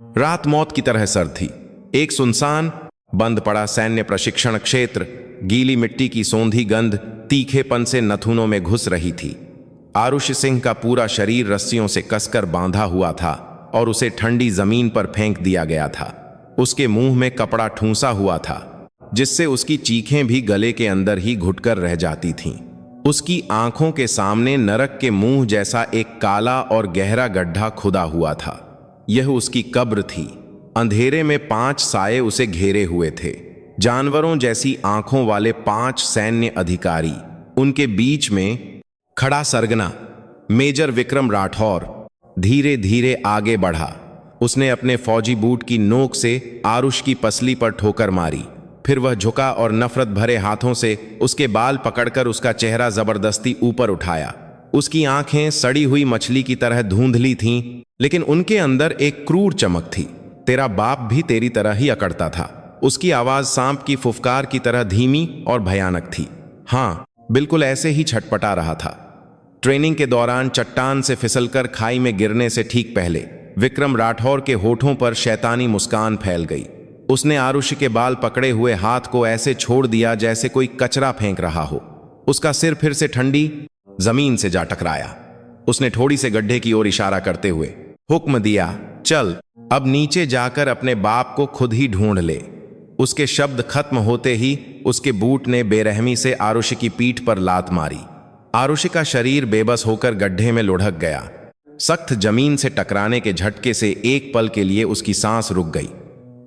रात मौत की तरह सर्द थी। एक सुनसान बंद पड़ा सैन्य प्रशिक्षण क्षेत्र, गीली मिट्टी की सौंधी गंध तीखेपन से नथुनों में घुस रही थी। आरुष सिंह का पूरा शरीर रस्सियों से कसकर बांधा हुआ था और उसे ठंडी जमीन पर फेंक दिया गया था। उसके मुंह में कपड़ा ठूंसा हुआ था, जिससे उसकी चीखें भी गले के अंदर ही घुटकर रह जाती थीं। उसकी आंखों के सामने नरक के मुंह जैसा एक काला और गहरा गड्ढा खुदा हुआ था। यह उसकी कब्र थी। अंधेरे में 5 साये उसे घेरे हुए थे, जानवरों जैसी आंखों वाले 5 सैन्य अधिकारी। उनके बीच में खड़ा सरगना मेजर विक्रम राठौर धीरे धीरे आगे बढ़ा। उसने अपने फौजी बूट की नोक से आरुष की पसली पर ठोकर मारी। फिर वह झुका और नफरत भरे हाथों से उसके बाल पकड़कर उसका चेहरा जबरदस्ती ऊपर उठाया। उसकी आंखें सड़ी हुई मछली की तरह धुंधली थीं, लेकिन उनके अंदर एक क्रूर चमक थी। तेरा बाप भी तेरी तरह ही अकड़ता था। उसकी आवाज सांप की फुफकार की तरह धीमी और भयानक थी। हाँ, बिल्कुल ऐसे ही छटपटा रहा था। ट्रेनिंग के दौरान चट्टान से फिसलकर खाई में गिरने से ठीक पहले विक्रम राठौर के होठों पर शैतानी मुस्कान फैल गई। उसने आरुष के बाल पकड़े हुए हाथ को ऐसे छोड़ दिया जैसे कोई कचरा फेंक रहा हो। उसका सिर फिर से ठंडी जमीन से जा टकराया। उसने थोड़ी से गड्ढे की ओर इशारा करते हुए हुक्म दिया, चल अब नीचे जाकर अपने बाप को खुद ही ढूंढ ले। उसके शब्द खत्म होते ही उसके बूट ने बेरहमी से आरुषि की पीठ पर लात मारी। आरुषि का शरीर बेबस होकर गड्ढे में लुढ़क गया। सख्त जमीन से टकराने के झटके से एक पल के लिए उसकी सांस रुक गई।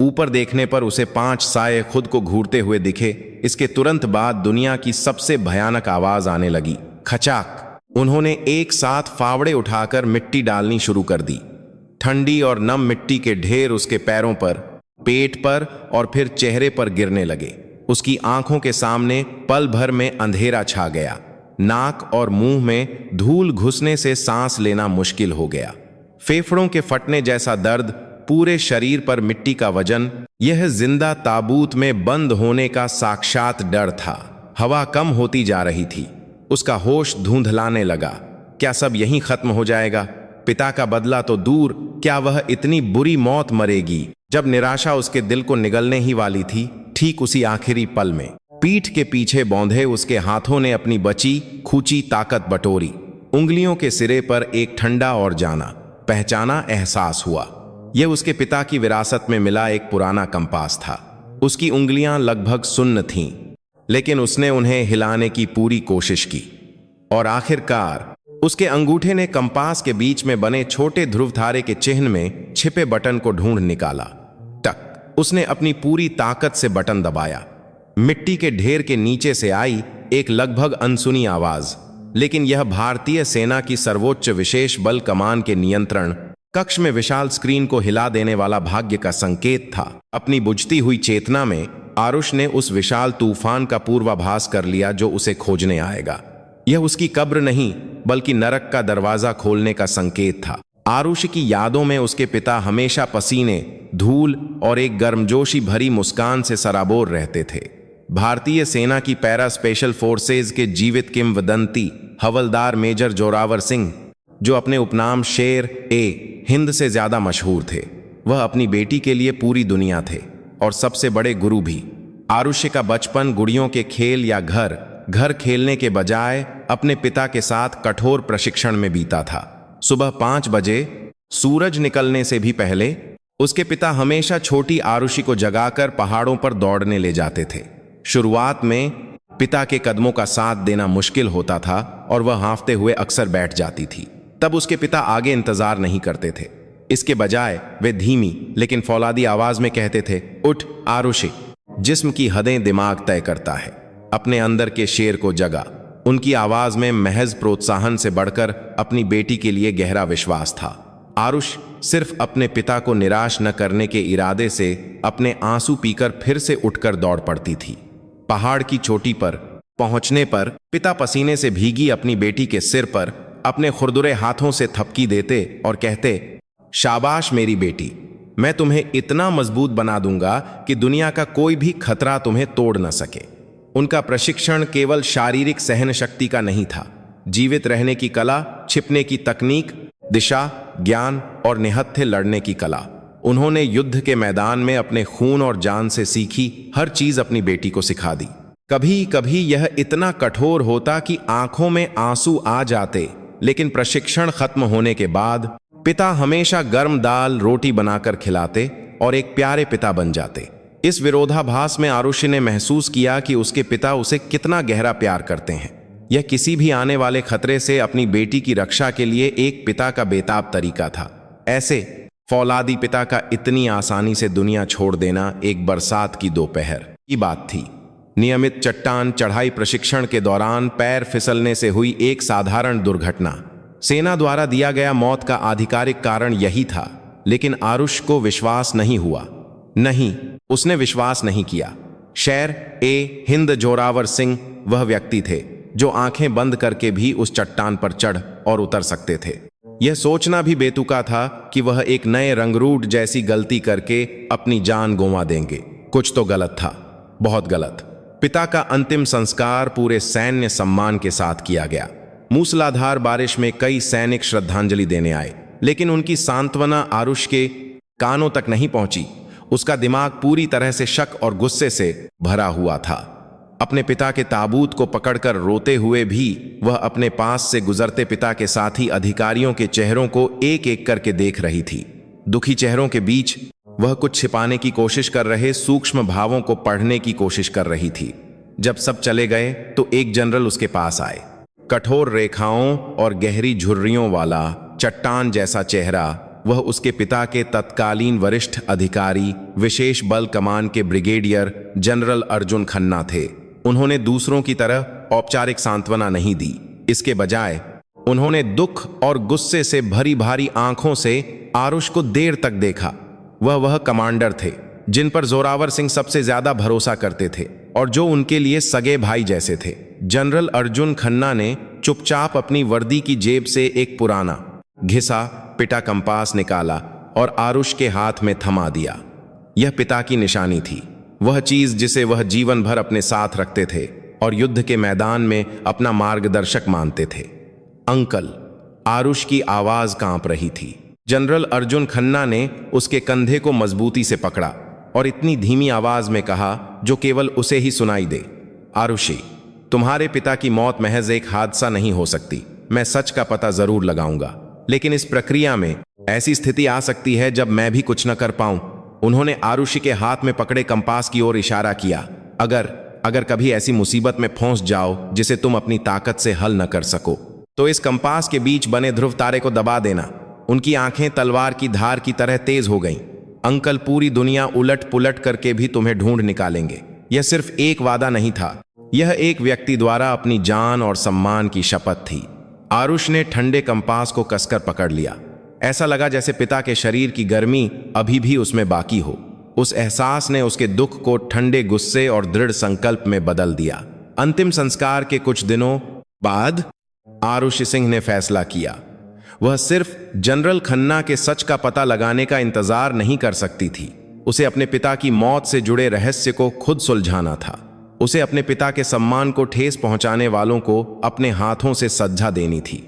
ऊपर देखने पर उसे 5 साये खुद को घूरते हुए दिखे। इसके तुरंत बाद दुनिया की सबसे भयानक आवाज आने लगी, खचाक। उन्होंने एक साथ फावड़े उठाकर मिट्टी डालनी शुरू कर दी। ठंडी और नम मिट्टी के ढेर उसके पैरों पर, पेट पर और फिर चेहरे पर गिरने लगे। उसकी आंखों के सामने पल भर में अंधेरा छा गया। नाक और मुंह में धूल घुसने से सांस लेना मुश्किल हो गया। फेफड़ों के फटने जैसा दर्द, पूरे शरीर पर मिट्टी का वजन, यह जिंदा ताबूत में बंद होने का साक्षात डर था। हवा कम होती जा रही थी। उसका होश धुंधलाने लगा। क्या सब यहीं खत्म हो जाएगा? पिता का बदला तो दूर, क्या वह इतनी बुरी मौत मरेगी? जब निराशा उसके दिल को निगलने ही वाली थी, ठीक उसी आखिरी पल में पीठ के पीछे बौंधे उसके हाथों ने अपनी बची खूची ताकत बटोरी। उंगलियों के सिरे पर एक ठंडा और जाना पहचाना एहसास हुआ। यह उसके पिता की विरासत में मिला एक पुराना कंपास था। उसकी उंगलियां लगभग सुन्न थीं, लेकिन उसने उन्हें हिलाने की पूरी कोशिश की और आखिरकार उसके अंगूठे ने कंपास के बीच में बने छोटे ध्रुव तारे के चिन्ह में छिपे बटन को ढूंढ निकाला। टक! उसने अपनी पूरी ताकत से बटन दबाया। मिट्टी के ढेर के नीचे से आई एक लगभग अनसुनी आवाज, लेकिन यह भारतीय सेना की सर्वोच्च विशेष बल कमान के नियंत्रण कक्ष में विशाल स्क्रीन को हिला देने वाला भाग्य का संकेत था। अपनी बुझती हुई चेतना में आरुष ने उस विशाल तूफान का पूर्वाभास कर लिया जो उसे खोजने आएगा। यह उसकी कब्र नहीं, बल्कि नरक का दरवाजा खोलने का संकेत था। आरुष की यादों में उसके पिता हमेशा पसीने, धूल और एक गर्मजोशी भरी मुस्कान से सराबोर रहते थे। भारतीय सेना की पैरा स्पेशल फोर्सेज के जीवित किंवदंती हवलदार मेजर जोरावर सिंह, जो अपने उपनाम शेर ए हिंद से ज्यादा मशहूर थे। वह अपनी बेटी के लिए पूरी दुनिया थे और सबसे बड़े गुरु भी। आरुष्य का बचपन गुड़ियों के खेल या घर खेलने के बजाय अपने पिता के साथ कठोर प्रशिक्षण में बीता था। सुबह 5 बजे सूरज निकलने से भी पहले उसके पिता हमेशा छोटी आरुषि को जगाकर पहाड़ों पर दौड़ने ले जाते थे। शुरुआत में पिता के कदमों का साथ देना मुश्किल होता था और वह हांफते हुए अक्सर बैठ जाती थी। तब उसके पिता आगे इंतजार नहीं करते थे। इसके बजाय वे धीमी लेकिन फौलादी आवाज में कहते थे, उठ आरुषि, जिस्म की हदें दिमाग तय करता है। अपने अंदर के शेर को जगा। उनकी आवाज में महज प्रोत्साहन से बढ़कर अपनी बेटी के लिए गहरा विश्वास था। आरुष सिर्फ अपने पिता को निराश न करने के इरादे से अपने आंसू पीकर फिर से उठकर दौड़ पड़ती थी। पहाड़ की चोटी पर पहुंचने पर पिता पसीने से भीगी अपनी बेटी के सिर पर अपने खुरदुरे हाथों से थपकी देते और कहते, शाबाश मेरी बेटी, मैं तुम्हें इतना मजबूत बना दूंगा कि दुनिया का कोई भी खतरा तुम्हें तोड़ न सके। उनका प्रशिक्षण केवल शारीरिक सहन शक्ति का नहीं था, जीवित रहने की कला, छिपने की तकनीक, दिशा, ज्ञान और निहत्थे लड़ने की कला। उन्होंने युद्ध के मैदान में अपने खून और जान से सीखी हर चीज अपनी बेटी को सिखा दी। कभी कभी यह इतना कठोर होता कि आंखों में आंसू आ जाते, लेकिन प्रशिक्षण खत्म होने के बाद पिता हमेशा गर्म दाल रोटी बनाकर खिलाते और एक प्यारे पिता बन जाते। इस विरोधाभास में आरुषि ने महसूस किया कि उसके पिता उसे कितना गहरा प्यार करते हैं। यह किसी भी आने वाले खतरे से अपनी बेटी की रक्षा के लिए एक पिता का बेताब तरीका था। ऐसे फौलादी पिता का इतनी आसानी से दुनिया छोड़ देना एक बरसात की दोपहर की बात थी। नियमित चट्टान चढ़ाई प्रशिक्षण के दौरान पैर फिसलने से हुई एक साधारण दुर्घटना सेना द्वारा दिया गया मौत का आधिकारिक कारण यही था, लेकिन आरुष को विश्वास नहीं हुआ। नहीं, उसने विश्वास नहीं किया। शेर ए हिंद जोरावर सिंह वह व्यक्ति थे जो आंखें बंद करके भी उस चट्टान पर चढ़ और उतर सकते थे। यह सोचना भी बेतुका था कि वह एक नए रंगरूट जैसी गलती करके अपनी जान गंवा देंगे। कुछ तो गलत था, बहुत गलत। पिता का अंतिम संस्कार पूरे सैन्य सम्मान के साथ किया गया। मूसलाधार बारिश में कई सैनिक श्रद्धांजलि देने आए, लेकिन उनकी सांत्वना आरुष के कानों तक नहीं पहुंची। उसका दिमाग पूरी तरह से शक और गुस्से से भरा हुआ था। अपने पिता के ताबूत को पकड़कर रोते हुए भी वह अपने पास से गुजरते पिता के साथी अधिकारियों के चेहरों को एक एक करके देख रही थी। दुखी चेहरों के बीच वह कुछ छिपाने की कोशिश कर रहे सूक्ष्म भावों को पढ़ने की कोशिश कर रही थी। जब सब चले गए तो एक जनरल उसके पास आए। कठोर रेखाओं और गहरी झुर्रियों वाला चट्टान जैसा चेहरा, वह उसके पिता के तत्कालीन वरिष्ठ अधिकारी विशेष बल कमान के ब्रिगेडियर जनरल अर्जुन खन्ना थे। उन्होंने दूसरों की तरह औपचारिक सांत्वना नहीं दी। इसके बजाय उन्होंने दुख और गुस्से से भरी भारी आंखों से आरुष को देर तक देखा। वह कमांडर थे जिन पर जोरावर सिंह सबसे ज्यादा भरोसा करते थे और जो उनके लिए सगे भाई जैसे थे। जनरल अर्जुन खन्ना ने चुपचाप अपनी वर्दी की जेब से एक पुराना घिसा पिटा कंपास निकाला और आरुष के हाथ में थमा दिया। यह पिता की निशानी थी, वह चीज जिसे वह जीवन भर अपने साथ रखते थे और युद्ध के मैदान में अपना मार्गदर्शक मानते थे। अंकल। आरुष की आवाज कांप रही थी। जनरल अर्जुन खन्ना ने उसके कंधे को मजबूती से पकड़ा और इतनी धीमी आवाज में कहा जो केवल उसे ही सुनाई दे, आरुषि, तुम्हारे पिता की मौत महज एक हादसा नहीं हो सकती। मैं सच का पता जरूर लगाऊंगा, लेकिन इस प्रक्रिया में ऐसी स्थिति आ सकती है जब मैं भी कुछ न कर पाऊं। उन्होंने आरुषि के हाथ में पकड़े कंपास की ओर इशारा किया। अगर कभी ऐसी मुसीबत में फंस जाओ जिसे तुम अपनी ताकत से हल न कर सको, तो इस कंपास के बीच बने ध्रुव तारे को दबा देना। उनकी आंखें तलवार की धार की तरह तेज हो गईं। अंकल, पूरी दुनिया उलट पुलट करके भी तुम्हें ढूंढ निकालेंगे। यह सिर्फ एक वादा नहीं था, यह एक व्यक्ति द्वारा अपनी जान और सम्मान की शपथ थी। आरुष ने ठंडे कंपास को कसकर पकड़ लिया। ऐसा लगा जैसे पिता के शरीर की गर्मी अभी भी उसमें बाकी हो। उस एहसास ने उसके दुख को ठंडे गुस्से और दृढ़ संकल्प में बदल दिया। अंतिम संस्कार के कुछ दिनों बाद आरुषि सिंह ने फैसला किया। वह सिर्फ जनरल खन्ना के सच का पता लगाने का इंतजार नहीं कर सकती थी, उसे अपने पिता की मौत से जुड़े रहस्य को खुद सुलझाना था। उसे अपने पिता के सम्मान को ठेस पहुंचाने वालों को अपने हाथों से सज्जा देनी थी।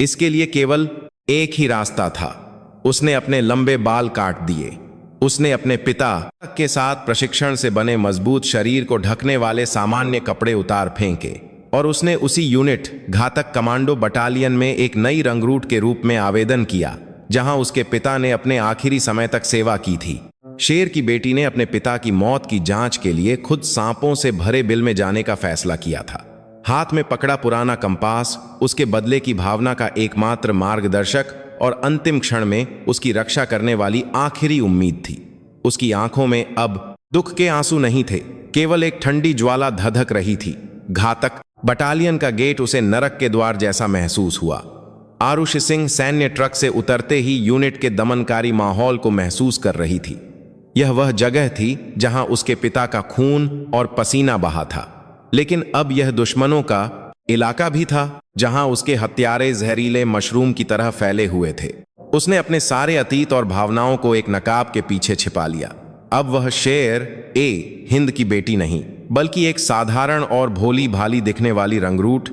इसके लिए केवल एक ही रास्ता था। उसने अपने लंबे बाल काट दिए। उसने अपने पिता के साथ प्रशिक्षण से बने मजबूत शरीर को ढकने वाले सामान्य कपड़े उतार फेंके और उसने उसी यूनिट घातक कमांडो बटालियन में एक नई रंगरूट के रूप में आवेदन किया जहां उसके पिता ने अपने आखिरी समय तक सेवा की थी। शेर की बेटी ने अपने पिता की मौत की जांच के लिए खुद सांपों से भरे बिल में जाने का फैसला किया था। हाथ में पकड़ा पुराना कंपास उसके बदले की भावना का एकमात्र मार्गदर्शक और अंतिम क्षण में उसकी रक्षा करने वाली आखिरी उम्मीद थी। उसकी आंखों में अब दुख के आंसू नहीं थे, केवल एक ठंडी ज्वाला धधक रही थी। घातक बटालियन का गेट उसे नरक के द्वार जैसा महसूस हुआ। आरुषि सिंह सैन्य ट्रक से उतरते ही यूनिट के दमनकारी माहौल को महसूस कर रही थी। यह वह जगह थी जहां उसके पिता का खून और पसीना बहा था, लेकिन अब यह दुश्मनों का इलाका भी था जहां उसके हत्यारे जहरीले मशरूम की तरह फैले हुए थे। उसने अपने सारे अतीत और भावनाओं को एक नकाब के पीछे छिपा लिया। अब वह शेर ए हिंद की बेटी नहीं, बल्कि एक साधारण और भोली भाली दिखने वाली रंगरूट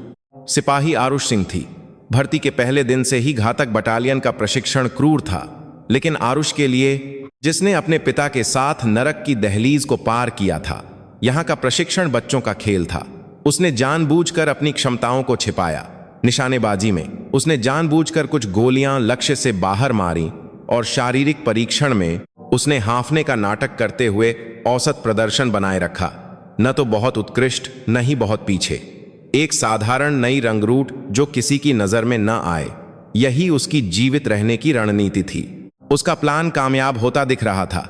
सिपाही आरुष सिंह थी। भर्ती के पहले दिन से ही घातक बटालियन का प्रशिक्षण क्रूर था, लेकिन आरुष के लिए जिसने अपने पिता के साथ नरक की दहलीज को पार किया था। यहाँ का प्रशिक्षण बच्चों का खेल था। उसने जानबूझकर अपनी क्षमताओं को छिपाया। निशानेबाजी में उसने जानबूझकर कुछ गोलियां लक्ष्य से बाहर मारी और शारीरिक परीक्षण में उसने हांफने का नाटक करते हुए औसत प्रदर्शन बनाए रखा। न तो बहुत उत्कृष्ट, न ही बहुत पीछे। एक साधारण नई रंगरूट जो किसी की नजर में न आए, यही उसकी जीवित रहने की रणनीति थी। उसका प्लान कामयाब होता दिख रहा था।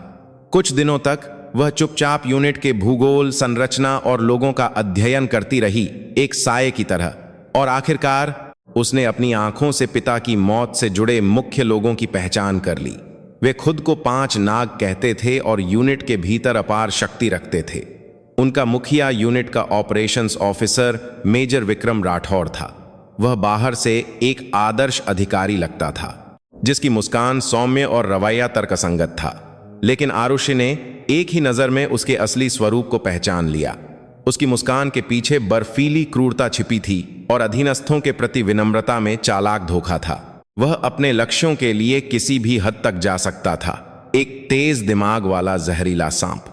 कुछ दिनों तक वह चुपचाप यूनिट के भूगोल, संरचना और लोगों का अध्ययन करती रही, एक साये की तरह। और आखिरकार उसने अपनी आंखों से पिता की मौत से जुड़े मुख्य लोगों की पहचान कर ली। वे खुद को 5 नाग कहते थे और यूनिट के भीतर अपार शक्ति रखते थे। उनका मुखिया यूनिट का operations officer major Vikram Rathore था। वह बाहर से एक आदर्श अधिकारी लगता था, जिसकी मुस्कान सौम्य और रवैया तर्कसंगत था। लेकिन आरुषि ने एक ही नजर में उसके असली स्वरूप को पहचान लिया। उसकी मुस्कान के पीछे बर्फीली क्रूरता छिपी थी और अधीनस्थों के प्रति विनम्रता में चालाक धोखा था। वह अपने लक्ष्यों के लिए किसी भी हद तक जा सकता था। एक तेज दिमाग वाला जहरीला सांप।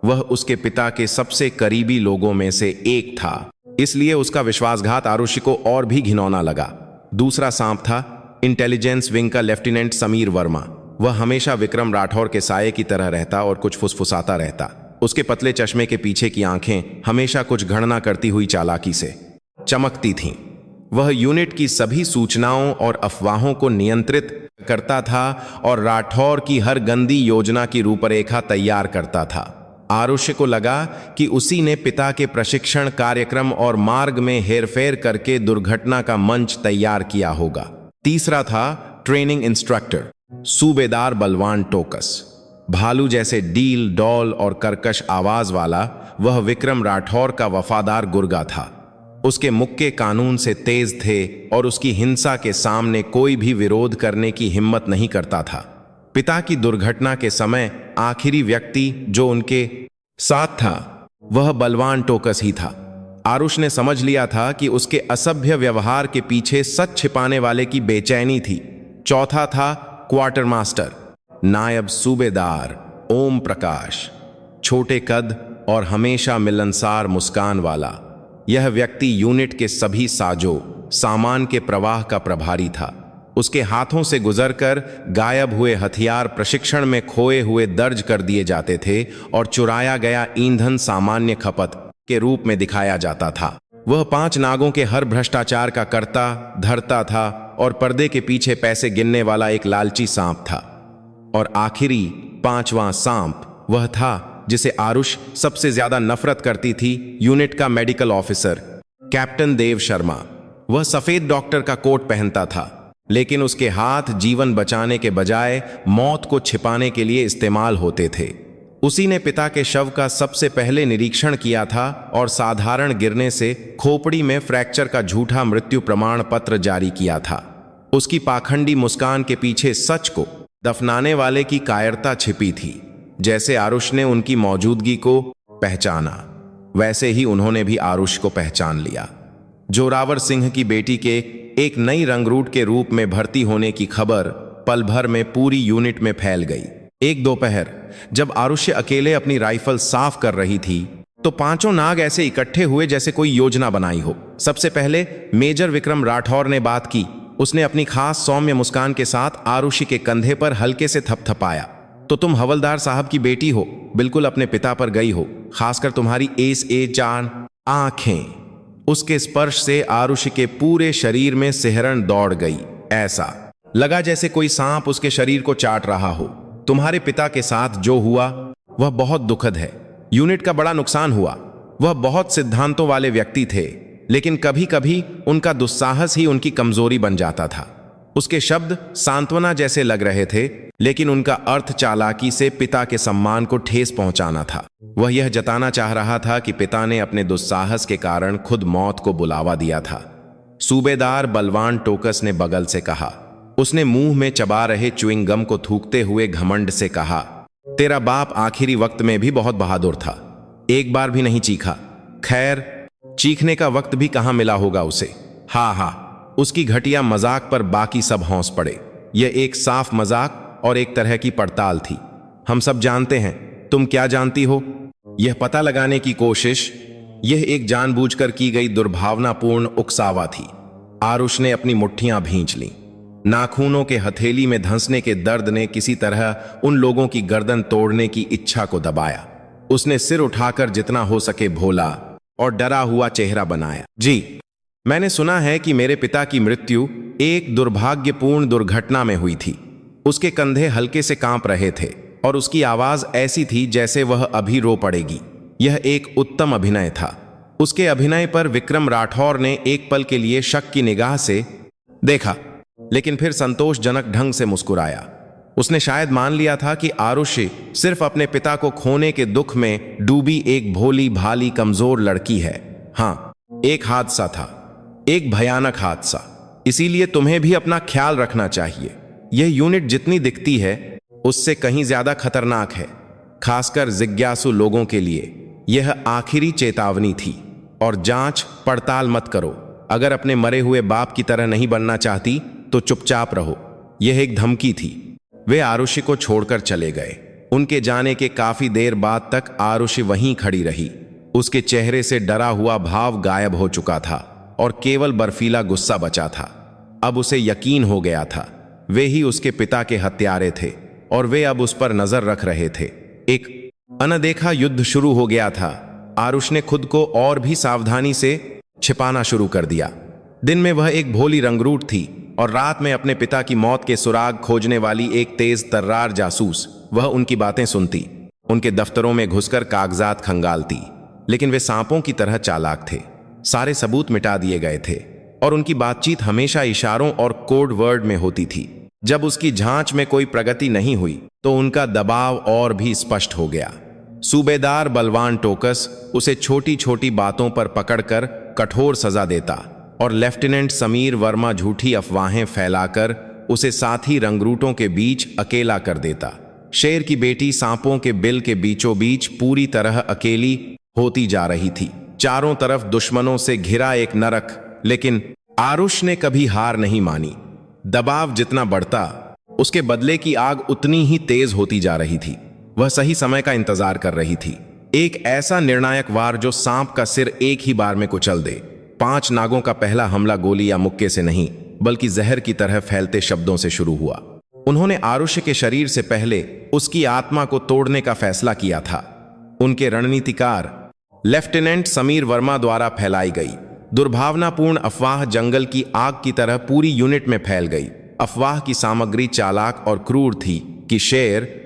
वह उसके पिता के सबसे करीबी लोगों में से एक था, इसलिए उसका विश्वासघात आरुषि को और भी घिनौना लगा। दूसरा सांप था इंटेलिजेंस विंग का लेफ्टिनेंट समीर वर्मा। वह हमेशा विक्रम राठौर के साये की तरह रहता और कुछ फुसफुसाता रहता। उसके पतले चश्मे के पीछे की आंखें हमेशा कुछ गणना करती हुई चालाकी से चमकती थीं। वह यूनिट की सभी सूचनाओं और अफवाहों को नियंत्रित करता था और राठौर की हर गंदी योजना की रूपरेखा तैयार करता था। आरुषि को लगा कि उसी ने पिता के प्रशिक्षण कार्यक्रम और मार्ग में हेरफेर करके दुर्घटना का मंच तैयार किया होगा। तीसरा था ट्रेनिंग इंस्ट्रक्टर सूबेदार बलवान टोकस। भालू जैसे डील डॉल और कर्कश आवाज वाला वह विक्रम राठौर का वफादार गुर्गा था। उसके मुक्के कानून से तेज थे और उसकी हिंसा के सामने कोई भी विरोध करने की हिम्मत नहीं करता था। पिता की दुर्घटना के समय आखिरी व्यक्ति जो उनके साथ था वह बलवान टोकस ही था। आरुष ने समझ लिया था कि उसके असभ्य व्यवहार के पीछे सच छिपाने वाले की बेचैनी थी। चौथा था क्वार्टर मास्टर नायब सूबेदार ओम प्रकाश। छोटे कद और हमेशा मिलनसार मुस्कान वाला यह व्यक्ति यूनिट के सभी साजो सामान के प्रवाह का प्रभारी था। उसके हाथों से गुजरकर गायब हुए हथियार प्रशिक्षण में खोए हुए दर्ज कर दिए जाते थे और चुराया गया ईंधन सामान्य खपत के रूप में दिखाया जाता था। वह 5 नागों के हर भ्रष्टाचार का कर्ता धरता था और पर्दे के पीछे पैसे गिनने वाला एक लालची सांप था। और आखिरी 5वां सांप वह था जिसे आरुष सबसे ज्यादा नफरत करती थी, यूनिट का medical officer captain Dev Sharma. वह सफेद डॉक्टर का कोट पहनता था, लेकिन उसके हाथ जीवन बचाने के बजाय मौत को छिपाने के लिए इस्तेमाल होते थे। उसी ने पिता के शव का सबसे पहले निरीक्षण किया था और साधारण गिरने से खोपड़ी में फ्रैक्चर का झूठा मृत्यु प्रमाण पत्र जारी किया था। उसकी पाखंडी मुस्कान के पीछे सच को दफनाने वाले की कायरता छिपी थी। जैसे आरुष ने उनकी मौजूदगी को पहचाना, वैसे ही उन्होंने भी आरुष को पहचान लिया। जोरावर सिंह की बेटी के एक नई रंगरूट के रूप में भर्ती होने की खबर पल भर में पूरी यूनिट में फैल गई। एक दोपहर जब आरुष अकेले अपनी राइफल साफ कर रही थी, तो 5 नाग ऐसे इकट्ठे हुए जैसे कोई योजना बनाई हो। सबसे पहले मेजर विक्रम राठौर ने बात की। उसने अपनी खास सौम्य मुस्कान के साथ आरुषि के कंधे पर हल्के से थपथपाया। तो तुम हवलदार साहब की बेटी हो, बिल्कुल अपने पिता पर गई हो, खासकर तुम्हारी चांद आंखें। उसके स्पर्श से आरुषि के पूरे शरीर में सिहरन दौड़ गई। ऐसा लगा जैसे कोई सांप उसके शरीर को चाट रहा हो। तुम्हारे पिता के साथ जो हुआ वह बहुत दुखद है। यूनिट का बड़ा नुकसान हुआ। वह बहुत सिद्धांतों वाले व्यक्ति थे, लेकिन कभी कभी उनका दुस्साहस ही उनकी कमजोरी बन जाता था। उसके शब्द सांत्वना जैसे लग रहे थे, लेकिन उनका अर्थ चालाकी से पिता के सम्मान को ठेस पहुंचाना था। वह यह जताना चाह रहा था कि पिता ने अपने दुस्साहस के कारण खुद मौत को बुलावा दिया था। सूबेदार बलवान टोकस ने बगल से कहा। उसने मुंह में चबा रहे च्युइंग गम को थूकते हुए घमंड से कहा, तेरा बाप आखिरी वक्त में भी बहुत बहादुर था, एक बार भी नहीं चीखा। खैर, चीखने का वक्त भी कहां मिला होगा उसे। हा, उसकी घटिया मजाक पर बाकी सब हौंस पड़े। यह एक साफ मजाक और एक तरह की पड़ताल थी। हम सब जानते हैं। तुम क्या जानती हो? यह पता लगाने की कोशिश, यह एक जानबूझकर की गई दुर्भावनापूर्ण उकसावा थी। आरुष ने अपनी मुट्ठियां भींच लीं। नाखूनों के हथेली में धंसने के दर्द ने किसी तरह उन लोगों की गर्दन तोड़ने की इच्छा को दबाया। उसने सिर उठाकर जितना हो सके भोला और डरा हुआ चेहरा बनाया। जी, मैंने सुना है कि मेरे पिता की मृत्यु एक दुर्भाग्यपूर्ण दुर्घटना में हुई थी। उसके कंधे हल्के से कांप रहे थे और उसकी आवाज ऐसी थी जैसे वह अभी रो पड़ेगी। यह एक उत्तम अभिनय था। उसके अभिनय पर विक्रम राठौर ने एक पल के लिए शक की निगाह से देखा, लेकिन फिर संतोषजनक ढंग से मुस्कुराया। उसने शायद मान लिया था कि आरुषि सिर्फ अपने पिता को खोने के दुख में डूबी एक भोली भाली कमजोर लड़की है। हाँ, एक हादसा था, एक भयानक हादसा। इसीलिए तुम्हें भी अपना ख्याल रखना चाहिए। यह यूनिट जितनी दिखती है उससे कहीं ज्यादा खतरनाक है, खासकर जिज्ञासु लोगों के लिए। यह आखिरी चेतावनी थी। और जांच पड़ताल मत करो। अगर अपने मरे हुए बाप की तरह नहीं बनना चाहती तो चुपचाप रहो। यह एक धमकी थी। वे आरुषि को छोड़कर चले गए। उनके जाने के काफी देर बाद तक आरुषि वहीं खड़ी रही। उसके चेहरे से डरा हुआ भाव गायब हो चुका था और केवल बर्फीला गुस्सा बचा था। अब उसे यकीन हो गया था, वे ही उसके पिता के हत्यारे थे और वे अब उस पर नजर रख रहे थे। एक अनदेखा युद्ध शुरू हो गया था। आरुष ने खुद को और भी सावधानी से छिपाना शुरू कर दिया। दिन में वह एक भोली रंगरूट थी और रात में अपने पिता की मौत के सुराग खोजने वाली एक तेज तर्रार जासूस। वह उनकी बातें सुनती, उनके दफ्तरों में घुसकर कागजात खंगालती, लेकिन वे सांपों की तरह चालाक थे। सारे सबूत मिटा दिए गए थे और उनकी बातचीत हमेशा इशारों और कोड वर्ड में होती थी। जब उसकी जांच में कोई प्रगति नहीं हुई तो उनका दबाव और भी स्पष्ट हो गया। सूबेदार बलवान टोकस उसे छोटी छोटी बातों पर पकड़कर कठोर सजा देता और लेफ्टिनेंट समीर वर्मा झूठी अफवाहें फैलाकर उसे साथी रंगरूटों के बीच अकेला कर देता। शेर की बेटी सांपों के बिल के बीचों बीच पूरी तरह अकेली होती जा रही थी। चारों तरफ दुश्मनों से घिरा एक नरक। लेकिन आरुष ने कभी हार नहीं मानी। दबाव जितना बढ़ता, उसके बदले की आग उतनी ही तेज होती जा रही थी। वह सही समय का इंतजार कर रही थी। एक ऐसा निर्णायक वार जो सांप का सिर एक ही बार में कुचल दे। 5 नागों का पहला हमला गोली या मुक्के से नहीं, बल्कि जहर की तरह फैलते शब्दों से शुरू हुआ। उन्होंने आरुष के शरीर से पहले उसकी आत्मा को तोड़ने का फैसला किया था। उनके रणनीतिकार लेफ्टिनेंट समीर वर्मा द्वारा फैलाई गई दुर्भावनापूर्ण अफवाह जंगल की आग की तरह पूरी यूनिट में फैल गई। अफवाह की सामग्री चालाक और क्रूर थी कि शेर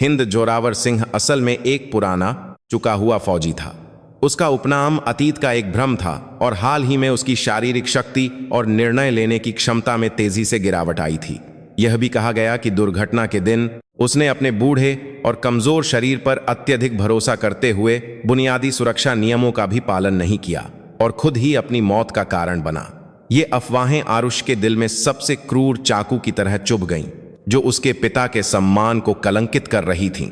हिंद जोरावर सिंह असल में एक पुराना चुका हुआ फौजी था। उसका उपनाम अतीत का एक भ्रम था और हाल ही में उसकी शारीरिक शक्ति और निर्णय लेने की क्षमता में तेजी से गिरावट आई थी। यह भी कहा गया कि दुर्घटना के दिन उसने अपने बूढ़े और कमजोर शरीर पर अत्यधिक भरोसा करते हुए बुनियादी सुरक्षा नियमों का भी पालन नहीं किया और खुद ही अपनी मौत का कारण बना। ये अफवाहें आरुष के दिल में सबसे क्रूर चाकू की तरह चुभ गईं, जो उसके पिता के सम्मान को कलंकित कर रही थीं।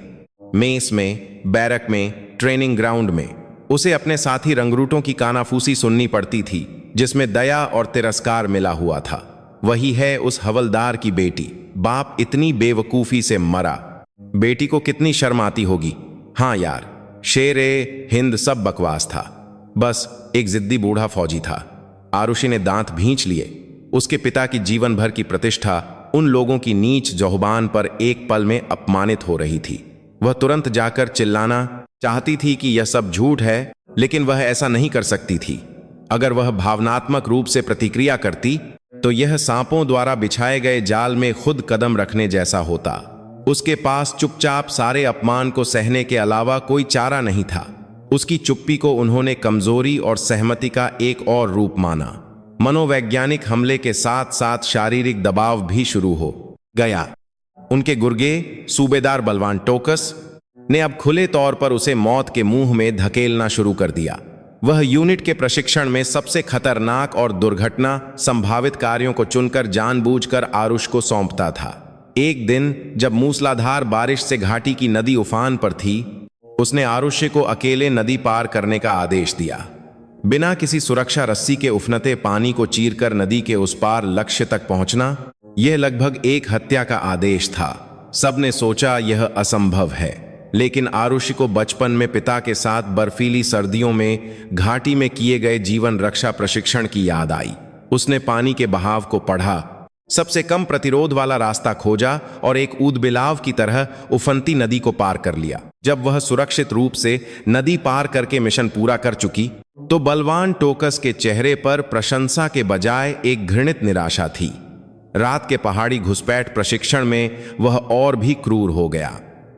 मेस में, बैरक में, ट्रेनिंग ग्राउंड में उसे अपने साथी रंगरूटों की कानाफूसी सुननी पड़ती थी, जिसमें दया और तिरस्कार मिला हुआ था। वही है उस हवलदार की बेटी। बाप इतनी बेवकूफी से मरा, बेटी को कितनी शर्म आती होगी। हाँ यार, शेर हिंद सब बकवास था, बस एक जिद्दी बूढ़ा फौजी था। आरुषि ने दांत भींच लिए। उसके पिता की जीवन भर की प्रतिष्ठा उन लोगों की नीच जुबान पर एक पल में अपमानित हो रही थी। वह तुरंत जाकर चिल्लाना चाहती थी कि यह सब झूठ है, लेकिन वह ऐसा नहीं कर सकती थी। अगर वह भावनात्मक रूप से प्रतिक्रिया करती तो यह सांपों द्वारा बिछाए गए जाल में खुद कदम रखने जैसा होता। उसके पास चुपचाप सारे अपमान को सहने के अलावा कोई चारा नहीं था। उसकी चुप्पी को उन्होंने कमजोरी और सहमति का एक और रूप माना। मनोवैज्ञानिक हमले के साथ साथ शारीरिक दबाव भी शुरू हो गया। उनके गुर्गे सूबेदार बलवान टोकस ने अब खुले तौर पर उसे मौत के मुंह में धकेलना शुरू कर दिया। वह यूनिट के प्रशिक्षण में सबसे खतरनाक और दुर्घटना संभावित कार्यों को चुनकर जानबूझकर आरुष को सौंपता था। एक दिन जब मूसलाधार बारिश से घाटी की नदी उफान पर थी, उसने आरुष्य को अकेले नदी पार करने का आदेश दिया। बिना किसी सुरक्षा रस्सी के उफनते पानी को चीरकर नदी के उस पार लक्ष्य तक पहुंचना, यह लगभग एक हत्या का आदेश था। सबने सोचा यह असंभव है, लेकिन आरुषि को बचपन में पिता के साथ बर्फीली सर्दियों में घाटी में किए गए जीवन रक्षा प्रशिक्षण की याद आई। उसने पानी के बहाव को पढ़ा, सबसे कम प्रतिरोध वाला रास्ता खोजा और एक ऊदबिलाव की तरह उफनती नदी को पार कर लिया। जब वह सुरक्षित रूप से नदी पार करके मिशन पूरा कर चुकी तो बलवान टोकस के चेहरे पर प्रशंसा के बजाय एक घृणित निराशा थी। रात के पहाड़ी घुसपैठ प्रशिक्षण में वह और भी क्रूर हो गया।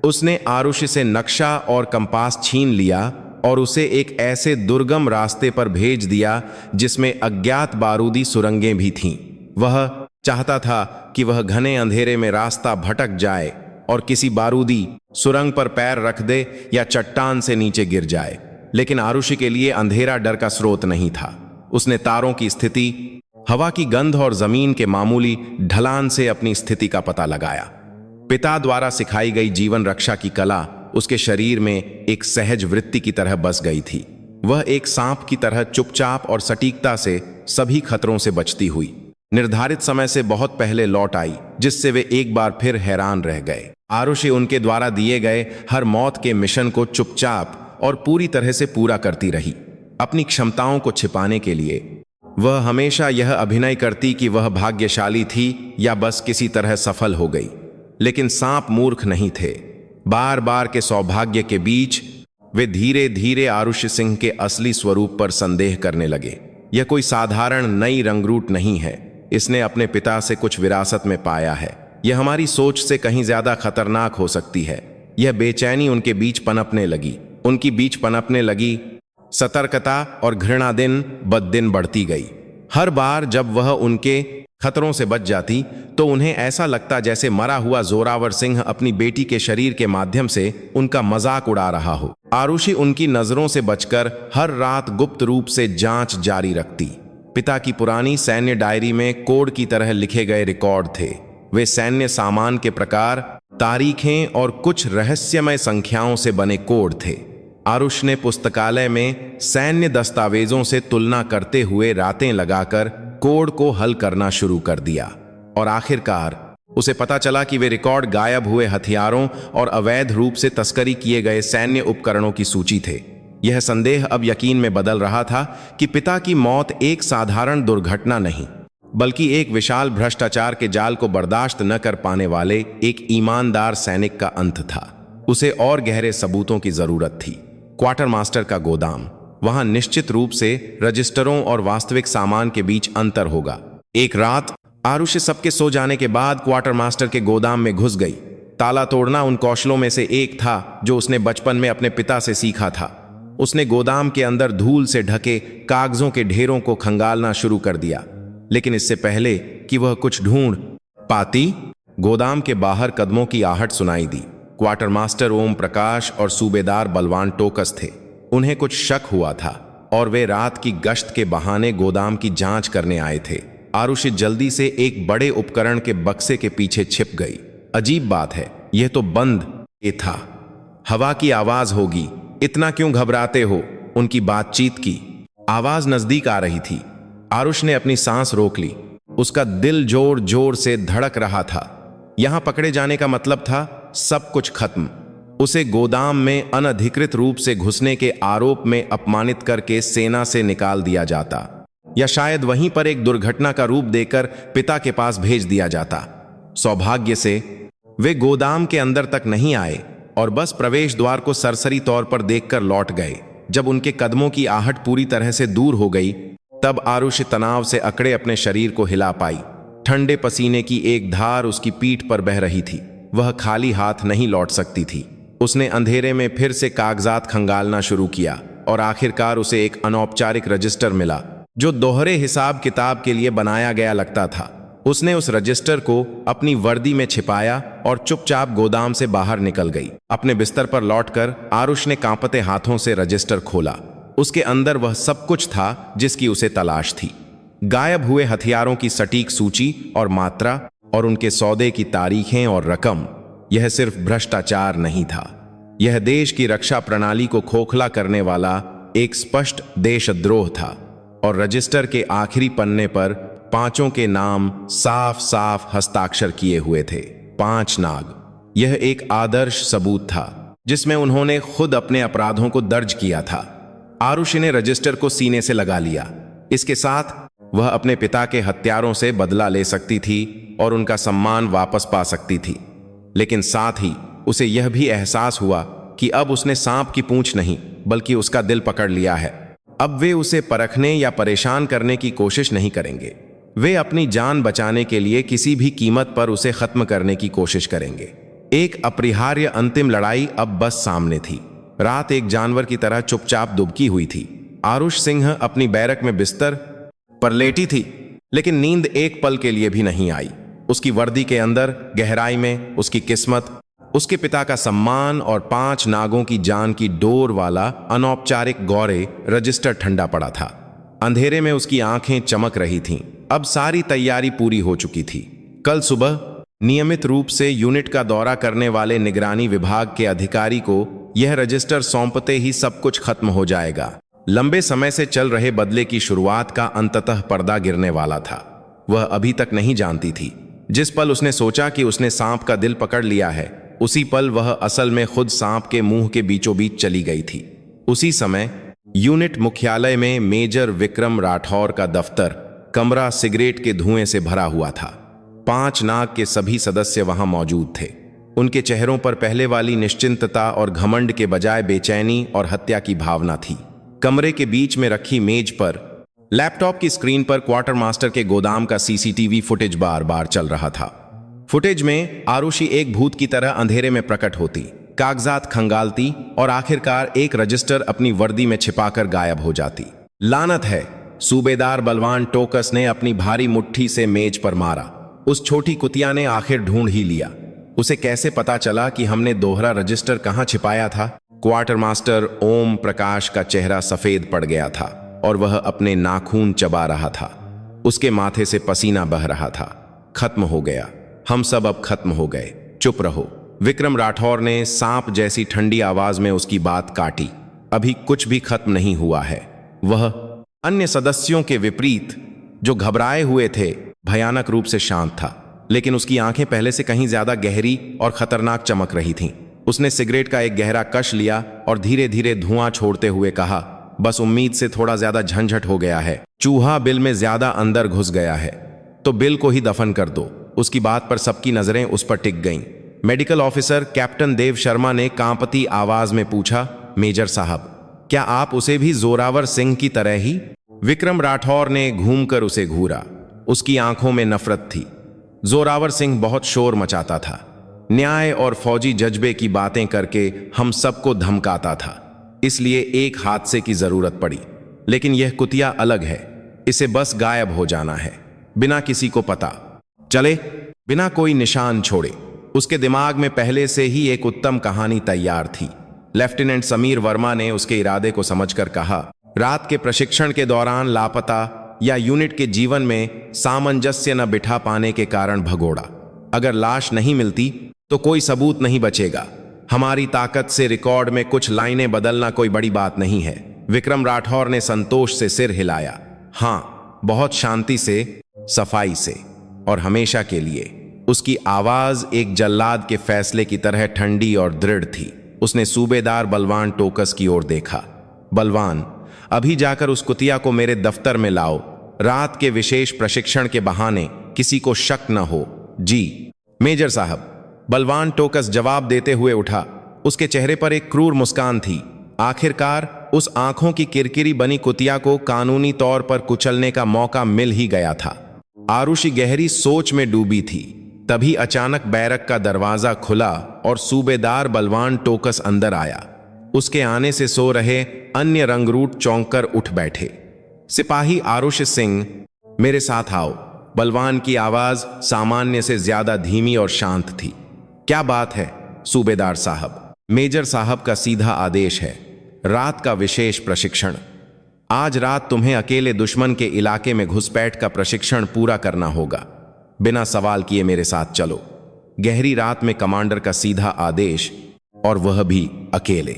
उसने आरुषि से नक्शा और कंपास छीन लिया और उसे एक ऐसे दुर्गम रास्ते पर भेज दिया जिसमें अज्ञात बारूदी सुरंगें भी थीं। वह चाहता था कि वह घने अंधेरे में रास्ता भटक जाए और किसी बारूदी सुरंग पर पैर रख दे या चट्टान से नीचे गिर जाए, लेकिन आरुषि के लिए अंधेरा डर का स्रोत नहीं था। उसने तारों की स्थिति, हवा की गंध और जमीन के मामूली ढलान से अपनी स्थिति का पता लगाया। पिता द्वारा सिखाई गई जीवन रक्षा की कला उसके शरीर में एक सहज वृत्ति की तरह बस गई थी। वह एक सांप की तरह चुपचाप और सटीकता से सभी खतरों से बचती हुई निर्धारित समय से बहुत पहले लौट आई, जिससे वे एक बार फिर हैरान रह गए। आरुषि उनके द्वारा दिए गए हर मौत के मिशन को चुपचाप और पूरी तरह से पूरा करती रही। अपनी क्षमताओं को छिपाने के लिए वह हमेशा यह अभिनय करती कि वह भाग्यशाली थी या बस किसी तरह सफल हो गई, लेकिन सांप मूर्ख नहीं थे। बार बार के सौभाग्य के बीच वे धीरे धीरे आरुषि सिंह के असली स्वरूप पर संदेह करने लगे। यह कोई साधारण नई रंगरूट नहीं है, इसने अपने पिता से कुछ विरासत में पाया है। यह हमारी सोच से कहीं ज्यादा खतरनाक हो सकती है। यह बेचैनी उनके बीच पनपने लगी, उनकी बीच पनपने लगी। सतर्कता और घृणा दिन ब दिन बढ़ती गई। हर बार जब वह उनके खतरों से बच जाती तो उन्हें ऐसा लगता जैसे मरा हुआ जोरावर सिंह अपनी बेटी के शरीर के माध्यम से उनका मजाक उड़ा रहा हो। आरुषि उनकी नजरों से बचकर हर रात गुप्त रूप से जांच जारी रखती। पिता की पुरानी सैन्य डायरी में कोड की तरह लिखे गए रिकॉर्ड थे। वे सैन्य सामान के प्रकार, तारीखें और कुछ रहस्यमय संख्याओं से बने कोड थे। आरुष ने पुस्तकालय में सैन्य दस्तावेजों से तुलना करते हुए रातें लगाकर कोड को हल करना शुरू कर दिया और आखिरकार उसे पता चला कि वे रिकॉर्ड गायब हुए हथियारों और अवैध रूप से तस्करी किए गए सैन्य उपकरणों की सूची थे। यह संदेह अब यकीन में बदल रहा था कि पिता की मौत एक साधारण दुर्घटना नहीं, बल्कि एक विशाल भ्रष्टाचार के जाल को बर्दाश्त न कर पाने वाले एक ईमानदार सैनिक का अंत था। उसे और गहरे सबूतों की जरूरत थी। क्वार्टर मास्टर का गोदाम, वहां निश्चित रूप से रजिस्टरों और वास्तविक सामान के बीच अंतर होगा। एक रात आरुषि सबके सो जाने के बाद क्वार्टर मास्टर के गोदाम में घुस गई। ताला तोड़ना उन कौशलों में से एक था जो उसने बचपन में अपने पिता से सीखा था। उसने गोदाम के अंदर धूल से ढके कागजों के ढेरों को खंगालना शुरू कर दिया, लेकिन इससे पहले कि वह कुछ ढूंढ पाती, गोदाम के बाहर कदमों की आहट सुनाई दी। क्वार्टर मास्टर ओम प्रकाश और सूबेदार बलवान टोकस थे। उन्हें कुछ शक हुआ था और वे रात की गश्त के बहाने गोदाम की जांच करने आए थे। आरुषि जल्दी से एक बड़े उपकरण के बक्से के पीछे छिप गई। अजीब बात है, यह तो बंद था। हवा की आवाज होगी, इतना क्यों घबराते हो? उनकी बातचीत की आवाज नजदीक आ रही थी। आरुष ने अपनी सांस रोक ली। उसका दिल जोर जोर से धड़क रहा था। यहां पकड़े जाने का मतलब था सब कुछ खत्म। उसे गोदाम में अनधिकृत रूप से घुसने के आरोप में अपमानित करके सेना से निकाल दिया जाता, या शायद वहीं पर एक दुर्घटना का रूप देकर पिता के पास भेज दिया जाता। सौभाग्य से वे गोदाम के अंदर तक नहीं आए और बस प्रवेश द्वार को सरसरी तौर पर देखकर लौट गए। जब उनके कदमों की आहट पूरी तरह से दूर हो गई, तब आरुषि तनाव से अकड़े अपने शरीर को हिला पाई। ठंडे पसीने की एक धार उसकी पीठ पर बह रही थी। वह खाली हाथ नहीं लौट सकती थी। उसने अंधेरे में फिर से कागजात खंगालना शुरू किया और आखिरकार उसे एक अनौपचारिक रजिस्टर मिला जो दोहरे हिसाब किताब के लिए बनाया गया लगता था। उसने उस रजिस्टर को अपनी वर्दी में छिपाया और चुपचाप गोदाम से बाहर निकल गई। अपने बिस्तर पर लौटकर आरुष ने कांपते हाथों से रजिस्टर खोला। उसके अंदर वह सब कुछ था जिसकी उसे तलाश थी। गायब हुए हथियारों की सटीक सूची और मात्रा और उनके सौदे की तारीखें और रकम। यह सिर्फ भ्रष्टाचार नहीं था, यह देश की रक्षा प्रणाली को खोखला करने वाला एक स्पष्ट देशद्रोह था। और रजिस्टर के आखिरी पन्ने पर पांचों के नाम साफ साफ हस्ताक्षर किए हुए थे। 5 नाग। यह एक आदर्श सबूत था जिसमें उन्होंने खुद अपने अपराधों को दर्ज किया था। आरुषि ने रजिस्टर को सीने से लगा लिया। इसके साथ वह अपने पिता के हत्यारों से बदला ले सकती थी और उनका सम्मान वापस पा सकती थी, लेकिन साथ ही उसे यह भी एहसास हुआ कि अब उसने सांप की पूंछ नहीं बल्कि उसका दिल पकड़ लिया है। अब वे उसे परखने या परेशान करने की कोशिश नहीं करेंगे। वे अपनी जान बचाने के लिए किसी भी कीमत पर उसे खत्म करने की कोशिश करेंगे। एक अपरिहार्य अंतिम लड़ाई अब बस सामने थी। रात एक जानवर की तरह चुपचाप दुबकी हुई थी। आरुष सिंह अपनी बैरक में बिस्तर पर लेटी थी, लेकिन नींद एक पल के लिए भी नहीं आई। उसकी वर्दी के अंदर गहराई में उसकी किस्मत, उसके पिता का सम्मान और 5 नागों की जान की डोर वाला अनौपचारिक गौरे रजिस्टर ठंडा पड़ा था। अंधेरे में उसकी आंखें चमक रही थीं। अब सारी तैयारी पूरी हो चुकी थी। कल सुबह नियमित रूप से यूनिट का दौरा करने वाले निगरानी विभाग के अधिकारी को यह रजिस्टर सौंपते ही सब कुछ खत्म हो जाएगा। लंबे समय से चल रहे बदले की शुरुआत का अंततः पर्दा गिरने वाला था। वह अभी तक नहीं जानती थी। जिस पल उसने सोचा कि उसने सांप का दिल पकड़ लिया है, उसी पल वह असल में खुद सांप के मुंह के बीचों बीच चली गई थी। उसी समय यूनिट मुख्यालय में मेजर विक्रम राठौर का दफ्तर कमरा सिगरेट के धुएं से भरा हुआ था। 5 नाग के सभी सदस्य वहां मौजूद थे। उनके चेहरों पर पहले वाली निश्चिंतता और घमंड के बजाय बेचैनी और हत्या की भावना थी। कमरे के बीच में रखी मेज पर लैपटॉप की स्क्रीन पर क्वार्टर मास्टर के गोदाम का सीसीटीवी फुटेज बार बार चल रहा था। फुटेज में आरुषि एक भूत की तरह अंधेरे में प्रकट होती, कागजात खंगालती और आखिरकार एक रजिस्टर अपनी वर्दी में छिपाकर गायब हो जाती। लानत है, सूबेदार बलवान टोकस ने अपनी भारी मुट्ठी से मेज पर मारा। उस छोटी कुतिया ने आखिर ढूंढ ही लिया। उसे कैसे पता चला कि हमने दोहरा रजिस्टर कहां छिपाया था? क्वार्टर मास्टर ओम प्रकाश का चेहरा सफेद पड़ गया था और वह अपने नाखून चबा रहा था। उसके माथे से पसीना बह रहा था। खत्म हो गया, हम सब अब खत्म हो गए, चुप रहो। विक्रम राठौर ने सांप जैसी ठंडी आवाज में उसकी बात काटी। अभी कुछ भी खत्म नहीं हुआ है। वह अन्य सदस्यों के विपरीत, जो घबराए हुए थे, भयानक रूप से शांत था, लेकिन उसकी आंखें पहले से कहीं ज्यादा गहरी और खतरनाक चमक रही थीं। उसने सिगरेट का एक गहरा कश लिया और धीरे धीरे धुआं छोड़ते हुए कहा, बस उम्मीद से थोड़ा ज्यादा झंझट हो गया है। चूहा बिल में ज्यादा अंदर घुस गया है, तो बिल को ही दफन कर दो। उसकी बात पर सबकी नजरें उस पर टिक गईं। मेडिकल ऑफिसर कैप्टन देव शर्मा ने कांपती आवाज में पूछा, मेजर साहब, क्या आप उसे भी जोरावर सिंह की तरह ही? विक्रम राठौर ने घूमकर उसे घूरा। उसकी आंखों में नफरत थी। जोरावर सिंह बहुत शोर मचाता था, न्याय और फौजी जज्बे की बातें करके हम सबको धमकाता था, इसलिए एक हादसे की जरूरत पड़ी। लेकिन यह कुतिया अलग है, इसे बस गायब हो जाना है, बिना किसी को पता चले, बिना कोई निशान छोड़े। उसके दिमाग में पहले से ही एक उत्तम कहानी तैयार थी। लेफ्टिनेंट समीर वर्मा ने उसके इरादे को समझकर कहा, रात के प्रशिक्षण के दौरान लापता या यूनिट के जीवन में सामंजस्य न बिठा पाने के कारण भगोड़ा। अगर लाश नहीं मिलती तो कोई सबूत नहीं बचेगा। हमारी ताकत से रिकॉर्ड में कुछ लाइनें बदलना कोई बड़ी बात नहीं है। विक्रम राठौर ने संतोष से सिर हिलाया। हाँ, बहुत शांति से, सफाई से और हमेशा के लिए। उसकी आवाज एक जल्लाद के फैसले की तरह ठंडी और दृढ़ थी। उसने सूबेदार बलवान टोकस की ओर देखा। बलवान, अभी जाकर उस कुतिया को मेरे दफ्तर में लाओ। रात के विशेष प्रशिक्षण के बहाने किसी को शक न हो। जी मेजर साहब। बलवान टोकस जवाब देते हुए उठा। उसके चेहरे पर एक क्रूर मुस्कान थी। आखिरकार उस आंखों की किरकिरी बनी कुतिया को कानूनी तौर पर कुचलने का मौका मिल ही गया था। आरुषि गहरी सोच में डूबी थी। तभी अचानक बैरक का दरवाजा खुला और सूबेदार बलवान टोकस अंदर आया। उसके आने से सो रहे अन्य रंगरूट चौंक कर उठ बैठे। सिपाही आरुष सिंह, मेरे साथ आओ। बलवान की आवाज सामान्य से ज्यादा धीमी और शांत थी। क्या बात है सूबेदार साहब? मेजर साहब का सीधा आदेश है, रात का विशेष प्रशिक्षण। आज रात तुम्हें अकेले दुश्मन के इलाके में घुसपैठ का प्रशिक्षण पूरा करना होगा। बिना सवाल किए मेरे साथ चलो। गहरी रात में कमांडर का सीधा आदेश, और वह भी अकेले।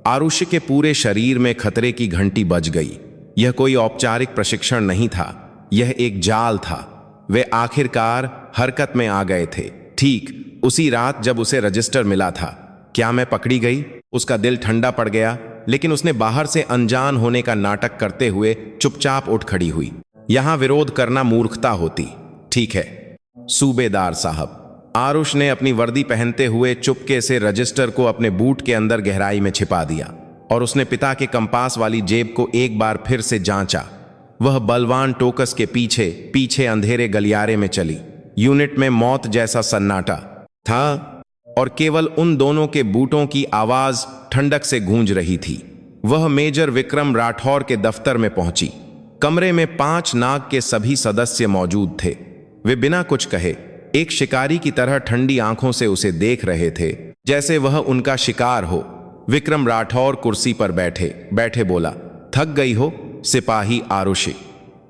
आरुषि के पूरे शरीर में खतरे की घंटी बज गई। यह कोई औपचारिक प्रशिक्षण नहीं था, यह एक जाल था। वे आखिरकार हरकत में आ गए थे, ठीक उसी रात जब उसे रजिस्टर मिला था। क्या मैं पकड़ी गई? उसका दिल ठंडा पड़ गया, लेकिन उसने बाहर से अनजान होने का नाटक करते हुए चुपचाप उठ खड़ी हुई। यहां विरोध करना मूर्खता होती। ठीक है सूबेदार साहब। आरुष ने अपनी वर्दी पहनते हुए चुपके से रजिस्टर को अपने बूट के अंदर गहराई में छिपा दिया और उसने पिता के कंपास वाली जेब को एक बार फिर से जांचा। वह बलवान टोकस के पीछे पीछे अंधेरे गलियारे में चली। यूनिट में मौत जैसा सन्नाटा था और केवल उन दोनों के बूटों की आवाज ठंडक से गूंज रही थी। वह मेजर विक्रम राठौर के दफ्तर में पहुंची। कमरे में 5 नाग के सभी सदस्य मौजूद थे। वे बिना कुछ कहे एक शिकारी की तरह ठंडी आंखों से उसे देख रहे थे, जैसे वह उनका शिकार हो। विक्रम राठौर कुर्सी पर बैठे बैठे बोला, थक गई हो सिपाही आरुषि?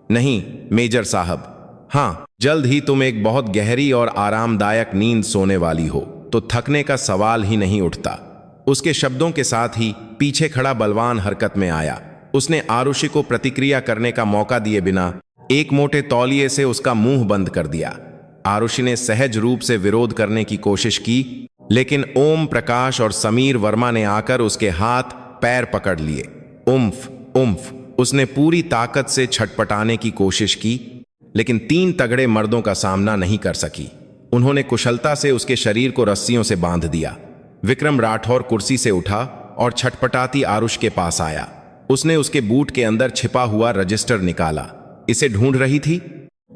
नहीं मेजर साहब। हाँ, जल्द ही तुम एक बहुत गहरी और आरामदायक नींद सोने वाली हो, तो थकने का सवाल ही नहीं उठता। उसके शब्दों के साथ ही पीछे खड़ा बलवान हरकत में आया। उसने आरुषि को प्रतिक्रिया करने का मौका दिए बिना एक मोटे तौलिए से उसका मुंह बंद कर दिया। आरुषि ने सहज रूप से विरोध करने की कोशिश की, लेकिन ओम प्रकाश और समीर वर्मा ने आकर उसके हाथ पैर पकड़ लिए। उम्फ उम्फ उसने पूरी ताकत से छटपटाने की कोशिश की, लेकिन 3 तगड़े मर्दों का सामना नहीं कर सकी। उन्होंने कुशलता से उसके शरीर को रस्सियों से बांध दिया। विक्रम राठौर कुर्सी से उठा और छटपटाती आरुष के पास आया। उसने उसके बूट के अंदर छिपा हुआ रजिस्टर निकाला। इसे ढूंढ रही थी।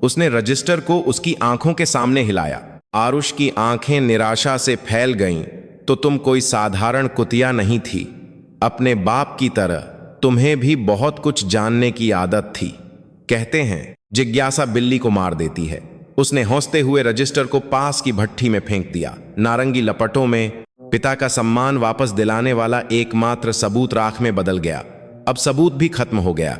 उसने रजिस्टर को उसकी आंखों के सामने हिलाया। आरुष की आंखें निराशा से फैल गईं। तो तुम कोई साधारण कुतिया नहीं थी। अपने बाप की तरह तुम्हें भी बहुत कुछ जानने की आदत थी। कहते हैं जिज्ञासा बिल्ली को मार देती है। उसने हंसते हुए रजिस्टर को पास की भट्ठी में फेंक दिया। नारंगी लपटों में पिता का सम्मान वापस दिलाने वाला एकमात्र सबूत राख में बदल गया। अब सबूत भी खत्म हो गया,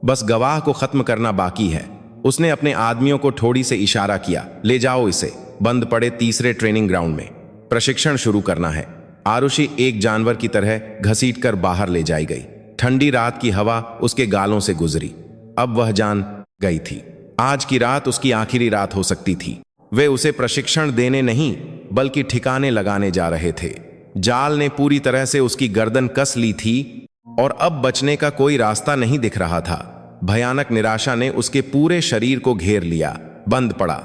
बस गवाह को खत्म करना बाकी है। उसने अपने आदमियों को ठोड़ी से इशारा किया, ले जाओ इसे बंद पड़े तीसरे ट्रेनिंग ग्राउंड में, प्रशिक्षण शुरू करना है। आरुषि एक जानवर की तरह घसीटकर बाहर ले जाई गई। ठंडी रात की हवा उसके गालों से गुजरी। अब वह जान गई थी आज की रात उसकी आखिरी रात हो सकती थी। वे उसे प्रशिक्षण देने नहीं बल्कि ठिकाने लगाने जा रहे थे। जाल ने पूरी तरह से उसकी गर्दन कस ली थी और अब बचने का कोई रास्ता नहीं दिख रहा था। भयानक निराशा ने उसके पूरे शरीर को घेर लिया। बंद पड़ा।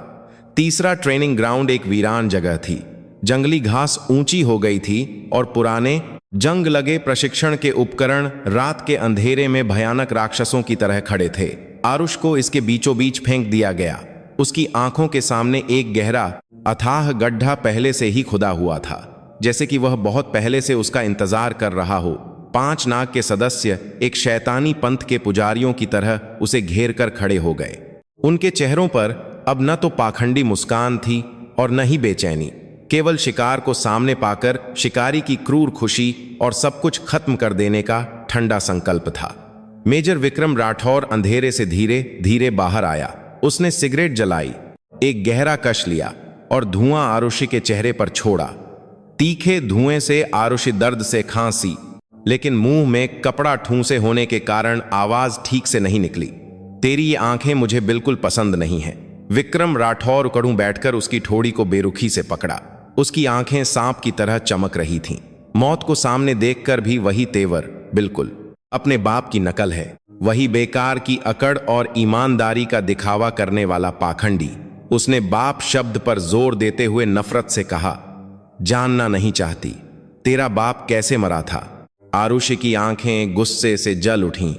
तीसरा ट्रेनिंग ग्राउंड एक वीरान जगह थी। जंगली घास ऊंची हो गई थी और पुराने जंग लगे प्रशिक्षण के उपकरण रात के अंधेरे में भयानक राक्षसों की तरह खड़े थे। आरुष को इसके बीचों बीच फेंक दिया गया। उसकी आंखों के सामने एक गहरा अथाह गड्ढा पहले से ही खुदा हुआ था, जैसे कि वह बहुत पहले से उसका इंतजार कर रहा हो। 5 नाग के सदस्य एक शैतानी पंथ के पुजारियों की तरह उसे घेर कर खड़े हो गए। उनके चेहरों पर अब न तो पाखंडी मुस्कान थी और न ही बेचैनी, केवल शिकार को सामने पाकर शिकारी की क्रूर खुशी और सब कुछ खत्म कर देने का ठंडा संकल्प था। मेजर विक्रम राठौर अंधेरे से धीरे धीरे बाहर आया। उसने सिगरेट जलाई, एक गहरा कश लिया और धुआं आरुषि के चेहरे पर छोड़ा। तीखे धुएं से आरुषि दर्द से खांसी, लेकिन मुंह में कपड़ा ठूंसे होने के कारण आवाज ठीक से नहीं निकली। तेरी ये आंखें मुझे बिल्कुल पसंद नहीं हैं। विक्रम राठौर कड़ू बैठकर उसकी ठोड़ी को बेरुखी से पकड़ा। उसकी आंखें सांप की तरह चमक रही थीं। मौत को सामने देखकर भी वही तेवर, बिल्कुल अपने बाप की नकल है। वही बेकार की अकड़ और ईमानदारी का दिखावा करने वाला पाखंडी। उसने बाप शब्द पर जोर देते हुए नफरत से कहा, जानना नहीं चाहती तेरा बाप कैसे मरा था। आरुषि की आंखें गुस्से से जल उठीं।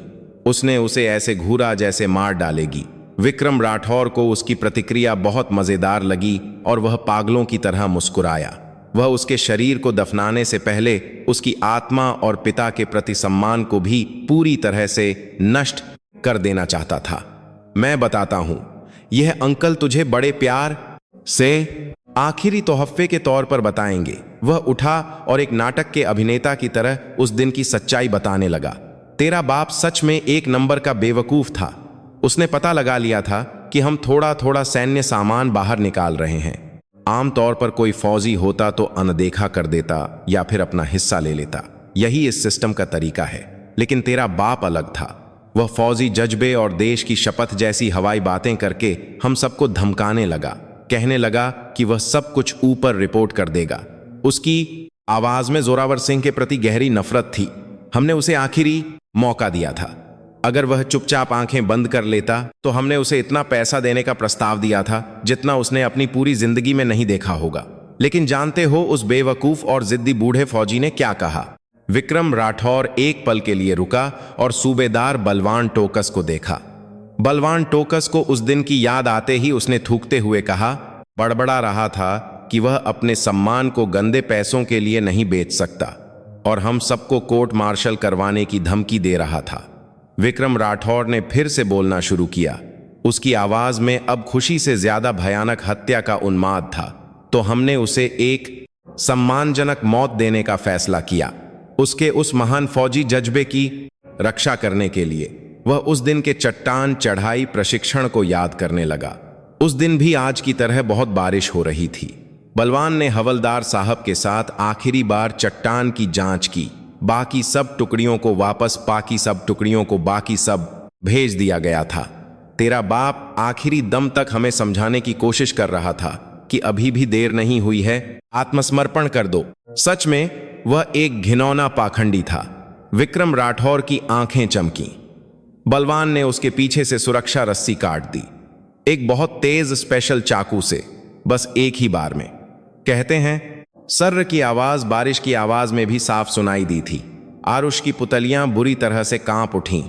उसने उसे ऐसे घूरा जैसे मार डालेगी। विक्रम राठौर को उसकी प्रतिक्रिया बहुत मजेदार लगी और वह पागलों की तरह मुस्कुराया। वह उसके शरीर को दफनाने से पहले उसकी आत्मा और पिता के प्रति सम्मान को भी पूरी तरह से नष्ट कर देना चाहता था। मैं बताता हूं, यह अंकल तुझे बड़े प्यार से आखिरी तोहफे के तौर पर बताएंगे। वह उठा और एक नाटक के अभिनेता की तरह उस दिन की सच्चाई बताने लगा। तेरा बाप सच में एक नंबर का बेवकूफ था। उसने पता लगा लिया था कि हम थोड़ा थोड़ा सैन्य सामान बाहर निकाल रहे हैं। आमतौर पर कोई फौजी होता तो अनदेखा कर देता या फिर अपना हिस्सा ले लेता। यही इस सिस्टम का तरीका है। लेकिन तेरा बाप अलग था। वह फौजी जज्बे और देश की शपथ जैसी हवाई बातें करके हम सबको धमकाने लगा। कहने लगा कि वह सब कुछ ऊपर रिपोर्ट कर देगा। उसकी आवाज में जोरावर सिंह के प्रति गहरी नफरत थी। हमने उसे आखिरी मौका दिया था। अगर वह चुपचाप आंखें बंद कर लेता तो हमने उसे इतना पैसा देने का प्रस्ताव दिया था जितना उसने अपनी पूरी जिंदगी में नहीं देखा होगा। लेकिन जानते हो उस बेवकूफ और जिद्दी बूढ़े फौजी ने क्या कहा? विक्रम राठौर एक पल के लिए रुका और सूबेदार बलवान टोकस को देखा। बलवान टोकस को उस दिन की याद आते ही उसने थूकते हुए कहा, बड़बड़ा रहा था कि वह अपने सम्मान को गंदे पैसों के लिए नहीं बेच सकता और हम सबको कोर्ट मार्शल करवाने की धमकी दे रहा था। विक्रम राठौर ने फिर से बोलना शुरू किया। उसकी आवाज में अब खुशी से ज्यादा भयानक हत्या का उन्माद था। तो हमने उसे एक सम्मानजनक मौत देने का फैसला किया, उसके उस महान फौजी जज्बे की रक्षा करने के लिए। वह उस दिन के चट्टान चढ़ाई प्रशिक्षण को याद करने लगा। उस दिन भी आज की तरह बहुत बारिश हो रही थी। बलवान ने हवलदार साहब के साथ आखिरी बार चट्टान की जांच की। बाकी सब टुकड़ियों को बाकी सब भेज दिया गया था। तेरा बाप आखिरी दम तक हमें समझाने की कोशिश कर रहा था कि अभी भी देर नहीं हुई है, आत्मसमर्पण कर दो। सच में वह एक घिनौना पाखंडी था। विक्रम राठौर की आंखें चमकी। बलवान ने उसके पीछे से सुरक्षा रस्सी काट दी, एक बहुत तेज स्पेशल चाकू से, बस एक ही बार में। कहते हैं सर्र की आवाज बारिश की आवाज में भी साफ सुनाई दी थी। आरुष की पुतलियां बुरी तरह से कांप उठीं।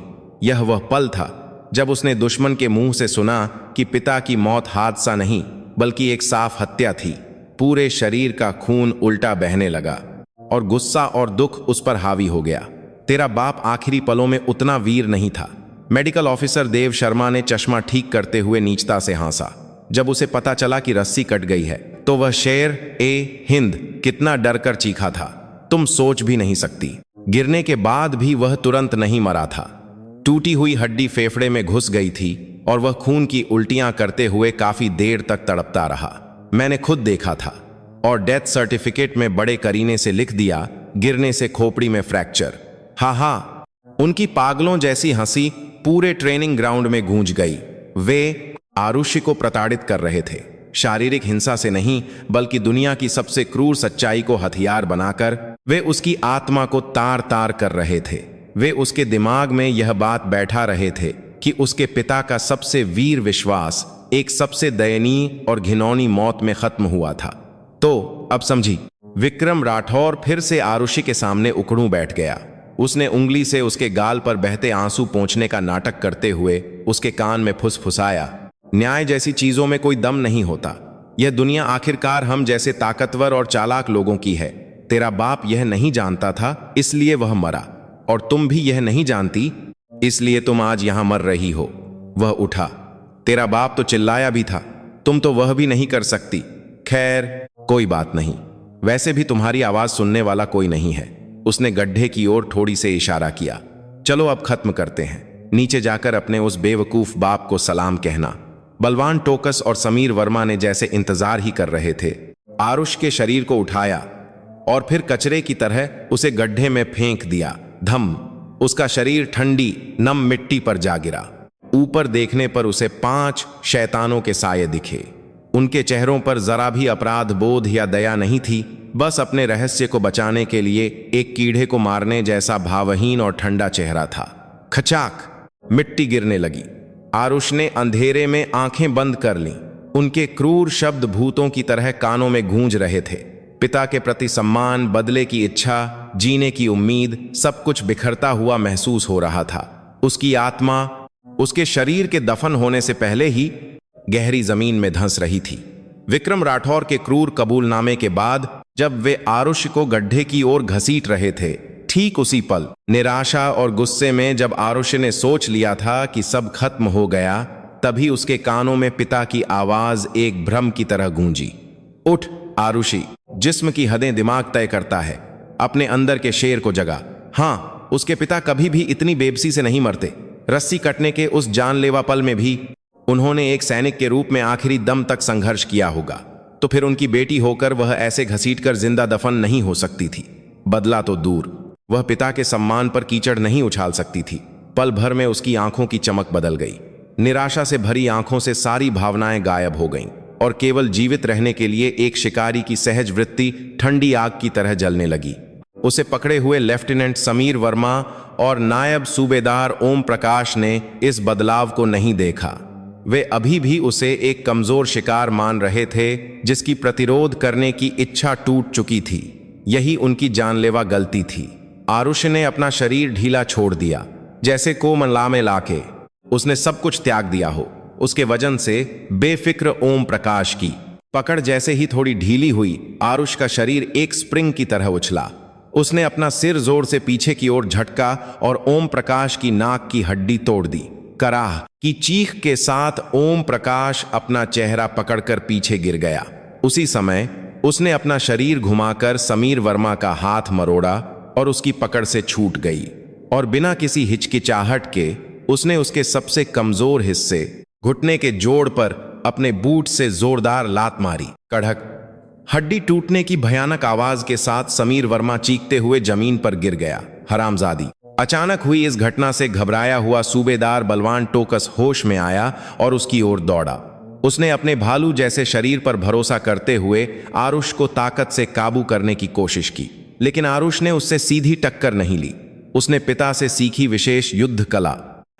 यह वह पल था जब उसने दुश्मन के मुंह से सुना कि पिता की मौत हादसा नहीं बल्कि एक साफ हत्या थी। पूरे शरीर का खून उल्टा बहने लगा और गुस्सा और दुख उस पर हावी हो गया। तेरा बाप आखिरी पलों में उतना वीर नहीं था। मेडिकल ऑफिसर देव शर्मा ने चश्मा ठीक करते हुए नीचता से हंसा। जब उसे पता चला कि रस्सी कट गई है तो वह शेर ए हिंद कितना डरकर चीखा था, तुम सोच भी नहीं सकती। गिरने के बाद भी वह तुरंत नहीं मरा था। टूटी हुई हड्डी फेफड़े में घुस गई थी और वह खून की उल्टियां करते हुए काफी देर तक तड़पता रहा। मैंने खुद देखा था और डेथ सर्टिफिकेट में बड़े करीने से लिख दिया, गिरने से खोपड़ी में फ्रैक्चर। हा, उनकी पागलों जैसी हंसी पूरे ट्रेनिंग ग्राउंड में गूंज गई। वे आरुषि को प्रताड़ित कर रहे थे, शारीरिक हिंसा से नहीं बल्कि दुनिया की सबसे क्रूर सच्चाई को हथियार बनाकर। वे उसकी आत्मा को तार तार कर रहे थे। वे उसके दिमाग में यह बात बैठा रहे थे कि उसके पिता का सबसे वीर विश्वास एक सबसे दयनीय और घिनौनी मौत में खत्म हुआ था। तो अब समझी। विक्रम राठौर फिर से आरुषि के सामने उकड़ू बैठ गया। उसने उंगली से उसके गाल पर बहते आंसू पोंछने का नाटक करते हुए उसके कान में फुसफुसाया, न्याय जैसी चीजों में कोई दम नहीं होता। यह दुनिया आखिरकार हम जैसे ताकतवर और चालाक लोगों की है। तेरा बाप यह नहीं जानता था इसलिए वह मरा, और तुम भी यह नहीं जानती इसलिए तुम आज यहां मर रही हो। वह उठा। तेरा बाप तो चिल्लाया भी था, तुम तो वह भी नहीं कर सकती। खैर कोई बात नहीं, वैसे भी तुम्हारी आवाज सुनने वाला कोई नहीं है। उसने गड्ढे की ओर थोड़ी से इशारा किया। चलो अब खत्म करते हैं। नीचे जाकर अपने उस बेवकूफ बाप को सलाम कहना। बलवान टोकस और समीर वर्मा ने जैसे इंतजार ही कर रहे थे, आरुष के शरीर को उठाया और फिर कचरे की तरह उसे गड्ढे में फेंक दिया। धम, उसका शरीर ठंडी नम मिट्टी पर जा गिरा। ऊपर देखने पर उसे 5 शैतानों के साये दिखे। उनके चेहरों पर जरा भी अपराध बोध या दया नहीं थी, बस अपने रहस्य को बचाने के लिए एक कीड़े को मारने जैसा भावहीन और ठंडा चेहरा था। खचाक, मिट्टी गिरने लगी। आरुष ने अंधेरे में आंखें बंद कर लीं। उनके क्रूर शब्द भूतों की तरह कानों में गूंज रहे थे। पिता के प्रति सम्मान, बदले की इच्छा, जीने की उम्मीद, सब कुछ बिखरता हुआ महसूस हो रहा था। उसकी आत्मा उसके शरीर के दफन होने से पहले ही गहरी जमीन में धंस रही थी। विक्रम राठौर के क्रूर कबूलनामे के बाद जब वे आरुष को गड्ढे की ओर घसीट रहे थे, ठीक उसी पल निराशा और गुस्से में जब आरुष ने सोच लिया था कि सब खत्म हो गया, तभी उसके कानों में पिता की आवाज एक भ्रम की तरह गूंजी। उठ आरुषि, जिस्म की हदें दिमाग तय करता है। अपने अंदर के शेर को जगा। हाँ, उसके पिता कभी भी इतनी बेबसी से नहीं मरते। रस्सी कटने के उस जानलेवा पल में भी उन्होंने एक सैनिक के रूप में आखिरी दम तक संघर्ष किया होगा, तो फिर उनकी बेटी होकर वह ऐसे घसीटकर जिंदा दफन नहीं हो सकती थी। बदला तो दूर, वह पिता के सम्मान पर कीचड़ नहीं उछाल सकती थी। पल भर में उसकी आंखों की चमक बदल गई। निराशा से भरी आंखों से सारी भावनाएं गायब हो गईं। और केवल जीवित रहने के लिए एक शिकारी की सहज वृत्ति ठंडी आग की तरह जलने लगी। उसे पकड़े हुए लेफ्टिनेंट समीर वर्मा और नायब सूबेदार ओम प्रकाश ने इस बदलाव को नहीं देखा। वे अभी भी उसे एक कमजोर शिकार मान रहे थे जिसकी प्रतिरोध करने की इच्छा टूट चुकी थी। यही उनकी जानलेवा गलती थी। आरुष ने अपना शरीर ढीला छोड़ दिया, जैसे को मनला में लाके उसने सब कुछ त्याग दिया हो। उसके वजन से बेफिक्र ओम प्रकाश की पकड़ जैसे ही थोड़ी ढीली हुई, आरुष का शरीर एक स्प्रिंग की तरह उछला। उसने अपना सिर जोर से पीछे की ओर झटका और ओम प्रकाश की नाक की हड्डी तोड़ दी। कराह की चीख के साथ ओम प्रकाश अपना चेहरा पकड़कर पीछे गिर गया। उसी समय उसने अपना शरीर घुमाकर समीर वर्मा का हाथ मरोड़ा और उसकी पकड़ से छूट गई, और बिना किसी हिचकिचाहट के उसने उसके सबसे कमजोर हिस्से घुटने के जोड़ पर अपने बूट से जोरदार लात मारी। कड़क हड्डी टूटने की भयानक आवाज के साथ समीर वर्मा चीखते हुए जमीन पर गिर गया। हरामजादी। अचानक हुई इस घटना से घबराया हुआ सूबेदार बलवान टोकस होश में आया और उसकी ओर दौड़ा। उसने अपने भालू जैसे शरीर पर भरोसा करते हुए आरुष को ताकत से काबू करने की कोशिश की, लेकिन आरुष ने उससे सीधी टक्कर नहीं ली। उसने पिता से सीखी विशेष युद्ध कला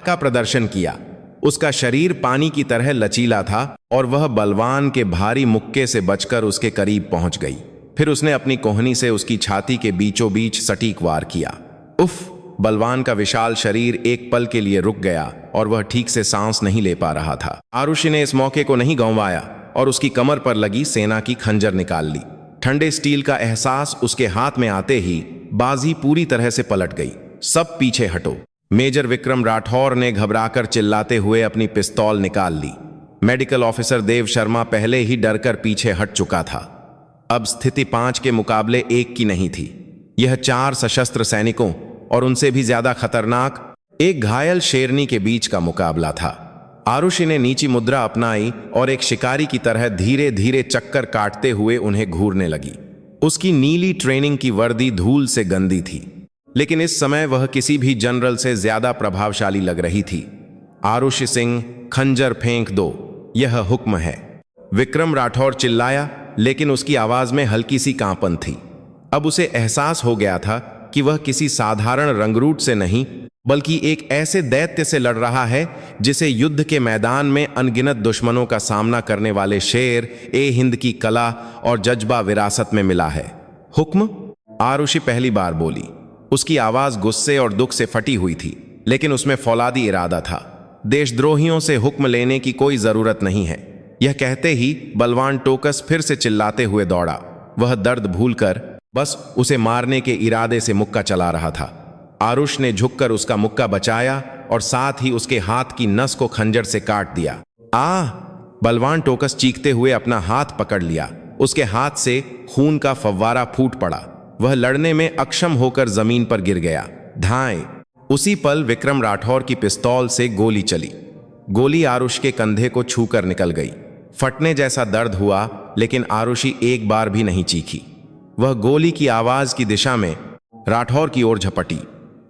का प्रदर्शन किया। उसका शरीर पानी की तरह लचीला था और वह बलवान के भारी मुक्के से बचकर उसके करीब पहुंच गई। फिर उसने अपनी कोहनी से उसकी छाती के बीचों बीच सटीक वार किया। उफ! बलवान का विशाल शरीर एक पल के लिए रुक गया और वह ठीक से सांस नहीं ले पा रहा था। आरुषि ने इस मौके को नहीं गंवाया और उसकी कमर पर लगी सेना की खंजर निकाल ली। ठंडे स्टील का एहसास उसके हाथ में आते ही बाजी पूरी तरह से पलट गई। सब पीछे हटो। मेजर विक्रम राठौर ने घबराकर चिल्लाते हुए अपनी पिस्तौल निकाल ली। मेडिकल ऑफिसर देव शर्मा पहले ही डरकर पीछे हट चुका था। अब स्थिति 5 के मुकाबले 1 की नहीं थी। यह 4 सशस्त्र सैनिकों और उनसे भी ज्यादा खतरनाक एक घायल शेरनी के बीच का मुकाबला था। आरुषि ने नीची मुद्रा अपनाई और एक शिकारी की तरह धीरे धीरे चक्कर काटते हुए उन्हें घूरने लगी। उसकी नीली ट्रेनिंग की वर्दी धूल से गंदी थी, लेकिन इस समय वह किसी भी जनरल से ज्यादा प्रभावशाली लग रही थी। आरुषि सिंह, खंजर फेंक दो, यह हुक्म है। विक्रम राठौर चिल्लाया, लेकिन उसकी आवाज में हल्की सी कांपन थी। अब उसे एहसास हो गया था कि वह किसी साधारण रंगरूट से नहीं, बल्कि एक ऐसे दैत्य से लड़ रहा है जिसे युद्ध के मैदान में अनगिनत दुश्मनों का सामना करने वाले शेर ए हिंद की कला और जज्बा विरासत में मिला है। हुक्म? आरुषि पहली बार बोली। उसकी आवाज गुस्से और दुख से फटी हुई थी, लेकिन उसमें फौलादी इरादा था। देशद्रोहियों से हुक्म लेने की कोई जरूरत नहीं है। यह कहते ही बलवान टोकस फिर से चिल्लाते हुए दौड़ा। वह दर्द भूलकर बस उसे मारने के इरादे से मुक्का चला रहा था। आरुष ने झुककर उसका मुक्का बचाया और साथ ही उसके हाथ की नस को खंजर से काट दिया। आ! बलवान टोकस चीखते हुए अपना हाथ पकड़ लिया। उसके हाथ से खून का फव्वारा फूट पड़ा। वह लड़ने में अक्षम होकर जमीन पर गिर गया। धाएं! उसी पल विक्रम राठौर की पिस्तौल से गोली चली। गोली आरुष के कंधे को छूकर निकल गई। फटने जैसा दर्द हुआ, लेकिन आरुषि एक बार भी नहीं चीखी। वह गोली की आवाज की दिशा में राठौर की ओर झपटी।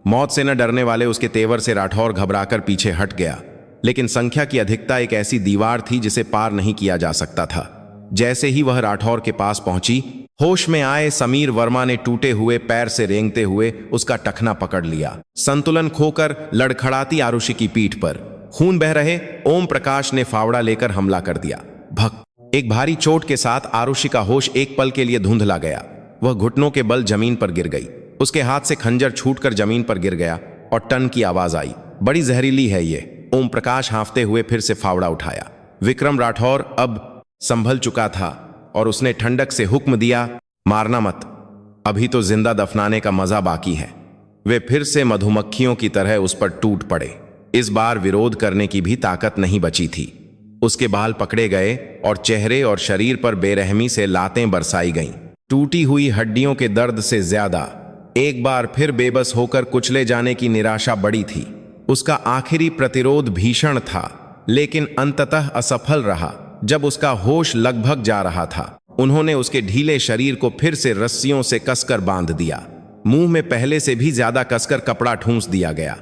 मौत से न डरने वाले उसके तेवर से राठौर घबराकर पीछे हट गया, लेकिन संख्या की अधिकता एक ऐसी दीवार थी जिसे पार नहीं किया जा सकता था। जैसे ही वह राठौर के पास पहुंची, होश में आए समीर वर्मा ने टूटे हुए पैर से रेंगते हुए उसका टखना पकड़ लिया। संतुलन खोकर लड़खड़ाती आरुषि की पीठ पर खून बह रहे ओम प्रकाश ने फावड़ा लेकर हमला कर दिया। भक! एक भारी चोट के साथ आरुषि का होश एक पल के लिए धुंधला गया। वह घुटनों के बल जमीन पर गिर गई। उसके हाथ से खंजर छूटकर जमीन पर गिर गया और टन की आवाज आई। बड़ी जहरीली है ये। ओम प्रकाश हांफते हुए फिर से फावड़ा उठाया। विक्रम राठौर अब संभल चुका था और उसने ठंडक से हुक्म दिया, मारना मत, अभी तो जिंदा दफनाने का मजा बाकी है। वे फिर से मधुमक्खियों की तरह उस पर टूट पड़े। इस बार विरोध करने की भी ताकत नहीं बची थी। उसके बाल पकड़े गए और चेहरे और शरीर पर बेरहमी से लातें बरसाई गईं। टूटी हुई हड्डियों के दर्द से ज्यादा एक बार फिर बेबस होकर कुचले जाने की निराशा बड़ी थी। उसका आखिरी प्रतिरोध भीषण था, लेकिन अंततः असफल रहा। जब उसका होश लगभग जा रहा था, उन्होंने उसके ढीले शरीर को फिर से रस्सियों से कसकर बांध दिया। मुंह में पहले से भी ज्यादा कसकर कपड़ा ठूंस दिया गया।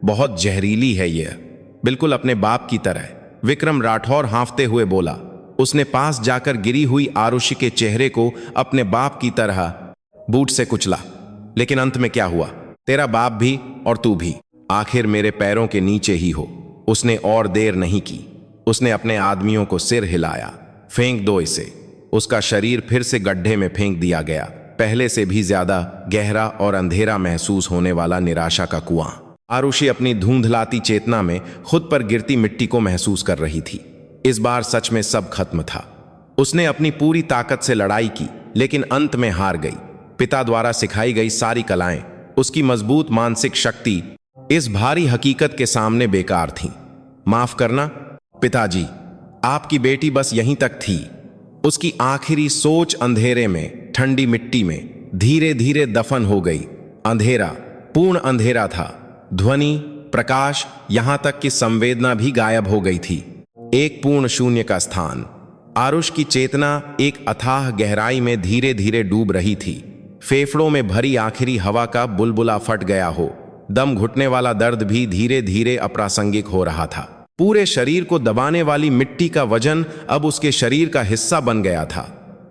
बहुत जहरीली है यह, बिल्कुल अपने बाप की तरह। विक्रम राठौर हांफते हुए बोला। उसने पास जाकर गिरी हुई आरुषि के चेहरे को अपने बाप की तरह बूट से कुचला। लेकिन अंत में क्या हुआ? तेरा बाप भी और तू भी आखिर मेरे पैरों के नीचे ही हो। उसने और देर नहीं की। उसने अपने आदमियों को सिर हिलाया। फेंक दो इसे। उसका शरीर फिर से गड्ढे में फेंक दिया गया, पहले से भी ज्यादा गहरा और अंधेरा महसूस होने वाला निराशा का कुआं। आरुषि अपनी धुंधलाती चेतना में खुद पर गिरती मिट्टी को महसूस कर रही थी। इस बार सच में सब खत्म था। उसने अपनी पूरी ताकत से लड़ाई की, लेकिन अंत में हार गई। पिता द्वारा सिखाई गई सारी कलाएं, उसकी मजबूत मानसिक शक्ति इस भारी हकीकत के सामने बेकार थीं। माफ करना पिताजी, आपकी बेटी बस यहीं तक थी। उसकी आखिरी सोच अंधेरे में, ठंडी मिट्टी में धीरे धीरे दफन हो गई। अंधेरा, पूर्ण अंधेरा था। ध्वनि, प्रकाश, यहां तक कि संवेदना भी गायब हो गई थी। एक पूर्ण शून्य का स्थान। आरुष की चेतना एक अथाह गहराई में धीरे धीरे डूब रही थी। फेफड़ों में भरी आखिरी हवा का बुलबुला फट गया हो। दम घुटने वाला दर्द भी धीरे धीरे अप्रासंगिक हो रहा था। पूरे शरीर को दबाने वाली मिट्टी का वजन अब उसके शरीर का हिस्सा बन गया था।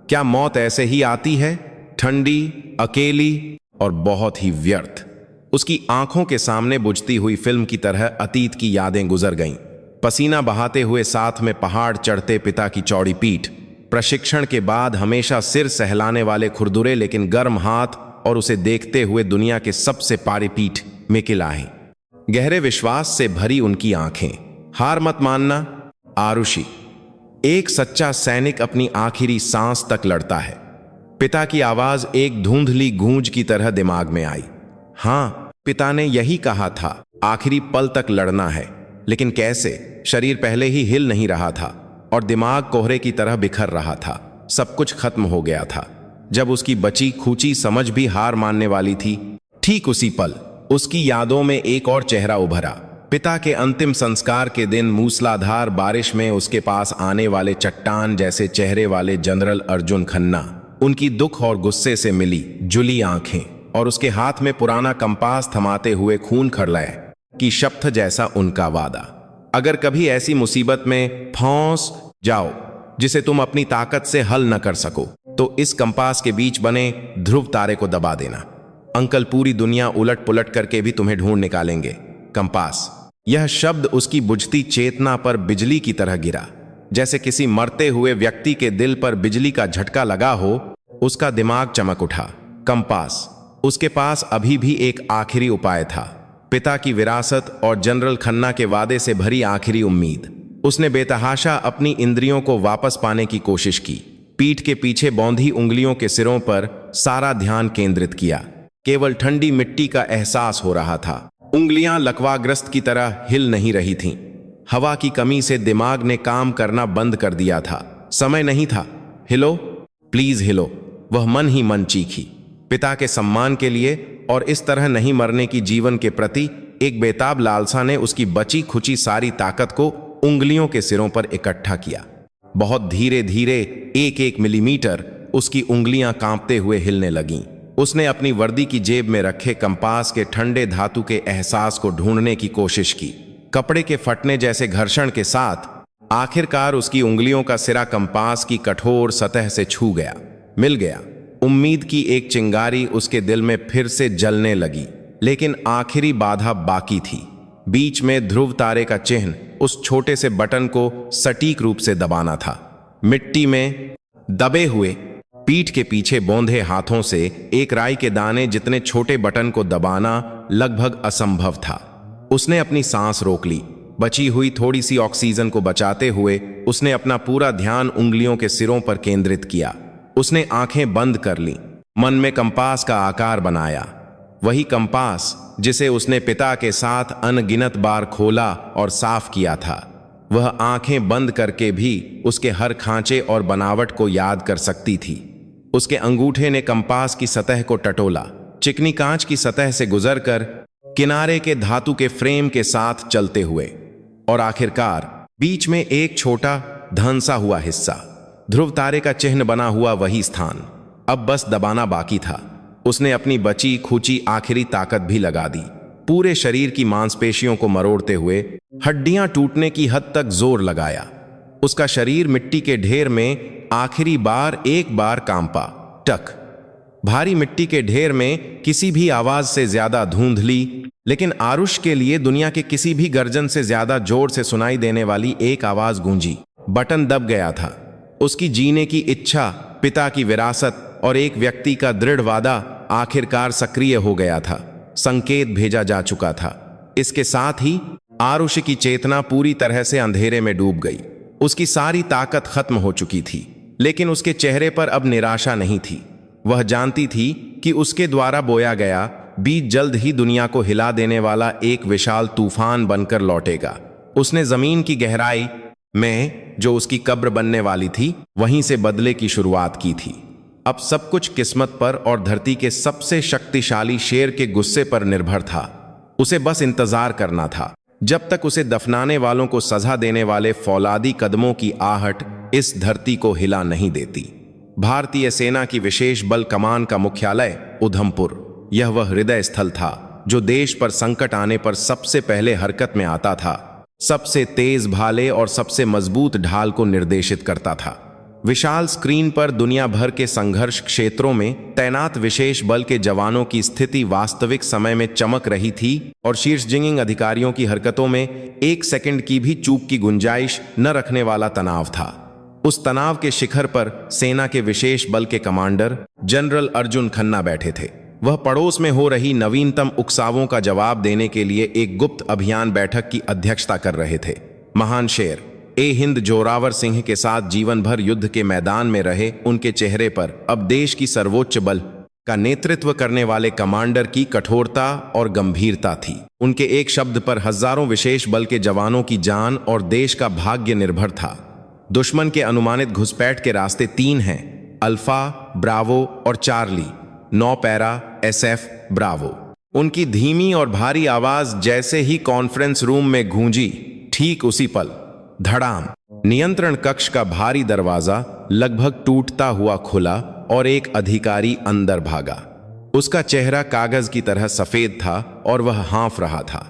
क्या मौत ऐसे ही आती है? ठंडी, अकेली और बहुत ही व्यर्थ। उसकी आंखों के सामने बुझती हुई फिल्म की तरह अतीत की यादें गुजर गईं। पसीना बहाते हुए साथ में पहाड़ चढ़ते पिता की चौड़ी पीठ, प्रशिक्षण के बाद हमेशा सिर सहलाने वाले खुरदुरे लेकिन गर्म हाथ, और उसे देखते हुए दुनिया के सबसे पारी पीठ में किलाएं। गहरे विश्वास से भरी उनकी आंखें। हार मत मानना आरुषि। एक सच्चा सैनिक अपनी आखिरी सांस तक लड़ता है। पिता की आवाज एक धुंधली गूंज की तरह दिमाग में आई। हाँ, पिता ने यही कहा था, आखिरी पल तक लड़ना है। लेकिन कैसे? शरीर पहले ही हिल नहीं रहा था और दिमाग कोहरे की तरह बिखर रहा था। सब कुछ खत्म हो गया था। जब उसकी बची खूची समझ भी हार मानने वाली थी, ठीक उसी पल उसकी यादों में एक और चेहरा उभरा। पिता के अंतिम संस्कार के दिन मूसलाधार बारिश में उसके पास आने वाले चट्टान जैसे चेहरे वाले जनरल अर्जुन खन्ना। उनकी दुख और गुस्से से मिली जुली आंखें और उसके हाथ में पुराना कंपास थमाते हुए खून खरलाए कि शपथ जैसा उनका वादा। अगर कभी ऐसी मुसीबत में फंस जाओ जिसे तुम अपनी ताकत से हल न कर सको, तो इस कंपास के बीच बने ध्रुव तारे को दबा देना। अंकल पूरी दुनिया उलट पुलट करके भी तुम्हें ढूंढ निकालेंगे। कंपास। यह शब्द उसकी बुझती चेतना पर बिजली की तरह गिरा। जैसे किसी मरते हुए व्यक्ति के दिल पर बिजली का झटका लगा हो। उसका दिमाग चमक उठा। कंपास। उसके पास अभी भी एक आखिरी उपाय था। पिता की विरासत और जनरल खन्ना के वादे से भरी आखिरी उम्मीद। उसने बेतहाशा अपनी इंद्रियों को वापस पाने की कोशिश की। पीठ के पीछे बौंधी उंगलियों के सिरों पर सारा ध्यान केंद्रित किया। केवल ठंडी मिट्टी का एहसास हो रहा था। उंगलियां लकवाग्रस्त की तरह हिल नहीं रही थीं। हवा की कमी से दिमाग ने काम करना बंद कर दिया था। समय नहीं था। हिलो, प्लीज हिलो, वह मन ही मन चीखी। पिता के सम्मान के लिए और इस तरह नहीं मरने की जीवन के प्रति एक बेताब लालसा ने उसकी बची खुची सारी ताकत को उंगलियों के सिरों पर इकट्ठा किया। बहुत धीरे धीरे, एक एक मिलीमीटर उसकी उंगलियां कांपते हुए हिलने लगीं। उसने अपनी वर्दी की जेब में रखे कंपास के ठंडे धातु के एहसास को ढूंढने की कोशिश की। कपड़े के फटने जैसे घर्षण के साथ आखिरकार उसकी उंगलियों का सिरा कंपास की कठोर सतह से छू गया। मिल गया। उम्मीद की एक चिंगारी उसके दिल में फिर से जलने लगी। लेकिन आखिरी बाधा बाकी थी। बीच में ध्रुव तारे का चिन्ह। उस छोटे से बटन को सटीक रूप से दबाना था। मिट्टी में दबे हुए, पीठ के पीछे बौंधे हाथों से एक राई के दाने जितने छोटे बटन को दबाना लगभग असंभव था। उसने अपनी सांस रोक ली। बची हुई थोड़ी सी ऑक्सीजन को बचाते हुए उसने अपना पूरा ध्यान उंगलियों के सिरों पर केंद्रित किया। उसने आंखें बंद कर लीं। मन में कंपास का आकार बनाया। वही कंपास जिसे उसने पिता के साथ अनगिनत बार खोला और साफ किया था। वह आंखें बंद करके भी उसके हर खांचे और बनावट को याद कर सकती थी। उसके अंगूठे ने कंपास की सतह को टटोला, चिकनी कांच की सतह से गुजरकर किनारे के धातु के फ्रेम के साथ चलते हुए, और आखिरकार बीच में एक छोटा धंसा हुआ हिस्सा, ध्रुव तारे का चिन्ह बना हुआ वही स्थान। अब बस दबाना बाकी था। उसने अपनी बची खूची आखिरी ताकत भी लगा दी। पूरे शरीर की मांसपेशियों को मरोड़ते हुए हड्डियां टूटने की हद तक जोर लगाया। उसका शरीर मिट्टी के ढेर में आखिरी बार एक बार कांपा। टक। भारी मिट्टी के ढेर में किसी भी आवाज से ज्यादा धुंधली, लेकिन आरुष के लिए दुनिया के किसी भी गर्जन से ज्यादा जोर से सुनाई देने वाली एक आवाज गूंजी। बटन दब गया था। उसकी जीने की इच्छा, पिता की विरासत और एक व्यक्ति का दृढ़ वादा आखिरकार सक्रिय हो गया था। संकेत भेजा जा चुका था। इसके साथ ही आरुष की चेतना पूरी तरह से अंधेरे में डूब गई। उसकी सारी ताकत खत्म हो चुकी थी, लेकिन उसके चेहरे पर अब निराशा नहीं थी। वह जानती थी कि उसके द्वारा बोया गया बीज जल्द ही दुनिया को हिला देने वाला एक विशाल तूफान बनकर लौटेगा। उसने जमीन की गहराई में, जो उसकी कब्र बनने वाली थी, वहीं से बदले की शुरुआत की थी। अब सब कुछ किस्मत पर और धरती के सबसे शक्तिशाली शेर के गुस्से पर निर्भर था। उसे बस इंतजार करना था, जब तक उसे दफनाने वालों को सजा देने वाले फौलादी कदमों की आहट इस धरती को हिला नहीं देती। भारतीय सेना की विशेष बल कमान का मुख्यालय उधमपुर, यह वह हृदय स्थल था जो देश पर संकट आने पर सबसे पहले हरकत में आता था, सबसे तेज भाले और सबसे मजबूत ढाल को निर्देशित करता था। विशाल स्क्रीन पर दुनिया भर के संघर्ष क्षेत्रों में तैनात विशेष बल के जवानों की स्थिति वास्तविक समय में चमक रही थी और शीर्ष जिंगिंग अधिकारियों की हरकतों में एक सेकंड की भी चूक की गुंजाइश न रखने वाला तनाव था। उस तनाव के शिखर पर सेना के विशेष बल के कमांडर जनरल अर्जुन खन्ना बैठे थे। वह पड़ोस में हो रही नवीनतम उकसावों का जवाब देने के लिए एक गुप्त अभियान बैठक की अध्यक्षता कर रहे थे। महान शेर ए हिंद जोरावर सिंह के साथ जीवन भर युद्ध के मैदान में रहे उनके चेहरे पर अब देश की सर्वोच्च बल का नेतृत्व करने वाले कमांडर की कठोरता और गंभीरता थी। उनके एक शब्द पर हजारों विशेष बल के जवानों की जान और देश का भाग्य निर्भर था। दुश्मन के अनुमानित घुसपैठ के रास्ते 3 हैं: अल्फा, ब्रावो और चार्ली। 9 para SF Bravo. उनकी धीमी और भारी आवाज जैसे ही कॉन्फ्रेंस रूम में गूंजी, ठीक उसी पल धड़ाम, नियंत्रण कक्ष का भारी दरवाजा लगभग टूटता हुआ खुला और एक अधिकारी अंदर भागा। उसका चेहरा कागज की तरह सफेद था और वह हाँफ रहा था।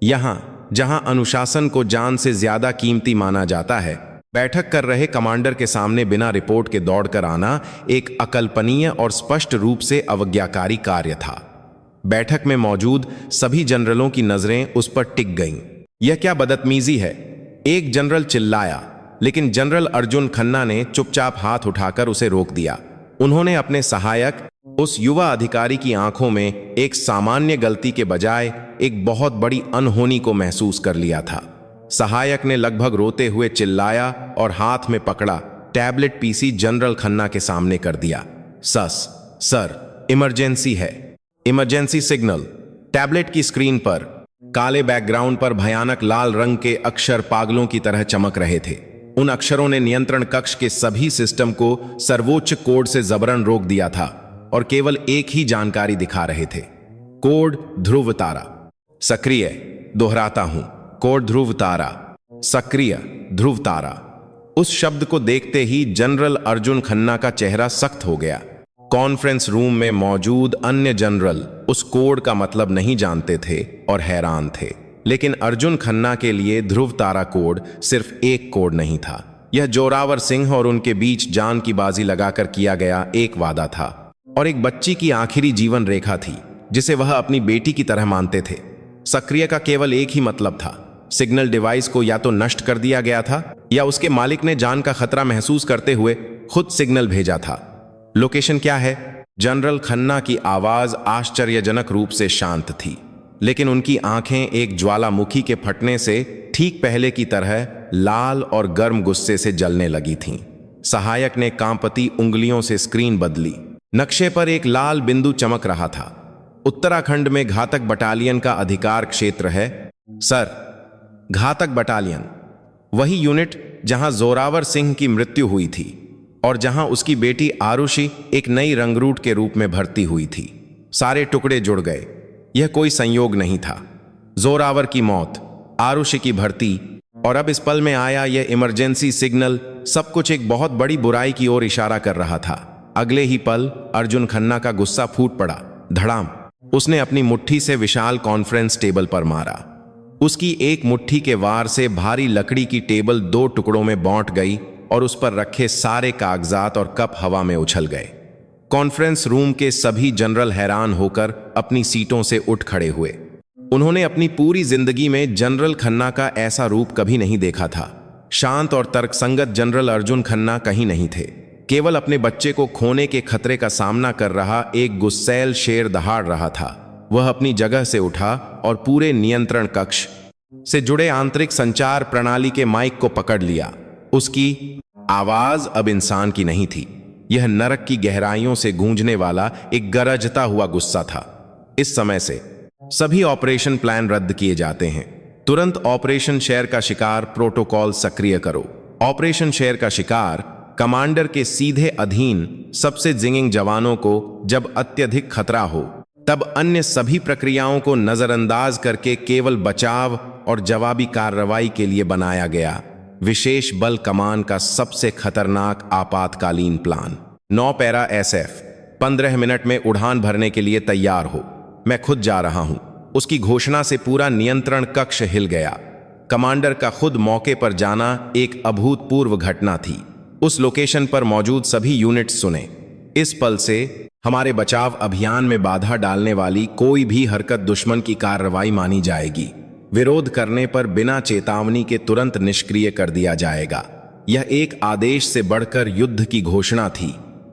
यहां जहां अनुशासन को जान से ज्यादा कीमती माना जाता है, बैठक कर रहे कमांडर के सामने बिना रिपोर्ट के दौड़कर आना एक अकल्पनीय और स्पष्ट रूप से अवज्ञाकारी कार्य था। बैठक में मौजूद सभी जनरलों की नजरें उस पर टिक गईं। यह क्या बदतमीजी है, एक जनरल चिल्लाया, लेकिन जनरल अर्जुन खन्ना ने चुपचाप हाथ उठाकर उसे रोक दिया। उन्होंने अपने सहायक, उस युवा अधिकारी की आंखों में एक सामान्य गलती के बजाय एक बहुत बड़ी अनहोनी को महसूस कर लिया था। सहायक ने लगभग रोते हुए चिल्लाया और हाथ में पकड़ा टैबलेट पीसी जनरल खन्ना के सामने कर दिया। सर, इमरजेंसी है, इमरजेंसी सिग्नल। टैबलेट की स्क्रीन पर काले बैकग्राउंड पर भयानक लाल रंग के अक्षर पागलों की तरह चमक रहे थे। उन अक्षरों ने नियंत्रण कक्ष के सभी सिस्टम को सर्वोच्च कोड से जबरन रोक दिया था और केवल एक ही जानकारी दिखा रहे थे: कोड ध्रुव तारा सक्रिय। दोहराता हूं, कोड ध्रुव तारा सक्रिय। ध्रुव तारा। उस शब्द को देखते ही जनरल अर्जुन खन्ना का चेहरा सख्त हो गया। कॉन्फ्रेंस रूम में मौजूद अन्य जनरल उस कोड का मतलब नहीं जानते थे और हैरान थे, लेकिन अर्जुन खन्ना के लिए ध्रुव तारा कोड सिर्फ एक कोड नहीं था। यह जोरावर सिंह और उनके बीच जान की बाजी लगाकर किया गया एक वादा था और एक बच्ची की आखिरी जीवन रेखा थी जिसे वह अपनी बेटी की तरह मानते थे। सक्रिय का केवल एक ही मतलब था: सिग्नल डिवाइस को या तो नष्ट कर दिया गया था या उसके मालिक ने जान का खतरा महसूस करते हुए खुद सिग्नल भेजा था। लोकेशन क्या है? जनरल खन्ना की आवाज आश्चर्यजनक रूप से शांत थी, लेकिन उनकी आंखें एक ज्वालामुखी के फटने से ठीक पहले की तरह लाल और गर्म गुस्से से जलने लगी थीं। सहायक ने कांपती उंगलियों से स्क्रीन बदली। नक्शे पर एक लाल बिंदु चमक रहा था। उत्तराखंड में घातक बटालियन का अधिकार क्षेत्र है। सर, घातक बटालियन, वही यूनिट जहां जोरावर सिंह की मृत्यु हुई थी और जहां उसकी बेटी आरुषि एक नई रंगरूट के रूप में भर्ती हुई थी। सारे टुकड़े जुड़ गए। यह कोई संयोग नहीं था। जोरावर की मौत, आरुषि की भर्ती और अब इस पल में आया यह इमरजेंसी सिग्नल, सब कुछ एक बहुत बड़ी बुराई की ओर इशारा कर रहा था। अगले ही पल अर्जुन खन्ना का गुस्सा फूट पड़ा। धड़ाम। उसने अपनी मुट्ठी से विशाल कॉन्फ्रेंस टेबल पर मारा। उसकी एक मुट्ठी के वार से भारी लकड़ी की टेबल 2 टुकड़ों में बांट गई और उस पर रखे सारे कागजात और कप हवा में उछल गए। कॉन्फ्रेंस रूम के सभी जनरल हैरान होकर अपनी सीटों से उठ खड़े हुए। उन्होंने अपनी पूरी जिंदगी में जनरल खन्ना का ऐसा रूप कभी नहीं देखा था। शांत और तर्कसंगत जनरल अर्जुन खन्ना कहीं नहीं थे। केवल अपने बच्चे को खोने के खतरे का सामना कर रहा एक गुस्सैल शेर दहाड़ रहा था। वह अपनी जगह से उठा और पूरे नियंत्रण कक्ष से जुड़े आंतरिक संचार प्रणाली के माइक को पकड़ लिया। उसकी आवाज अब इंसान की नहीं थी। यह नरक की गहराइयों से गूंजने वाला एक गरजता हुआ गुस्सा था। इस समय से सभी ऑपरेशन प्लान रद्द किए जाते हैं। तुरंत ऑपरेशन शेर का शिकार प्रोटोकॉल सक्रिय करो। ऑपरेशन शेर का शिकार कमांडर के सीधे अधीन सबसे जिंगिंग जवानों को जब अत्यधिक खतरा हो तब अन्य सभी प्रक्रियाओं को नजरअंदाज करके केवल बचाव और जवाबी कार्रवाई के लिए बनाया गया विशेष बल कमान का सबसे खतरनाक आपातकालीन प्लान। 9 पैरा SF 15 मिनट में उड़ान भरने के लिए तैयार हो, मैं खुद जा रहा हूं। उसकी घोषणा से पूरा नियंत्रण कक्ष हिल गया। कमांडर का खुद मौके पर जाना एक अभूतपूर्व घटना थी। उस लोकेशन पर मौजूद सभी यूनिट्स सुने। इस पल से हमारे बचाव अभियान में बाधा डालने वाली कोई भी हरकत दुश्मन की कार्रवाई मानी जाएगी। विरोध करने पर बिना चेतावनी के तुरंत निष्क्रिय कर दिया जाएगा। यह एक आदेश से बढ़कर युद्ध की घोषणा थी।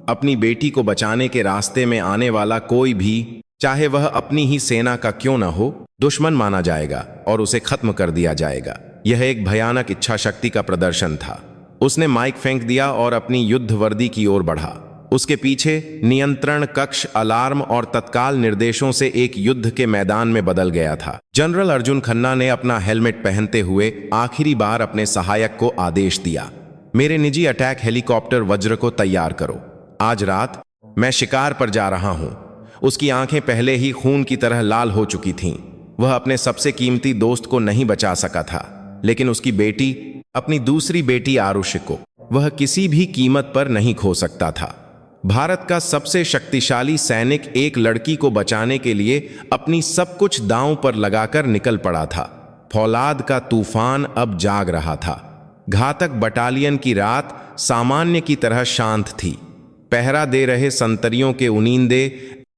अपनी बेटी को बचाने के रास्ते में आने वाला कोई भी, चाहे वह अपनी ही सेना का क्यों न हो, दुश्मन माना जाएगा और उसे खत्म कर दिया जाएगा। यह एक भयानक इच्छा शक्ति का प्रदर्शन था। उसने माइक फेंक दिया और अपनी युद्ध वर्दी की ओर बढ़ा। उसके पीछे नियंत्रण कक्ष अलार्म और तत्काल निर्देशों से एक युद्ध के मैदान में बदल गया था। जनरल अर्जुन खन्ना ने अपना हेलमेट पहनते हुए आखिरी बार अपने सहायक को आदेश दिया, मेरे निजी अटैक हेलीकॉप्टर वज्र को तैयार करो। आज रात मैं शिकार पर जा रहा हूं। उसकी आंखें पहले ही खून की तरह लाल हो चुकी थीं। वह अपने सबसे कीमती दोस्त को नहीं बचा सका था, लेकिन उसकी बेटी, अपनी दूसरी बेटी आरुषि को वह किसी भी कीमत पर नहीं खो सकता था। भारत का सबसे शक्तिशाली सैनिक एक लड़की को बचाने के लिए अपनी सब कुछ दांव पर लगाकर निकल पड़ा था। फौलाद का तूफान अब जाग रहा था। घातक बटालियन की रात सामान्य की तरह शांत थी। पहरा दे रहे संतरियों के उनींदे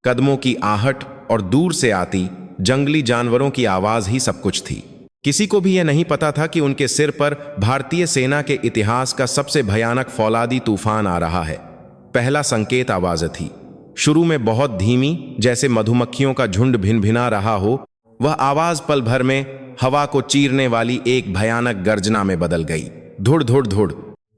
कदमों की आहट और दूर से आती जंगली जानवरों की आवाज ही सब कुछ थी। किसी को भी यह नहीं पता था कि उनके सिर पर भारतीय सेना के इतिहास का सबसे भयानक फौलादी तूफान आ रहा है। पहला संकेत आवाज थी। शुरू में बहुत धीमी, जैसे मधुमक्खियों का झुंड भिनभिना रहा हो। वह आवाज पल भर में हवा को चीरने वाली एक भयानक गर्जना में बदल गई। धुड़ धुड़ धुड़।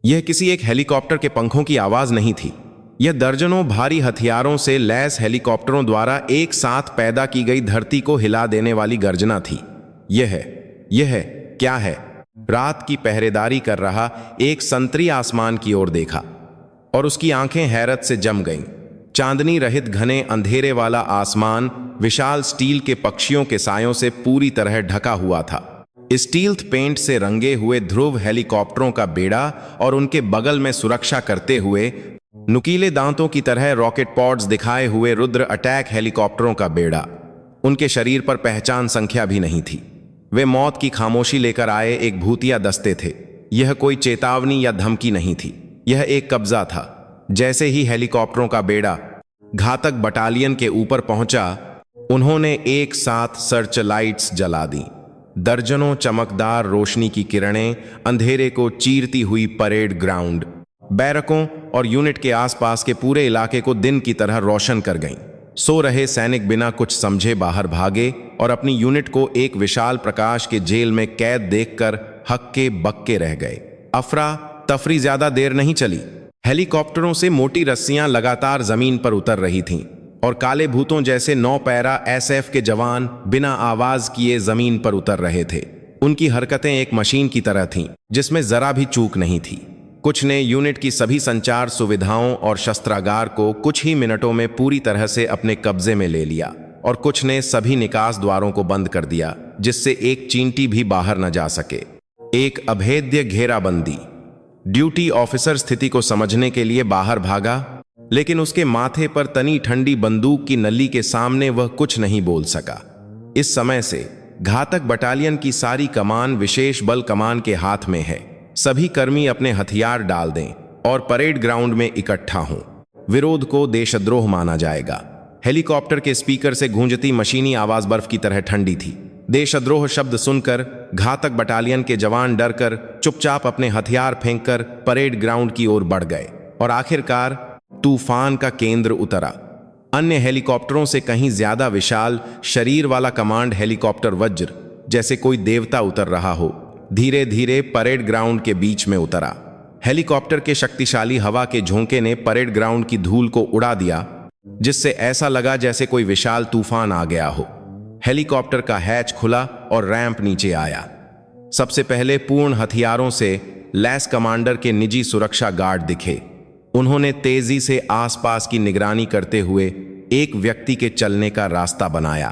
यह किसी एक हेलीकॉप्टर के पंखों की आवाज नहीं थी। यह दर्जनों भारी हथियारों से लैस हेलीकॉप्टरों द्वारा एक साथ पैदा की गई धरती को हिला देने वाली गर्जना थी। यह क्या है? रात की पहरेदारी कर रहा एक संतरी आसमान की ओर देखा और उसकी आंखें हैरत से जम गईं। चांदनी रहित घने अंधेरे वाला आसमान विशाल स्टील के पक्षियों के सायों से पूरी तरह ढका हुआ था। स्टील्थ पेंट से रंगे हुए ध्रुव हेलीकॉप्टरों का बेड़ा और उनके बगल में सुरक्षा करते हुए नुकीले दांतों की तरह रॉकेट पॉड्स दिखाए हुए रुद्र अटैक हेलीकॉप्टरों का बेड़ा। उनके शरीर पर पहचान संख्या भी नहीं थी। वे मौत की खामोशी लेकर आए एक भूतिया दस्ते थे। यह कोई चेतावनी या धमकी नहीं थी, यह एक कब्जा था। जैसे ही हेलीकॉप्टरों का बेड़ा घातक बटालियन के ऊपर पहुंचा, उन्होंने एक साथ सर्च लाइट्स जला दी। दर्जनों चमकदार रोशनी की किरणें अंधेरे को चीरती हुई परेड ग्राउंड, बैरकों और यूनिट के आसपास के पूरे इलाके को दिन की तरह रोशन कर गईं। सो रहे सैनिक बिना कुछ समझे बाहर भागे और अपनी यूनिट को एक विशाल प्रकाश के जेल में कैद देखकर हक्के बक्के रह गए। अफरा तफरी ज्यादा देर नहीं चली। हेलीकॉप्टरों से मोटी रस्सियां लगातार जमीन पर उतर रही थीं और काले भूतों जैसे 9 पैरा SF के जवान बिना आवाज किए जमीन पर उतर रहे थे। उनकी हरकतें एक मशीन की तरह थीं, जिसमें जरा भी चूक नहीं थी। कुछ ने यूनिट की सभी संचार सुविधाओं और शस्त्रागार को कुछ ही मिनटों में पूरी तरह से अपने कब्जे में ले लिया और कुछ ने सभी निकास द्वारों को बंद कर दिया, जिससे एक चींटी भी बाहर न जा सके। एक अभेद्य घेराबंदी। ड्यूटी ऑफिसर स्थिति को समझने के लिए बाहर भागा, लेकिन उसके माथे पर तनी ठंडी बंदूक की नली के सामने वह कुछ नहीं बोल सका। इस समय से घातक बटालियन की सारी कमान विशेष बल कमान के हाथ में है। सभी कर्मी अपने हथियार डाल दें और परेड ग्राउंड में इकट्ठा हों। विरोध को देशद्रोह माना जाएगा। हेलीकॉप्टर के स्पीकर से गूंजती मशीनी आवाज बर्फ की तरह ठंडी थी। देशद्रोह शब्द सुनकर घातक बटालियन के जवान डरकर चुपचाप अपने हथियार फेंककर परेड ग्राउंड की ओर बढ़ गए और आखिरकार तूफान का केंद्र उतरा। अन्य हेलीकॉप्टरों से कहीं ज्यादा विशाल शरीर वाला कमांड हेलीकॉप्टर वज्र जैसे कोई देवता उतर रहा हो, धीरे धीरे परेड ग्राउंड के बीच में उतरा। हेलीकॉप्टर के शक्तिशाली हवा के झोंके ने परेड ग्राउंड की धूल को उड़ा दिया, जिससे ऐसा लगा जैसे कोई विशाल तूफान आ गया हो। हेलीकॉप्टर का हैच खुला और रैंप नीचे आया। सबसे पहले पूर्ण हथियारों से लैस कमांडर के निजी सुरक्षा गार्ड दिखे। उन्होंने तेजी से आसपास की निगरानी करते हुए एक व्यक्ति के चलने का रास्ता बनाया।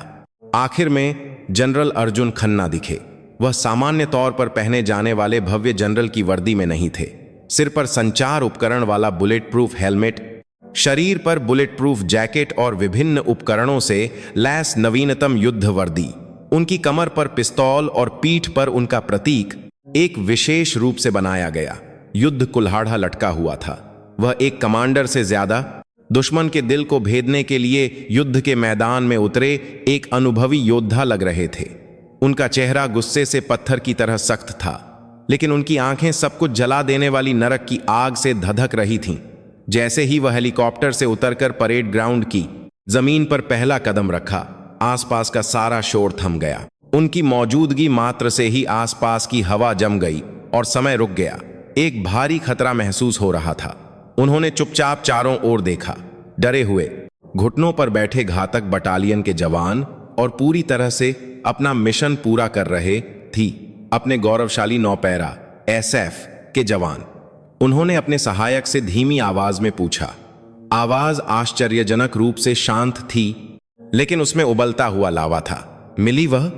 आखिर में जनरल अर्जुन खन्ना दिखे। वह सामान्य तौर पर पहने जाने वाले भव्य जनरल की वर्दी में नहीं थे। सिर पर संचार उपकरण वाला बुलेट प्रूफ हेलमेट, शरीर पर बुलेट प्रूफ जैकेट और विभिन्न उपकरणों से लैस नवीनतम युद्ध वर्दी। उनकी कमर पर पिस्तौल और पीठ पर उनका प्रतीक एक विशेष रूप से बनाया गया युद्ध कुल्हाड़ा लटका हुआ था। वह एक कमांडर से ज्यादा दुश्मन के दिल को भेदने के लिए युद्ध के मैदान में उतरे एक अनुभवी योद्धा लग रहे थे। उनका चेहरा गुस्से से पत्थर की तरह सख्त था, लेकिन उनकी आंखें सब कुछ जला देने वाली नरक की आग से धधक रही थीं। जैसे ही वह हेलीकॉप्टर से उतरकर परेड ग्राउंड की जमीन पर पहला कदम रखा, आसपास का सारा शोर थम गया। उनकी मौजूदगी मात्र से ही आसपास की हवा जम गई और समय रुक गया। एक भारी खतरा महसूस हो रहा था। उन्होंने चुपचाप चारों ओर देखा, डरे हुए घुटनों पर बैठे घातक बटालियन के जवान और पूरी तरह से अपना मिशन पूरा कर रहे थी अपने गौरवशाली नौपैरा SF के जवान। उन्होंने अपने सहायक से धीमी आवाज में पूछा। आवाज आश्चर्यजनक रूप से शांत थी, लेकिन उसमें उबलता हुआ लावा था। मिली वह?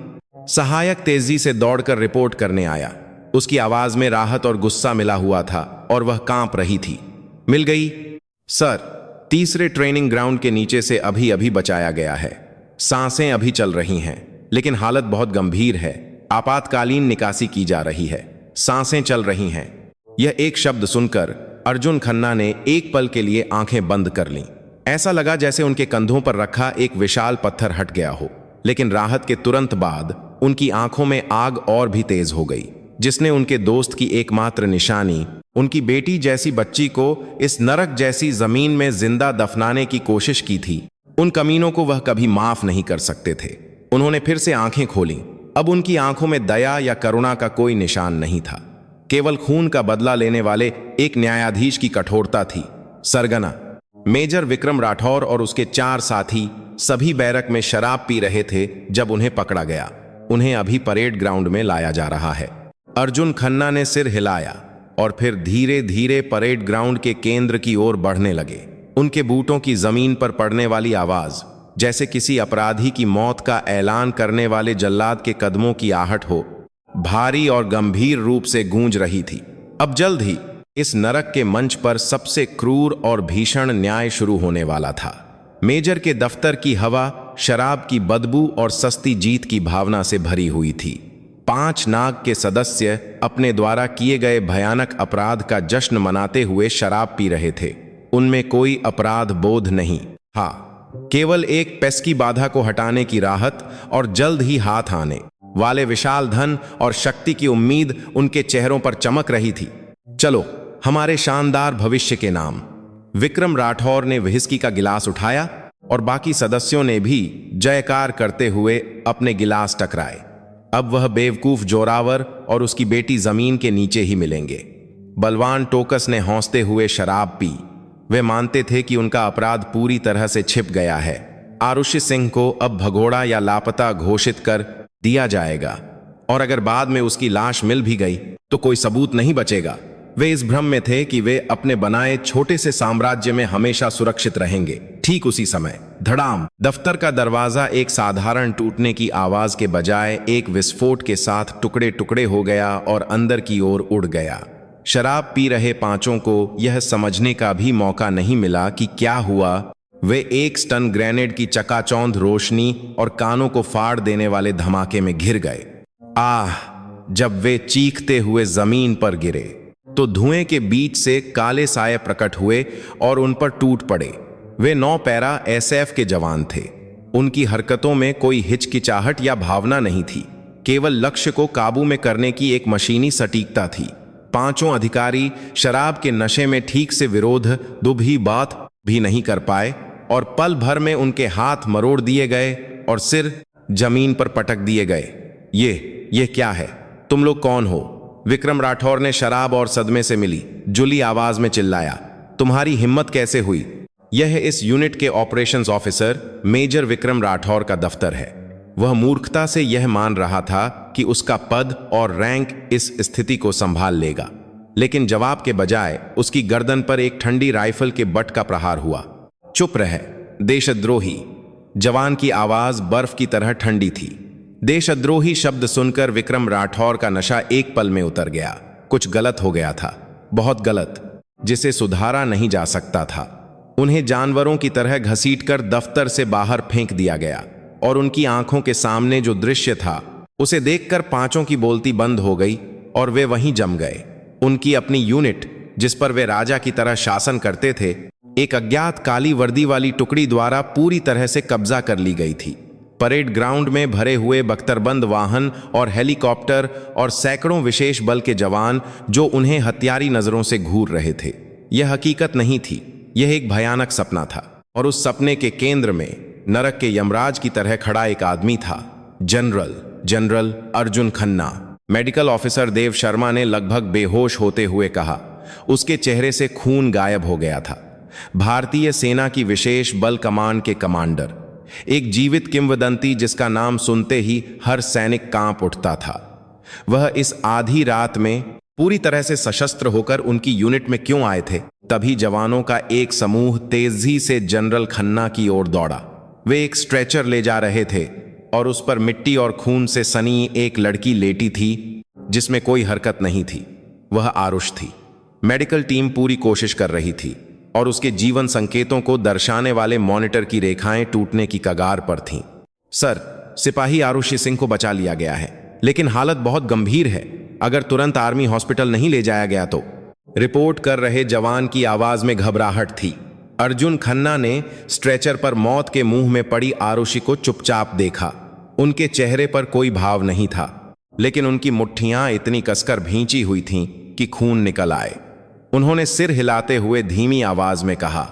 सहायक तेजी से दौड़कर रिपोर्ट करने आया। उसकी आवाज में राहत और गुस्सा मिला हुआ था और वह कांप रही थी। मिल गई सर, तीसरे ट्रेनिंग ग्राउंड के नीचे से अभी अभी बचाया गया है। सांसें अभी चल रही हैं, लेकिन हालत बहुत गंभीर है। आपातकालीन निकासी की जा रही है। सांसें चल रही हैं। यह एक शब्द सुनकर अर्जुन खन्ना ने एक पल के लिए आंखें बंद कर लीं। ऐसा लगा जैसे उनके कंधों पर रखा एक विशाल पत्थर हट गया हो। लेकिन राहत के तुरंत बाद उनकी आंखों में आग और भी तेज हो गई, जिसने उनके दोस्त की एकमात्र निशानी, उनकी बेटी जैसी बच्ची को इस नरक जैसी जमीन में जिंदा दफनाने की कोशिश की थी। उन कमीनों को वह कभी माफ नहीं कर सकते थे। उन्होंने फिर से आंखें खोलीं। अब उनकी आंखों में दया या करुणा का कोई निशान नहीं था, केवल खून का बदला लेने वाले एक न्यायाधीश की कठोरता थी। सरगना मेजर विक्रम राठौर और उसके 4 साथी सभी बैरक में शराब पी रहे थे जब उन्हें पकड़ा गया। उन्हें अभी परेड ग्राउंड में लाया जा रहा है। अर्जुन खन्ना ने सिर हिलाया और फिर धीरे धीरे परेड ग्राउंड के केंद्र की ओर बढ़ने लगे। उनके बूटों की जमीन पर पड़ने वाली आवाज जैसे किसी अपराधी की मौत का ऐलान करने वाले जल्लाद के कदमों की आहट हो, भारी और गंभीर रूप से गूंज रही थी। अब जल्द ही इस नरक के मंच पर सबसे क्रूर और भीषण न्याय शुरू होने वाला था। मेजर के दफ्तर की हवा शराब की बदबू और सस्ती जीत की भावना से भरी हुई थी। 5 नाग के सदस्य अपने द्वारा किए गए भयानक अपराध का जश्न मनाते हुए शराब पी रहे थे। उनमें कोई अपराध बोध नहीं, हाँ, केवल एक पेस्की बाधा को हटाने की राहत और जल्द ही हाथ आने वाले विशाल धन और शक्ति की उम्मीद उनके चेहरों पर चमक रही थी। चलो, हमारे शानदार भविष्य के नाम। विक्रम राठौर ने व्हिस्की का गिलास उठाया और बाकी सदस्यों ने भी जयकार करते हुए अपने गिलास टकराए। अब वह बेवकूफ जोरावर और उसकी बेटी जमीन के नीचे ही मिलेंगे। बलवान टोकस ने हौंसते हुए शराब पी। वे मानते थे कि उनका अपराध पूरी तरह से छिप गया है। आरुषि सिंह को अब भगोड़ा या लापता घोषित कर दिया जाएगा, और अगर बाद में उसकी लाश मिल भी गई तो कोई सबूत नहीं बचेगा। वे इस भ्रम में थे कि वे अपने बनाए छोटे से साम्राज्य में हमेशा सुरक्षित रहेंगे। ठीक उसी समय धड़ाम, दफ्तर का दरवाजा एक साधारण टूटने की आवाज के बजाय एक विस्फोट के साथ टुकड़े टुकड़े हो गया और अंदर की ओर उड़ गया। शराब पी रहे पांचों को यह समझने का भी मौका नहीं मिला कि क्या हुआ वे एक स्टन ग्रेनेड की चकाचौंध रोशनी और कानों को फाड़ देने वाले धमाके में घिर गए। आह! जब वे चीखते हुए जमीन पर गिरे तो धुएं के बीच से काले साये प्रकट हुए और उन पर टूट पड़े। वे 9 पैरा एसएफ के जवान थे। उनकी हरकतों में कोई हिचकिचाहट या भावना नहीं थी, केवल लक्ष्य को काबू में करने की एक मशीनी सटीकता थी। 5 अधिकारी शराब के नशे में ठीक से विरोध दुभी बात भी नहीं कर पाए और पल भर में उनके हाथ मरोड़ दिए गए और सिर जमीन पर पटक दिए गए। ये क्या है? तुम लोग कौन हो? विक्रम राठौर ने शराब और सदमे से मिली जुली आवाज में चिल्लाया। तुम्हारी हिम्मत कैसे हुई? यह इस यूनिट के operations officer major Vikram Rathore का दफ्तर है। वह मूर्खता से यह मान रहा था कि उसका पद और रैंक इस स्थिति को संभाल लेगा, लेकिन जवाब के बजाय उसकी गर्दन पर एक ठंडी राइफल के बट का प्रहार हुआ। चुप रह, देशद्रोही! जवान की आवाज बर्फ की तरह ठंडी थी। देशद्रोही शब्द सुनकर विक्रम राठौर का नशा एक पल में उतर गया। कुछ गलत हो गया था, बहुत गलत, जिसे सुधारा नहीं जा सकता था। उन्हें जानवरों की तरह घसीटकर दफ्तर से बाहर फेंक दिया गया और उनकी आंखों के सामने जो दृश्य था उसे देखकर 5 की बोलती बंद हो गई और वे वहीं जम गए। उनकी अपनी यूनिट, जिस पर वे राजा की तरह शासन करते थे, एक अज्ञात काली वर्दी वाली टुकड़ी द्वारा पूरी तरह से कब्जा कर ली गई थी। परेड ग्राउंड में भरे हुए बख्तरबंद वाहन और हेलीकॉप्टर और सैकड़ों विशेष बल के जवान जो उन्हें हथियारी नजरों से घूर रहे थे। यह हकीकत नहीं थी, यह एक भयानक सपना था और उस सपने के केंद्र में नरक के यमराज की तरह खड़ा एक आदमी था, general Arjun Khanna. Medical officer Dev Sharma ने लगभग बेहोश होते हुए कहा। उसके चेहरे से खून गायब हो गया था। भारतीय सेना की विशेष बल कमान के कमांडर, एक जीवित किंवदंती जिसका नाम सुनते ही हर सैनिक कांप उठता था। वह इस आधी रात में पूरी तरह से सशस्त्र होकर उनकी यूनिट में क्यों आए थे? तभी जवानों का एक समूह तेजी से जनरल खन्ना की ओर दौड़ा। वे एक स्ट्रेचर ले जा रहे थे और उस पर मिट्टी और खून से सनी एक लड़की लेटी थी जिसमें कोई हरकत नहीं थी। वह आरुष थी। मेडिकल टीम पूरी कोशिश कर रही थी और उसके जीवन संकेतों को दर्शाने वाले मॉनिटर की रेखाएं टूटने की कगार पर थीं। सर, सिपाही आरुषि सिंह को बचा लिया गया है, लेकिन हालत बहुत गंभीर है। अगर तुरंत आर्मी हॉस्पिटल नहीं ले जाया गया तो। रिपोर्ट कर रहे जवान की आवाज में घबराहट थी। अर्जुन खन्ना ने स्ट्रेचर पर मौत के मुंह में पड़ी आरुषि को चुपचाप देखा। उनके चेहरे पर कोई भाव नहीं था, लेकिन उनकी मुट्ठियां इतनी कसकर भींची हुई थीं कि खून निकल आए। उन्होंने सिर हिलाते हुए धीमी आवाज में कहा,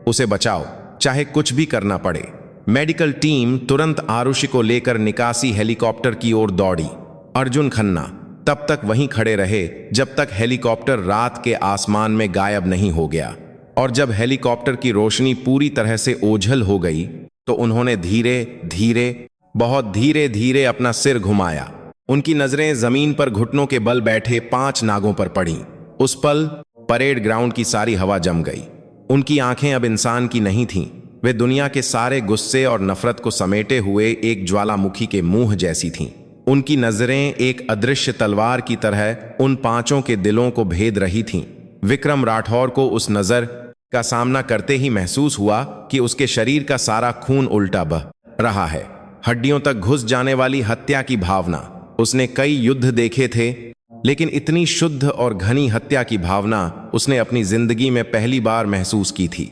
उसे बचाओ, चाहे कुछ भी करना पड़े। मेडिकल टीम तुरंत आरुषि को लेकर निकासी हेलीकॉप्टर की ओर दौड़ी। अर्जुन खन्ना तब तक वहीं खड़े रहे जब तक हेलीकॉप्टर रात के आसमान में गायब नहीं हो गया, और जब हेलीकॉप्टर की रोशनी पूरी तरह से ओझल हो गई तो उन्होंने बहुत धीरे धीरे अपना सिर घुमाया। उनकी नजरें जमीन पर घुटनों के बल बैठे 5 नागों पर पड़ी। उस पल परेड ग्राउंड की सारी हवा जम गई। उनकी आंखें अब इंसान की नहीं थीं। वे दुनिया के सारे गुस्से और नफरत को समेटे हुए एक ज्वालामुखी के मुंह जैसी थीं। उनकी नजरें एक अदृश्य तलवार की तरह उन 5 के दिलों को भेद रही थीं। विक्रम राठौर को उस नजर का सामना करते ही महसूस हुआ कि उसके शरीर का सारा खून उल्टा बह रहा है, हड्डियों तक घुस जाने वाली हत्या की भावना। उसने कई युद्ध देखे थे, लेकिन इतनी शुद्ध और घनी हत्या की भावना उसने अपनी जिंदगी में पहली बार महसूस की थी।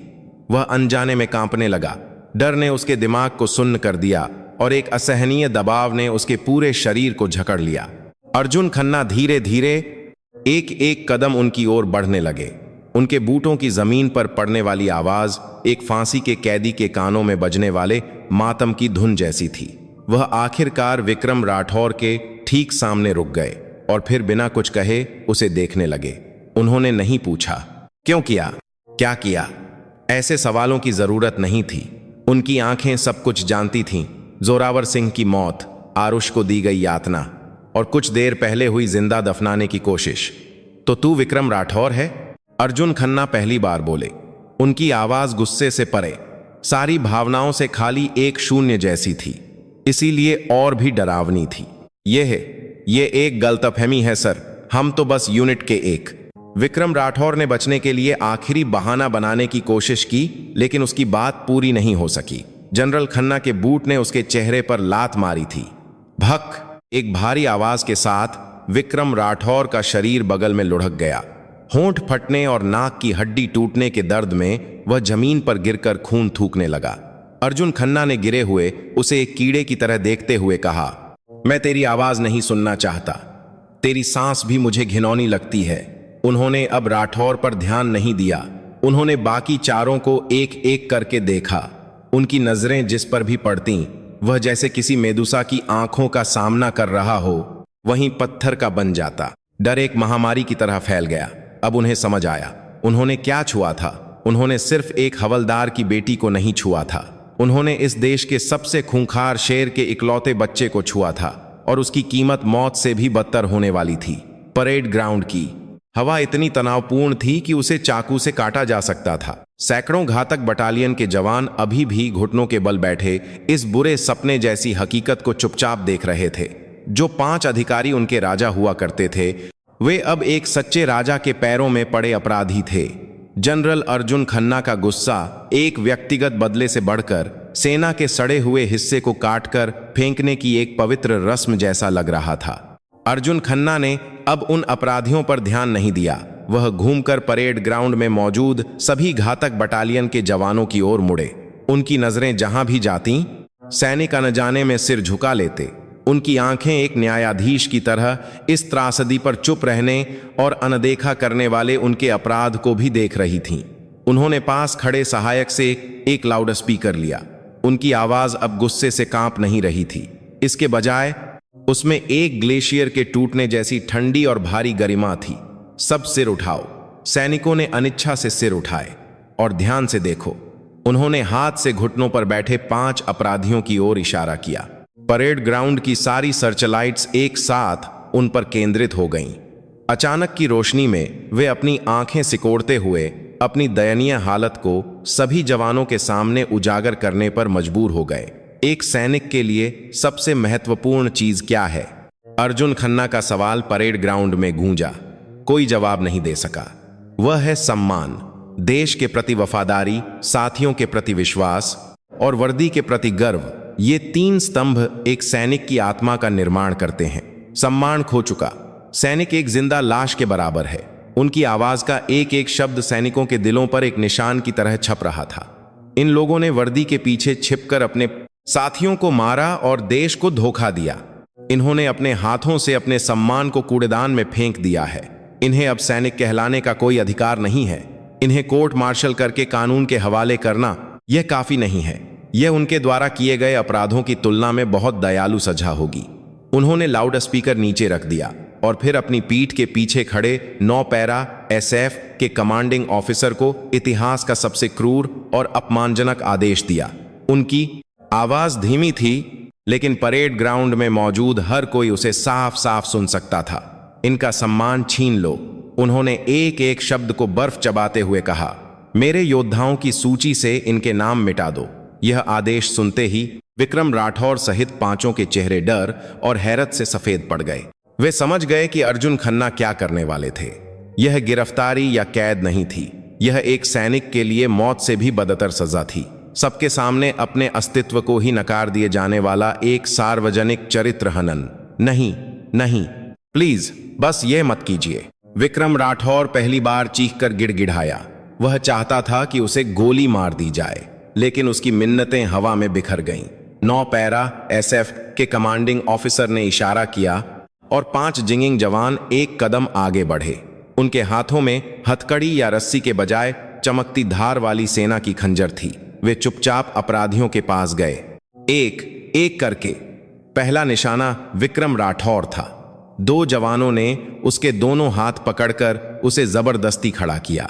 वह अनजाने में कांपने लगा। डर ने उसके दिमाग को सुन्न कर दिया और एक असहनीय दबाव ने उसके पूरे शरीर को जकड़ लिया। अर्जुन खन्ना धीरे धीरे एक एक कदम उनकी ओर बढ़ने लगे। उनके बूटों की जमीन पर पड़ने वाली आवाज एक फांसी के कैदी के कानों में बजने वाले मातम की धुन जैसी थी। वह आखिरकार विक्रम राठौर के ठीक सामने रुक गए और फिर बिना कुछ कहे उसे देखने लगे। उन्होंने नहीं पूछा क्यों किया, क्या किया। ऐसे सवालों की जरूरत नहीं थी। उनकी आंखें सब कुछ जानती थीं। जोरावर सिंह की मौत, आरुष को दी गई यातना और कुछ देर पहले हुई जिंदा दफनाने की कोशिश। तो तू विक्रम राठौर है? अर्जुन खन्ना पहली बार बोले। उनकी आवाज गुस्से से परे, सारी भावनाओं से खाली एक शून्य जैसी थी, इसीलिए और भी डरावनी थी। ये एक गलतफहमी है सर, हम तो बस यूनिट के एक। विक्रम राठौर ने बचने के लिए आखिरी बहाना बनाने की कोशिश की, लेकिन उसकी बात पूरी नहीं हो सकी। जनरल खन्ना के बूट ने उसके चेहरे पर लात मारी थी। भक, एक भारी आवाज के साथ विक्रम राठौर का शरीर बगल में लुढ़क गया। होंठ फटने और नाक की हड्डी टूटने के दर्द में वह जमीन पर गिरकर खून थूकने लगा। अर्जुन खन्ना ने गिरे हुए उसे एक कीड़े की तरह देखते हुए कहा, मैं तेरी आवाज नहीं सुनना चाहता, तेरी सांस भी मुझे घिनौनी लगती है। उन्होंने अब राठौर पर ध्यान नहीं दिया। उन्होंने बाकी चारों को एक एक करके देखा। उनकी नजरें जिस पर भी पड़तीं, वह जैसे किसी मेदुसा की आंखों का सामना कर रहा हो, वहीं पत्थर का बन जाता। डर एक महामारी की तरह फैल गया। अब उन्हें समझ आया, उन्होंने क्या छुआ था। उन्होंने सिर्फ एक हवलदार की बेटी को नहीं छुआ था, उन्होंने इस देश के सबसे खूंखार शेर के इकलौते बच्चे को छुआ था, और उसकी कीमत मौत से भी बदतर होने वाली थी। परेड ग्राउंड की हवा इतनी तनावपूर्ण थी कि उसे चाकू से काटा जा सकता था। सैकड़ों घातक बटालियन के जवान अभी भी घुटनों के बल बैठे इस बुरे सपने जैसी हकीकत को चुपचाप देख रहे थे। जो 5 अधिकारी उनके राजा हुआ करते थे, वे अब एक सच्चे राजा के पैरों में पड़े अपराधी थे। जनरल अर्जुन खन्ना का गुस्सा एक व्यक्तिगत बदले से बढ़कर सेना के सड़े हुए हिस्से को काटकर फेंकने की एक पवित्र रस्म जैसा लग रहा था। अर्जुन खन्ना ने अब उन अपराधियों पर ध्यान नहीं दिया। वह घूमकर परेड ग्राउंड में मौजूद सभी घातक बटालियन के जवानों की ओर मुड़े। उनकी नजरें जहां भी जाती, सैनिक अनजाने में सिर झुका लेते। उनकी आंखें एक न्यायाधीश की तरह इस त्रासदी पर चुप रहने और अनदेखा करने वाले उनके अपराध को भी देख रही थीं। उन्होंने पास खड़े सहायक से एक लाउड स्पीकर लिया। उनकी आवाज अब गुस्से से कांप नहीं रही थी, इसके बजाय उसमें एक ग्लेशियर के टूटने जैसी ठंडी और भारी गरिमा थी। सब सिर उठाओ। सैनिकों ने अनिच्छा से सिर उठाए और ध्यान से देखो। उन्होंने हाथ से घुटनों पर बैठे 5 अपराधियों की ओर इशारा किया। परेड ग्राउंड की सारी सर्चलाइट्स एक साथ उन पर केंद्रित हो गईं। अचानक की रोशनी में वे अपनी आंखें सिकोड़ते हुए अपनी दयनीय हालत को सभी जवानों के सामने उजागर करने पर मजबूर हो गए। एक सैनिक के लिए सबसे महत्वपूर्ण चीज क्या है? अर्जुन खन्ना का सवाल परेड ग्राउंड में गूंजा। कोई जवाब नहीं दे सका। वह है सम्मान, देश के प्रति वफादारी, साथियों के प्रति विश्वास और वर्दी के प्रति गर्व। ये 3 स्तंभ एक सैनिक की आत्मा का निर्माण करते हैं। सम्मान खो चुका, सैनिक एक जिंदा लाश के बराबर है। उनकी आवाज का एक एक शब्द सैनिकों के दिलों पर एक निशान की तरह छप रहा था। इन लोगों ने वर्दी के पीछे छिपकर अपने साथियों को मारा और देश को धोखा दिया। इन्होंने अपने हाथों से अपने सम्मान को कूड़ेदान में फेंक दिया है। इन्हें अब सैनिक कहलाने का कोई अधिकार नहीं है। इन्हें कोर्ट मार्शल करके कानून के हवाले करना यह काफी नहीं है। यह उनके द्वारा किए गए अपराधों की तुलना में बहुत दयालु सजा होगी। उन्होंने लाउड स्पीकर नीचे रख दिया और फिर अपनी पीठ के पीछे खड़े 9 पैरा SF के कमांडिंग ऑफिसर को इतिहास का सबसे क्रूर और अपमानजनक आदेश दिया। उनकी आवाज धीमी थी, लेकिन परेड ग्राउंड में मौजूद हर कोई उसे साफ साफ सुन सकता था। इनका सम्मान छीन लो। उन्होंने एक एक शब्द को बर्फ चबाते हुए कहा, मेरे योद्धाओं की सूची से इनके नाम मिटा दो। यह आदेश सुनते ही विक्रम राठौर सहित 5 के चेहरे डर और हैरत से सफेद पड़ गए। वे समझ गए कि अर्जुन खन्ना क्या करने वाले थे। यह गिरफ्तारी या कैद नहीं थी, यह एक सैनिक के लिए मौत से भी बदतर सजा थी। सबके सामने अपने अस्तित्व को ही नकार दिए जाने वाला एक सार्वजनिक चरित्र हनन। नहीं नहीं, प्लीज बस ये मत कीजिए। विक्रम राठौर पहली बार चीखकर गिड़गिड़ाया। वह चाहता था कि उसे गोली मार दी जाए, लेकिन उसकी मिन्नतें हवा में बिखर गईं। 9 पैरा SF के कमांडिंग ऑफिसर ने इशारा किया और 5 जिंगिंग जवान एक कदम आगे बढ़े। उनके हाथों में हथकड़ी या रस्सी के बजाय चमकती धार वाली सेना की खंजर थी। वे चुपचाप अपराधियों के पास गए, एक एक करके। पहला निशाना विक्रम राठौर था। 2 जवानों ने उसके दोनों हाथ पकड़कर उसे जबरदस्ती खड़ा किया।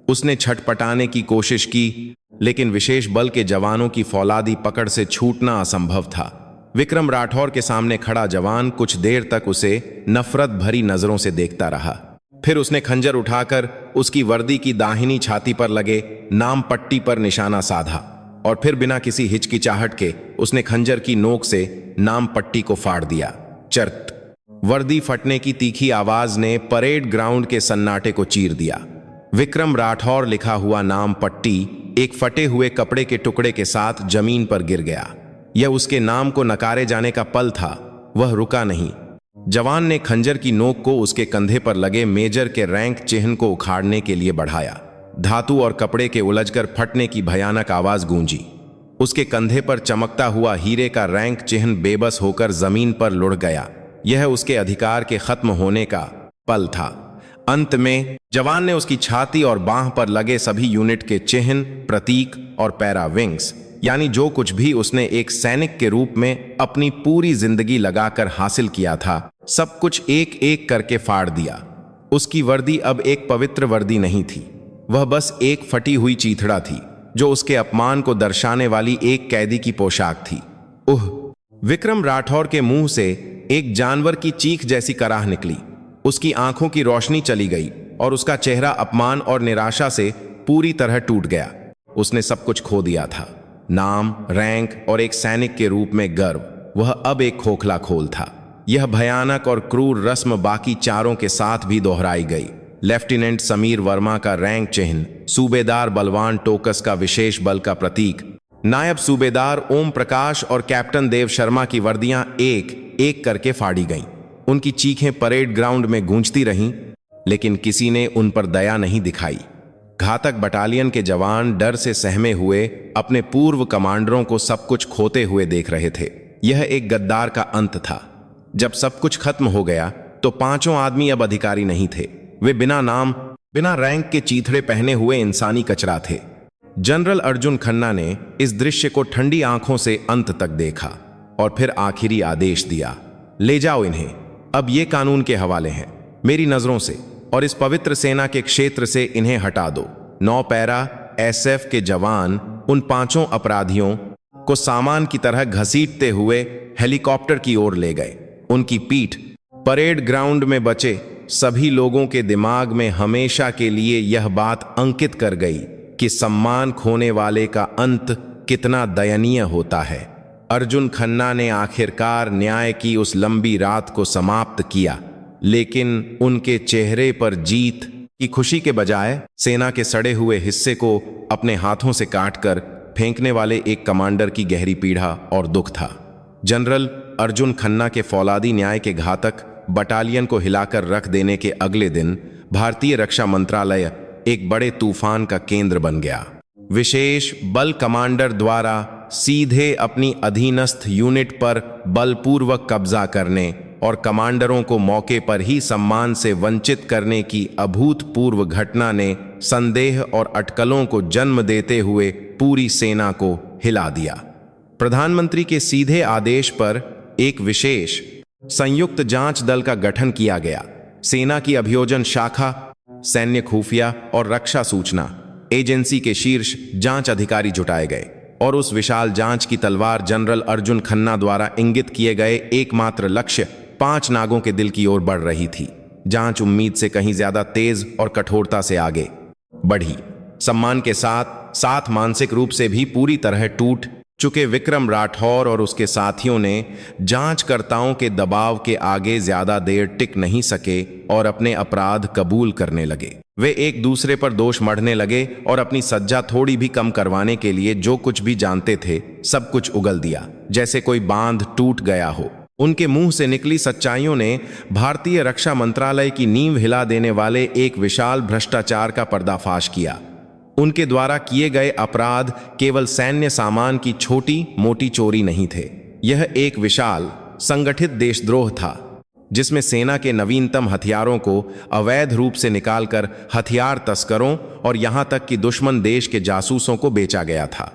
उसने छटपटाने की कोशिश की, लेकिन विशेष बल के जवानों की फौलादी पकड़ से छूटना असंभव था। विक्रम राठौर के सामने खड़ा जवान कुछ देर तक उसे नफरत भरी नजरों से देखता रहा। फिर उसने खंजर उठाकर उसकी वर्दी की दाहिनी छाती पर लगे नाम पट्टी पर निशाना साधा और फिर बिना किसी हिचकिचाहट के उसने खंजर की नोक से नाम पट्टी को फाड़ दिया। चर्त। वर्दी फटने की तीखी आवाज ने परेड ग्राउंड के सन्नाटे को चीर दिया। विक्रम राठौर लिखा हुआ नाम पट्टी एक फटे हुए कपड़े के टुकड़े के साथ जमीन पर गिर गया। यह उसके नाम को नकारे जाने का पल था। वह रुका नहीं। जवान ने खंजर की नोक को उसके कंधे पर लगे मेजर के रैंक चिन्ह को उखाड़ने के लिए बढ़ाया। धातु और कपड़े के उलझकर फटने की भयानक आवाज गूंजी। उसके कंधे पर चमकता हुआ हीरे का रैंक चिन्ह बेबस होकर जमीन पर लुढ़ गया। यह उसके अधिकार के खत्म होने का पल था। अंत में जवान ने उसकी छाती और बांह पर लगे सभी यूनिट के चिन्ह, प्रतीक और पैरा विंग्स, यानी जो कुछ भी उसने एक सैनिक के रूप में अपनी पूरी जिंदगी लगाकर हासिल किया था, सब कुछ एक एक करके फाड़ दिया। उसकी वर्दी अब एक पवित्र वर्दी नहीं थी। वह बस एक फटी हुई चीथड़ा थी जो उसके अपमान को दर्शाने वाली एक कैदी की पोशाक थी। उह! विक्रम राठौर के मुंह से एक जानवर की चीख जैसी कराह निकली। उसकी आंखों की रोशनी चली गई और उसका चेहरा अपमान और निराशा से पूरी तरह टूट गया। उसने सब कुछ खो दिया था, नाम, रैंक और एक सैनिक के रूप में गर्व। वह अब एक खोखला खोल था। यह भयानक और क्रूर रस्म बाकी चारों के साथ भी दोहराई गई। लेफ्टिनेंट समीर वर्मा का रैंक चिन्ह, सूबेदार बलवान टोकस का विशेष बल का प्रतीक, नायब सूबेदार ओम प्रकाश और कैप्टन देव शर्मा की वर्दियां एक एक करके फाड़ी गईं। उनकी चीखें परेड ग्राउंड में गूंजती रहीं, लेकिन किसी ने उन पर दया नहीं दिखाई। घातक बटालियन के जवान डर से सहमे हुए अपने पूर्व कमांडरों को सब कुछ खोते हुए देख रहे थे। यह एक गद्दार का अंत था। जब सब कुछ खत्म हो गया तो पांचों आदमी अब अधिकारी नहीं थे। वे बिना नाम, बिना रैंक के चीथड़े पहने हुए इंसानी कचरा थे। जनरल अर्जुन खन्ना ने इस दृश्य को ठंडी आंखों से अंत तक देखा और फिर आखिरी आदेश दिया, ले जाओ इन्हें, अब ये कानून के हवाले हैं। मेरी नजरों से और इस पवित्र सेना के क्षेत्र से इन्हें हटा दो। 9 पैरा एसएफ के जवान उन पांचों अपराधियों को सामान की तरह घसीटते हुए हेलीकॉप्टर की ओर ले गए। उनकी पीठ परेड ग्राउंड में बचे सभी लोगों के दिमाग में हमेशा के लिए यह बात अंकित कर गई कि सम्मान खोने वाले का अंत कितना दयनीय होता है। अर्जुन खन्ना ने आखिरकार न्याय की उस लंबी रात को समाप्त किया, लेकिन उनके चेहरे पर जीत की खुशी के बजाय सेना के सड़े हुए हिस्से को अपने हाथों से काटकर फेंकने वाले एक कमांडर की गहरी पीड़ा और दुख था। जनरल अर्जुन खन्ना के फौलादी न्याय के घातक बटालियन को हिलाकर रख देने के अगले दिन भारतीय रक्षा मंत्रालय एक बड़े तूफान का केंद्र बन गया। विशेष बल कमांडर द्वारा सीधे अपनी अधीनस्थ यूनिट पर बलपूर्वक कब्जा करने और कमांडरों को मौके पर ही सम्मान से वंचित करने की अभूतपूर्व घटना ने संदेह और अटकलों को जन्म देते हुए पूरी सेना को हिला दिया। प्रधानमंत्री के सीधे आदेश पर एक विशेष संयुक्त जांच दल का गठन किया गया। सेना की अभियोजन शाखा, सैन्य खुफिया और रक्षा सूचना एजेंसी के शीर्ष जांच अधिकारी जुटाए गए और उस विशाल जांच की तलवार जनरल अर्जुन खन्ना द्वारा इंगित किए गए एकमात्र लक्ष्य 5 नागों के दिल की ओर बढ़ रही थी। जांच उम्मीद से कहीं ज्यादा तेज और कठोरता से आगे बढ़ी। सम्मान के साथ साथ मानसिक रूप से भी पूरी तरह टूट चुके विक्रम राठौर और उसके साथियों ने जांचकर्ताओं के दबाव के आगे ज्यादा देर टिक नहीं सके और अपने अपराध कबूल करने लगे। वे एक दूसरे पर दोष मढ़ने लगे और अपनी सज्जा थोड़ी भी कम करवाने के लिए जो कुछ भी जानते थे सब कुछ उगल दिया, जैसे कोई बांध टूट गया हो। उनके मुंह से निकली सच्चाइयों ने भारतीय रक्षा मंत्रालय की नींव हिला देने वाले एक विशाल भ्रष्टाचार का पर्दाफाश किया। उनके द्वारा किए गए अपराध केवल सैन्य सामान की छोटी मोटी चोरी नहीं थे। यह एक विशाल संगठित देशद्रोह था जिसमें सेना के नवीनतम हथियारों को अवैध रूप से निकालकर हथियार तस्करों और यहां तक कि दुश्मन देश के जासूसों को बेचा गया था।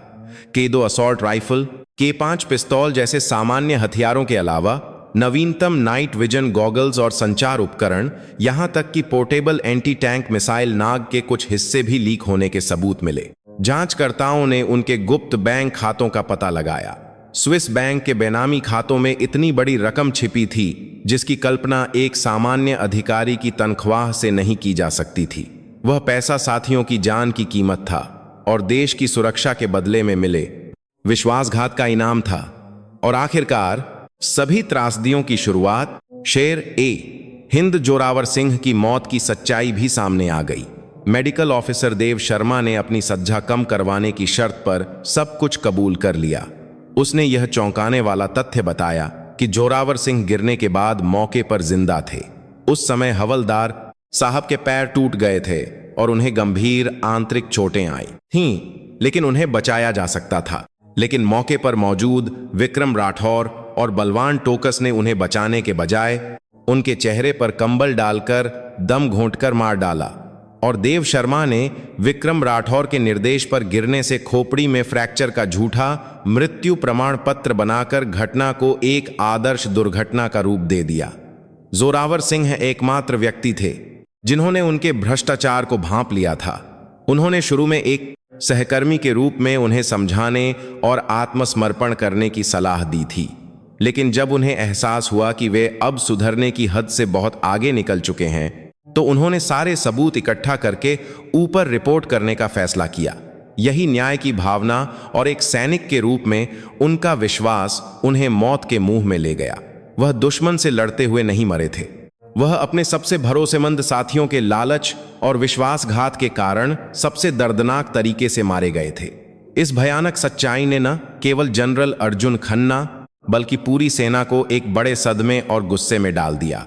K2 असॉल्ट राइफल, K5 पिस्तौल जैसे सामान्य हथियारों के अलावा नवीनतम नाइट विजन गॉगल्स और संचार उपकरण, यहां तक कि पोर्टेबल एंटी टैंक मिसाइल नाग के कुछ हिस्से भी लीक होने के सबूत मिले। जांचकर्ताओं ने उनके गुप्त बैंक खातों का पता लगाया। स्विस बैंक के बेनामी खातों में इतनी बड़ी रकम छिपी थी जिसकी कल्पना एक सामान्य अधिकारी की तनख्वाह से नहीं की जा सकती थी। वह पैसा साथियों की जान की कीमत था और देश की सुरक्षा के बदले में मिले विश्वासघात का इनाम था। और आखिरकार सभी त्रासदियों की शुरुआत शेर ए हिंद जोरावर सिंह की मौत की सच्चाई भी सामने आ गई। मेडिकल ऑफिसर देव शर्मा ने अपनी सज्जा कम करवाने की शर्त पर सब कुछ कबूल कर लिया। उसने यह चौंकाने वाला तथ्य बताया कि जोरावर सिंह गिरने के बाद मौके पर जिंदा थे। उस समय हवलदार साहब के पैर टूट गए थे और उन्हें गंभीर आंतरिक चोटें आई थीं, लेकिन उन्हें बचाया जा सकता था। लेकिन मौके पर मौजूद विक्रम राठौर और बलवान टोकस ने उन्हें बचाने के बजाय उनके चेहरे पर कंबल डालकर दम घोंटकर मार डाला और देव शर्मा ने विक्रम राठौर के निर्देश पर गिरने से खोपड़ी में फ्रैक्चर का झूठा मृत्यु प्रमाण पत्र बनाकर घटना को एक आदर्श दुर्घटना का रूप दे दिया। जोरावर सिंह एकमात्र व्यक्ति थे जिन्होंने उनके भ्रष्टाचार को भांप लिया था। उन्होंने शुरू में एक सहकर्मी के रूप में उन्हें समझाने और आत्मसमर्पण करने की सलाह दी थी, लेकिन जब उन्हें एहसास हुआ कि वे अब सुधरने की हद से बहुत आगे निकल चुके हैं, तो उन्होंने सारे सबूत इकट्ठा करके ऊपर रिपोर्ट करने का फैसला किया। यही न्याय की भावना और एक सैनिक के रूप में उनका विश्वास उन्हें मौत के मुंह में ले गया। वह दुश्मन से लड़ते हुए नहीं मरे थे, वह अपने सबसे भरोसेमंद साथियों के लालच और विश्वासघात के कारण सबसे दर्दनाक तरीके से मारे गए थे। इस भयानक सच्चाई ने न केवल जनरल अर्जुन खन्ना बल्कि पूरी सेना को एक बड़े सदमे और गुस्से में डाल दिया।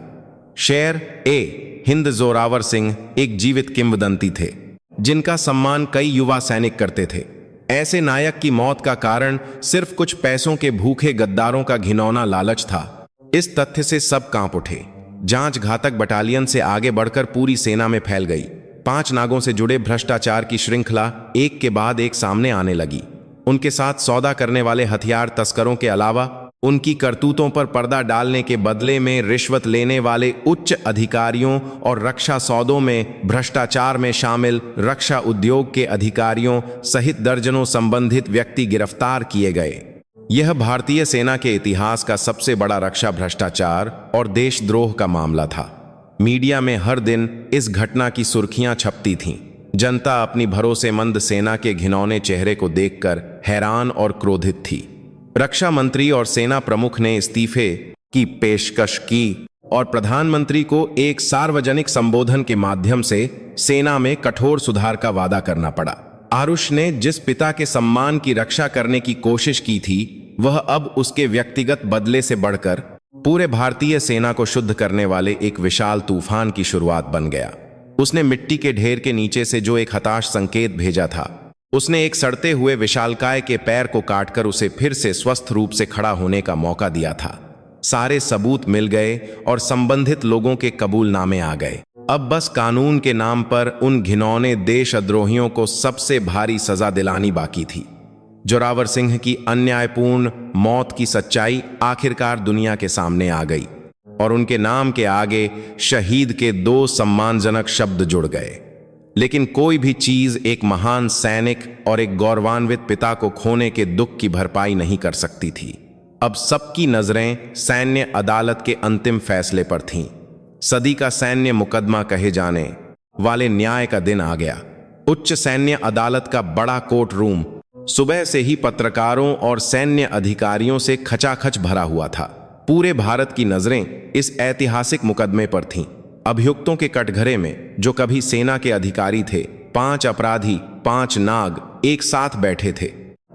शेर ए हिंद जोरावर सिंह एक जीवित किंवदंती थे जिनका सम्मान कई युवा सैनिक करते थे। ऐसे नायक की मौत का कारण सिर्फ कुछ पैसों के भूखे गद्दारों का घिनौना लालच था। इस तथ्य से सब कांप उठे। जांच घातक बटालियन से आगे बढ़कर पूरी सेना में फैल गई। 5 नागों से जुड़े भ्रष्टाचार की श्रृंखला एक के बाद एक सामने आने लगी। उनके साथ सौदा करने वाले हथियार तस्करों के अलावा उनकी करतूतों पर पर्दा डालने के बदले में रिश्वत लेने वाले उच्च अधिकारियों और रक्षा सौदों में भ्रष्टाचार में शामिल रक्षा उद्योग के अधिकारियों सहित दर्जनों संबंधित व्यक्ति गिरफ्तार किए गए। यह भारतीय सेना के इतिहास का सबसे बड़ा रक्षा भ्रष्टाचार और देशद्रोह का मामला था। मीडिया में हर दिन इस घटना की सुर्खियां छपती थीं। जनता अपनी भरोसेमंद सेना के घिनौने चेहरे को देखकर हैरान और क्रोधित थी। रक्षा मंत्री और सेना प्रमुख ने इस्तीफे की पेशकश की और प्रधानमंत्री को एक सार्वजनिक संबोधन के माध्यम से सेना में कठोर सुधार का वादा करना पड़ा। आरुष ने जिस पिता के सम्मान की रक्षा करने की कोशिश की थी, वह अब उसके व्यक्तिगत बदले से बढ़कर पूरे भारतीय सेना को शुद्ध करने वाले एक विशाल तूफान की शुरुआत बन गया। उसने मिट्टी के ढेर के नीचे से जो एक हताश संकेत भेजा था, उसने एक सड़ते हुए विशालकाय के पैर को काटकर उसे फिर से स्वस्थ रूप से खड़ा होने का मौका दिया था। सारे सबूत मिल गए और संबंधित लोगों के कबूलनामे आ गए। अब बस कानून के नाम पर उन घिनौने देशद्रोहियों को सबसे भारी सजा दिलानी बाकी थी। जोरावर सिंह की अन्यायपूर्ण मौत की सच्चाई आखिरकार दुनिया के सामने आ गई और उनके नाम के आगे शहीद के 2 सम्मानजनक शब्द जुड़ गए। लेकिन कोई भी चीज एक महान सैनिक और एक गौरवान्वित पिता को खोने के दुख की भरपाई नहीं कर सकती थी। अब सबकी नजरें सैन्य अदालत के अंतिम फैसले पर थीं। सदी का सैन्य मुकदमा कहे जाने वाले न्याय का दिन आ गया। उच्च सैन्य अदालत का बड़ा कोर्ट रूम सुबह से ही पत्रकारों और सैन्य अधिकारियों से खचाखच भरा हुआ था। पूरे भारत की नजरें इस ऐतिहासिक मुकदमे पर थीं। अभियुक्तों के कटघरे में जो कभी सेना के अधिकारी थे, 5 अपराधी, 5 नाग एक साथ बैठे थे।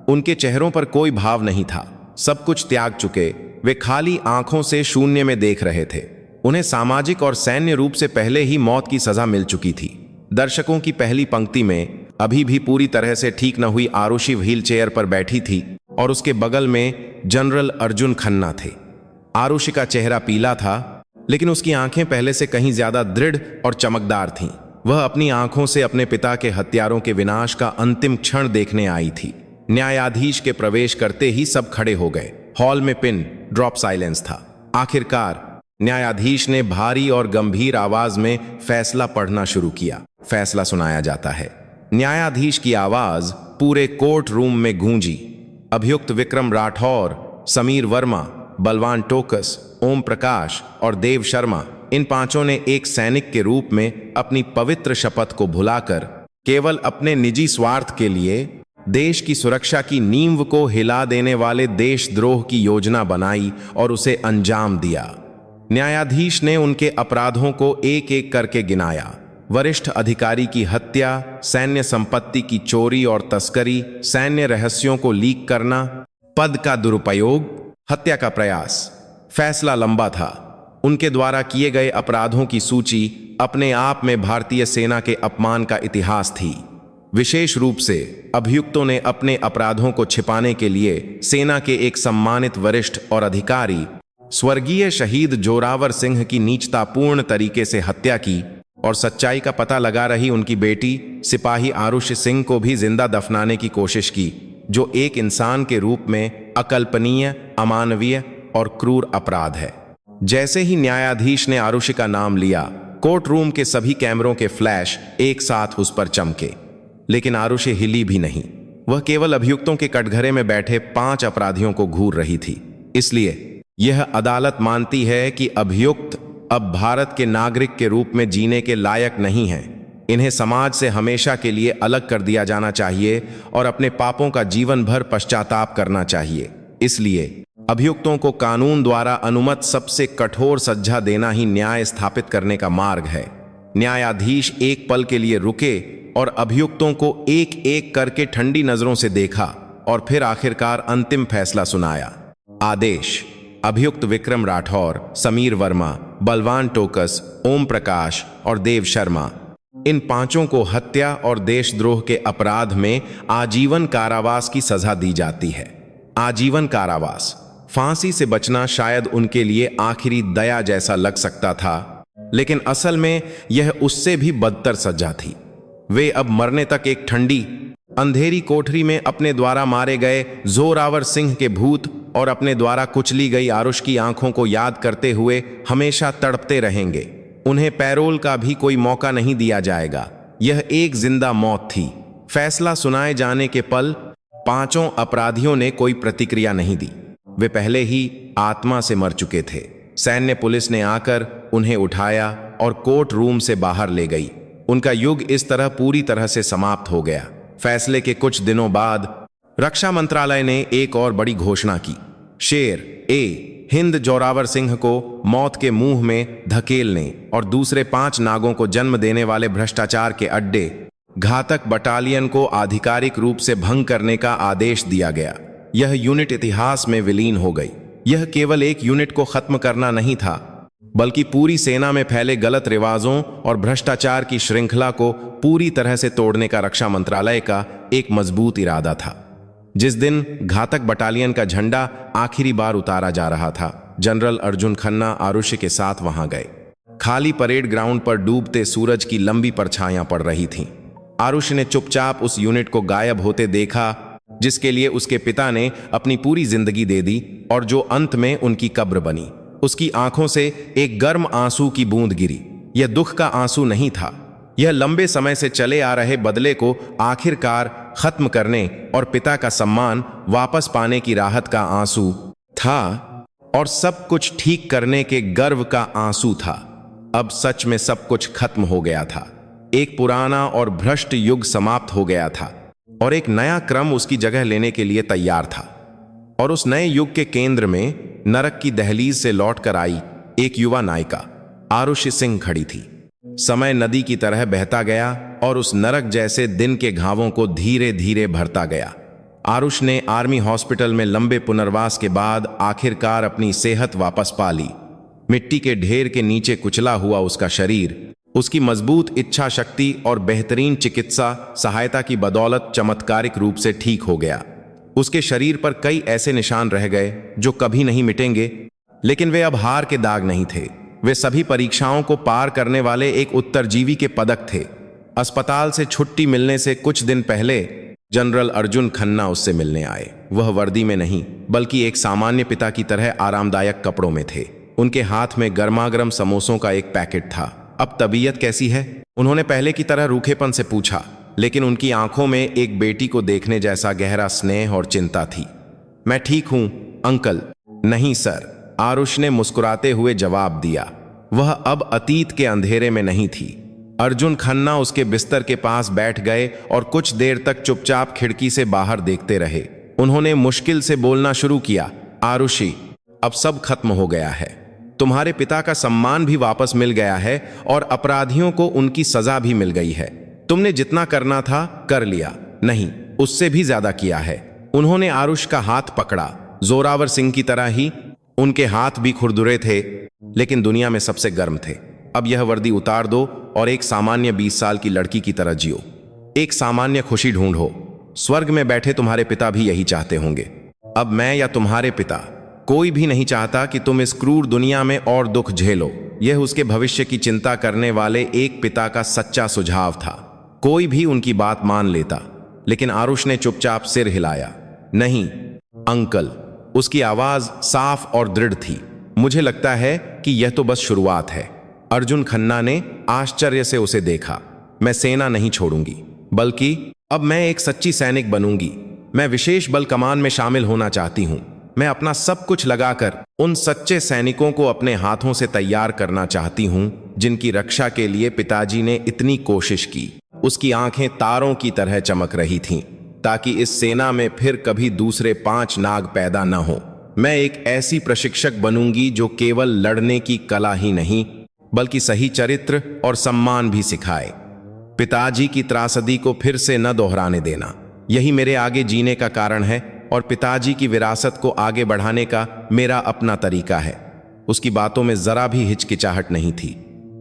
उनके चेहरों पर कोई भाव नहीं था। सब कुछ त्याग चुके वे खाली आंखों से शून्य में देख रहे थे। उन्हें सामाजिक और सैन्य रूप से पहले ही मौत की सजा मिल चुकी थी। दर्शकों की पहली पंक्ति में अभी भी पूरी तरह से ठीक न हुई आरुषि व्हील चेयर पर बैठी थी और उसके बगल में जनरल अर्जुन खन्ना थे। आरुषि का चेहरा पीला था, लेकिन उसकी आंखें पहले से कहीं ज्यादा दृढ़ और चमकदार थीं। वह अपनी आंखों से अपने पिता के हत्यारों के विनाश का अंतिम क्षण देखने आई थी। न्यायाधीश के प्रवेश करते ही सब खड़े हो गए। हॉल में पिन ड्रॉप साइलेंस था। आखिरकार न्यायाधीश ने भारी और गंभीर आवाज में फैसला पढ़ना शुरू किया। फैसला सुनाया जाता है। न्यायाधीश की आवाज पूरे कोर्ट रूम में गूंजी। अभियुक्त विक्रम राठौर, समीर वर्मा, बलवान टोकस, ओम प्रकाश और देव शर्मा, इन 5 ने एक सैनिक के रूप में अपनी पवित्र शपथ को भुलाकर केवल अपने निजी स्वार्थ के लिए देश की सुरक्षा की नींव को हिला देने वाले देशद्रोह की योजना बनाई और उसे अंजाम दिया। न्यायाधीश ने उनके अपराधों को एक एक करके गिनाया। वरिष्ठ अधिकारी की हत्या, सैन्य संपत्ति की चोरी और तस्करी, सैन्य रहस्यों को लीक करना, पद का दुरुपयोग, हत्या का प्रयास। फैसला लंबा था। उनके द्वारा किए गए अपराधों की सूची अपने आप में भारतीय सेना के अपमान का इतिहास थी। विशेष रूप से अभियुक्तों ने अपने अपराधों को छिपाने के लिए सेना के एक सम्मानित वरिष्ठ और अधिकारी स्वर्गीय शहीद जोरावर सिंह की नीचतापूर्ण तरीके से हत्या की और सच्चाई का पता लगा रही उनकी बेटी सिपाही आरुषि सिंह को भी जिंदा दफनाने की कोशिश की, जो एक इंसान के रूप में अकल्पनीय, अमानवीय और क्रूर अपराध है। जैसे ही न्यायाधीश ने आरुषि का नाम लिया, कोर्ट रूम के सभी कैमरों के फ्लैश एक साथ उस पर चमके, लेकिन आरुषि हिली भी नहीं। वह केवल अभियुक्तों के कटघरे में बैठे 5 अपराधियों को घूर रही थी। इसलिए यह अदालत मानती है कि अभियुक्त अब भारत के नागरिक के रूप में जीने के लायक नहीं हैं। इन्हें समाज से हमेशा के लिए अलग कर दिया जाना चाहिए और अपने पापों का जीवन भर पश्चाताप करना चाहिए। इसलिए अभियुक्तों को कानून द्वारा अनुमत सबसे कठोर सजा देना ही न्याय स्थापित करने का मार्ग है। न्यायाधीश एक पल के लिए रुके और अभियुक्तों को एक एक करके ठंडी नजरों से देखा और फिर आखिरकार अंतिम फैसला सुनाया। आदेश: अभियुक्त विक्रम राठौर, समीर वर्मा, बलवान टोकस, ओम प्रकाश और देव शर्मा, इन 5 को हत्या और देशद्रोह के अपराध में आजीवन कारावास की सजा दी जाती है। आजीवन कारावास। फांसी से बचना शायद उनके लिए आखिरी दया जैसा लग सकता था, लेकिन असल में यह उससे भी बदतर सजा थी। वे अब मरने तक एक ठंडी, अंधेरी कोठरी में अपने द्वारा मारे गए जोरावर सिंह के भूत और अपने द्वारा कुचली गई आरुष की आंखों को याद करते हुए हमेशा तड़पते रहेंगे। उन्हें पैरोल का भी कोई मौका नहीं दिया जाएगा। यह एक जिंदा मौत थी। फैसला सुनाए जाने के पल 5 अपराधियों ने कोई प्रतिक्रिया नहीं दी। वे पहले ही आत्मा से मर चुके थे। सैन्य पुलिस ने आकर उन्हें उठाया और कोर्ट रूम से बाहर ले गई। उनका युग इस तरह पूरी तरह से समाप्त हो गया। फैसले के कुछ दिनों बाद रक्षा मंत्रालय ने एक और बड़ी घोषणा की। शेर ए हिंद जोरावर सिंह को मौत के मुंह में धकेलने और दूसरे 5 नागों को जन्म देने वाले भ्रष्टाचार के अड्डे घातक बटालियन को आधिकारिक रूप से भंग करने का आदेश दिया गया। यह यूनिट इतिहास में विलीन हो गई। यह केवल एक यूनिट को खत्म करना नहीं था, बल्कि पूरी सेना में फैले गलत रिवाजों और भ्रष्टाचार की श्रृंखला को पूरी तरह से तोड़ने का रक्षा मंत्रालय का एक मजबूत इरादा था। जिस दिन घातक बटालियन का झंडा आखिरी बार उतारा जा रहा था, जनरल अर्जुन खन्ना आरुषि के साथ वहां गए। खाली परेड ग्राउंड पर डूबते सूरज की लंबी परछाइयां पड़ रही थीं। आरुषि ने चुपचाप उस यूनिट को गायब होते देखा, जिसके लिए उसके पिता ने अपनी पूरी जिंदगी दे दी और जो अंत में उनकी कब्र बनी। उसकी आंखों से एक गर्म आंसू की बूंद गिरी। यह दुख का आंसू नहीं था, यह लंबे समय से चले आ रहे बदले को आखिरकार खत्म करने और पिता का सम्मान वापस पाने की राहत का आंसू था और सब कुछ ठीक करने के गर्व का आंसू था। अब सच में सब कुछ खत्म हो गया था। एक पुराना और भ्रष्ट युग समाप्त हो गया था और एक नया क्रम उसकी जगह लेने के लिए तैयार था। और उस नए युग के केंद्र में नरक की दहलीज से लौटकर आई एक युवा नायिका आरुषि सिंह खड़ी थी। समय नदी की तरह बहता गया और उस नरक जैसे दिन के घावों को धीरे धीरे भरता गया। आरुष ने आर्मी हॉस्पिटल में लंबे पुनर्वास के बाद आखिरकार अपनी सेहत वापस पा ली। मिट्टी के ढेर के नीचे कुचला हुआ उसका शरीर उसकी मजबूत इच्छा शक्ति और बेहतरीन चिकित्सा सहायता की बदौलत चमत्कारिक रूप से ठीक हो गया। उसके शरीर पर कई ऐसे निशान रह गए जो कभी नहीं मिटेंगे, लेकिन वे अब हार के दाग नहीं थे। वे सभी परीक्षाओं को पार करने वाले एक उत्तरजीवी के पदक थे। अस्पताल से छुट्टी मिलने से कुछ दिन पहले जनरल अर्जुन खन्ना उससे मिलने आए। वह वर्दी में नहीं, बल्कि एक सामान्य पिता की तरह आरामदायक कपड़ों में थे। उनके हाथ में गर्मागर्म समोसों का एक पैकेट था। अब तबीयत कैसी है? उन्होंने पहले की तरह रूखेपन से पूछा, लेकिन उनकी आंखों में एक बेटी को देखने जैसा गहरा स्नेह और चिंता थी। मैं ठीक हूं अंकल। नहीं सर, आरुष ने मुस्कुराते हुए जवाब दिया। वह अब अतीत के अंधेरे में नहीं थी। अर्जुन खन्ना उसके बिस्तर के पास बैठ गए और कुछ देर तक चुपचाप खिड़की से बाहर देखते रहे। उन्होंने मुश्किल से बोलना शुरू किया, आरुषि, अब सब खत्म हो गया है। तुम्हारे पिता का सम्मान भी वापस मिल गया है और अपराधियों को उनकी सजा भी मिल गई है। तुमने जितना करना था कर लिया, नहीं उससे भी ज्यादा किया है। उन्होंने आरुष का हाथ पकड़ा। जोरावर सिंह की तरह ही उनके हाथ भी खुरदुरे थे, लेकिन दुनिया में सबसे गर्म थे। अब यह वर्दी उतार दो और एक सामान्य 20 साल की लड़की की तरह जियो। एक सामान्य खुशी ढूंढो। स्वर्ग में बैठे तुम्हारे पिता भी यही चाहते होंगे। अब मैं या तुम्हारे पिता, कोई भी नहीं चाहता कि तुम इस क्रूर दुनिया में और दुख झेलो। यह उसके भविष्य की चिंता करने वाले एक पिता का सच्चा सुझाव था। कोई भी उनकी बात मान लेता, लेकिन आरुष ने चुपचाप सिर हिलाया। नहीं अंकल। उसकी आवाज साफ और दृढ़ थी। मुझे लगता है कि यह तो बस शुरुआत है। अर्जुन खन्ना ने आश्चर्य से उसे देखा। मैं सेना नहीं छोड़ूंगी, बल्कि अब मैं एक सच्ची सैनिक बनूंगी। मैं विशेष बल कमान में शामिल होना चाहती हूं। मैं अपना सब कुछ लगाकर उन सच्चे सैनिकों को अपने हाथों से तैयार करना चाहती हूं, जिनकी रक्षा के लिए पिताजी ने इतनी कोशिश की। उसकी आंखें तारों की तरह चमक रही थीं, ताकि इस सेना में फिर कभी दूसरे 5 नाग पैदा न हो। मैं एक ऐसी प्रशिक्षक बनूंगी जो केवल लड़ने की कला ही नहीं, बल्कि सही चरित्र और सम्मान भी सिखाए। पिताजी की त्रासदी को फिर से न दोहराने देना, यही मेरे आगे जीने का कारण है और पिताजी की विरासत को आगे बढ़ाने का मेरा अपना तरीका है। उसकी बातों में जरा भी हिचकिचाहट नहीं थी।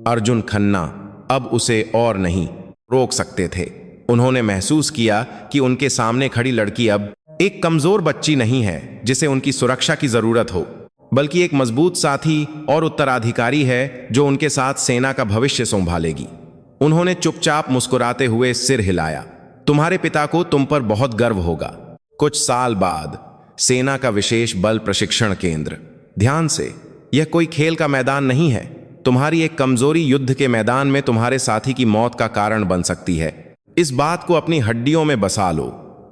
अर्जुन खन्ना अब उसे और नहीं रोक सकते थे। उन्होंने महसूस किया कि उनके सामने खड़ी लड़की अब एक कमजोर बच्ची नहीं है जिसे उनकी सुरक्षा की जरूरत हो, बल्कि एक मजबूत साथी और उत्तराधिकारी है जो उनके साथ सेना का भविष्य संभालेगी। उन्होंने चुपचाप मुस्कुराते हुए सिर हिलाया। तुम्हारे पिता को तुम पर बहुत गर्व होगा। कुछ साल बाद सेना का विशेष बल प्रशिक्षण केंद्र। ध्यान से, यह कोई खेल का मैदान नहीं है। तुम्हारी एक कमजोरी युद्ध के मैदान में तुम्हारे साथी की मौत का कारण बन सकती है। इस बात को अपनी हड्डियों में बसा लो।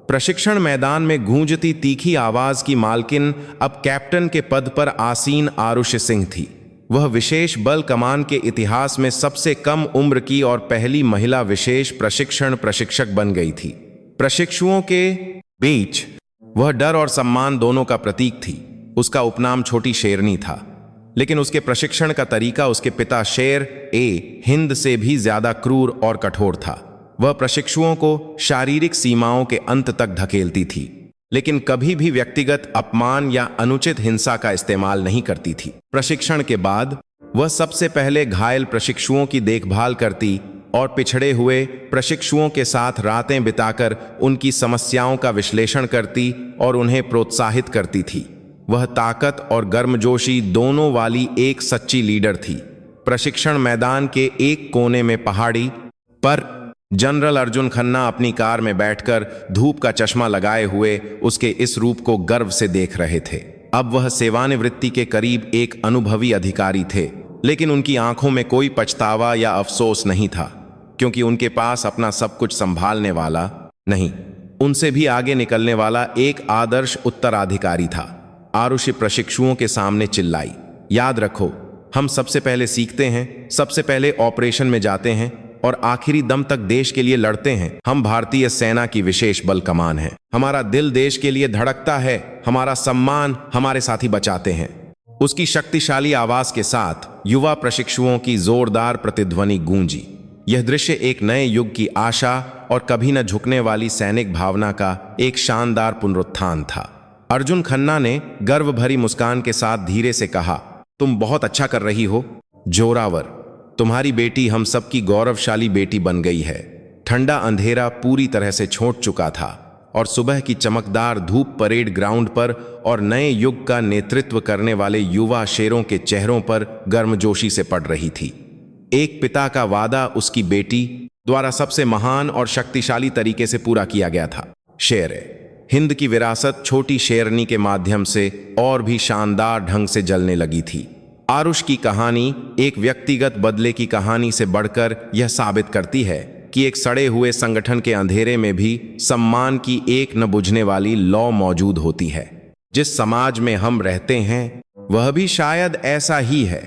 प्रशिक्षण मैदान में गूंजती तीखी आवाज की मालकिन अब कैप्टन के पद पर आसीन आरुष सिंह थी। वह विशेष बल कमान के इतिहास में सबसे कम उम्र की और पहली महिला विशेष प्रशिक्षण प्रशिक्षक बन गई थी। प्रशिक्षुओं के बीच वह डर और सम्मान दोनों का प्रतीक थी। उसका उपनाम छोटी शेरनी था, लेकिन उसके प्रशिक्षण का तरीका उसके पिता शेर ए हिंद से भी ज्यादा क्रूर और कठोर था। वह प्रशिक्षुओं को शारीरिक सीमाओं के अंत तक धकेलती थी, लेकिन कभी भी व्यक्तिगत अपमान या अनुचित हिंसा का इस्तेमाल नहीं करती थी। प्रशिक्षण के बाद वह सबसे पहले घायल प्रशिक्षुओं की देखभाल करती और पिछड़े हुए प्रशिक्षुओं के साथ रातें बिताकर उनकी समस्याओं का विश्लेषण करती और उन्हें प्रोत्साहित करती थी। वह ताकत और गर्मजोशी दोनों वाली एक सच्ची लीडर थी। प्रशिक्षण मैदान के एक कोने में पहाड़ी पर जनरल अर्जुन खन्ना अपनी कार में बैठकर धूप का चश्मा लगाए हुए उसके इस रूप को गर्व से देख रहे थे। अब वह सेवानिवृत्ति के करीब एक अनुभवी अधिकारी थे, लेकिन उनकी आंखों में कोई पछतावा या अफसोस नहीं था, क्योंकि उनके पास अपना सब कुछ संभालने वाला नहीं, उनसे भी आगे निकलने वाला एक आदर्श उत्तराधिकारी था। आरुषि प्रशिक्षुओं के सामने चिल्लाई, याद रखो, हम सबसे पहले सीखते हैं, सबसे पहले ऑपरेशन में जाते हैं और आखिरी दम तक देश के लिए लड़ते हैं। हम भारतीय सेना की विशेष बल कमान हैं। हमारा दिल देश के लिए धड़कता है, हमारा सम्मान हमारे साथी बचाते हैं। उसकी शक्तिशाली आवाज के साथ युवा प्रशिक्षुओं की जोरदार प्रतिध्वनि गूंजी। यह दृश्य एक नए युग की आशा और कभी न झुकने वाली सैनिक भावना का एक शानदार पुनरुत्थान था। अर्जुन खन्ना ने गर्व भरी मुस्कान के साथ धीरे से कहा, तुम बहुत अच्छा कर रही हो जोरावर। तुम्हारी बेटी हम सबकी गौरवशाली बेटी बन गई है। ठंडा अंधेरा पूरी तरह से छोड़ चुका था और सुबह की चमकदार धूप परेड ग्राउंड पर और नए युग का नेतृत्व करने वाले युवा शेरों के चेहरों पर गर्मजोशी से पड़ रही थी। एक पिता का वादा उसकी बेटी द्वारा सबसे महान और शक्तिशाली तरीके से पूरा किया गया था। शेर हिंद की विरासत छोटी शेरनी के माध्यम से और भी शानदार ढंग से जलने लगी थी। आरुष की कहानी एक व्यक्तिगत बदले की कहानी से बढ़कर यह साबित करती है कि एक सड़े हुए संगठन के अंधेरे में भी सम्मान की एक न बुझने वाली लौ मौजूद होती है। जिस समाज में हम रहते हैं वह भी शायद ऐसा ही है।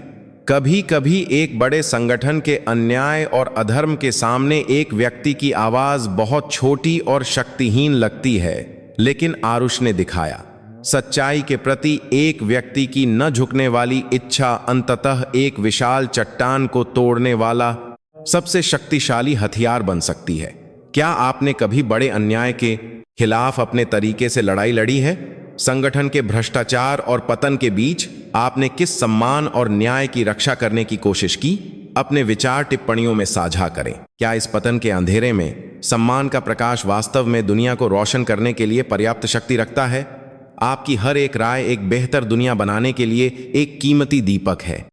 कभी कभी एक बड़े संगठन के अन्याय और अधर्म के सामने एक व्यक्ति की आवाज बहुत छोटी और शक्तिहीन लगती है, लेकिन आरुष ने दिखाया सच्चाई के प्रति एक व्यक्ति की न झुकने वाली इच्छा अंततः एक विशाल चट्टान को तोड़ने वाला सबसे शक्तिशाली हथियार बन सकती है। क्या आपने कभी बड़े अन्याय के खिलाफ अपने तरीके से लड़ाई लड़ी है? संगठन के भ्रष्टाचार और पतन के बीच आपने किस सम्मान और न्याय की रक्षा करने की कोशिश की? अपने विचार टिप्पणियों में साझा करें। क्या इस पतन के अंधेरे में सम्मान का प्रकाश वास्तव में दुनिया को रोशन करने के लिए पर्याप्त शक्ति रखता है? आपकी हर एक राय एक बेहतर दुनिया बनाने के लिए एक कीमती दीपक है।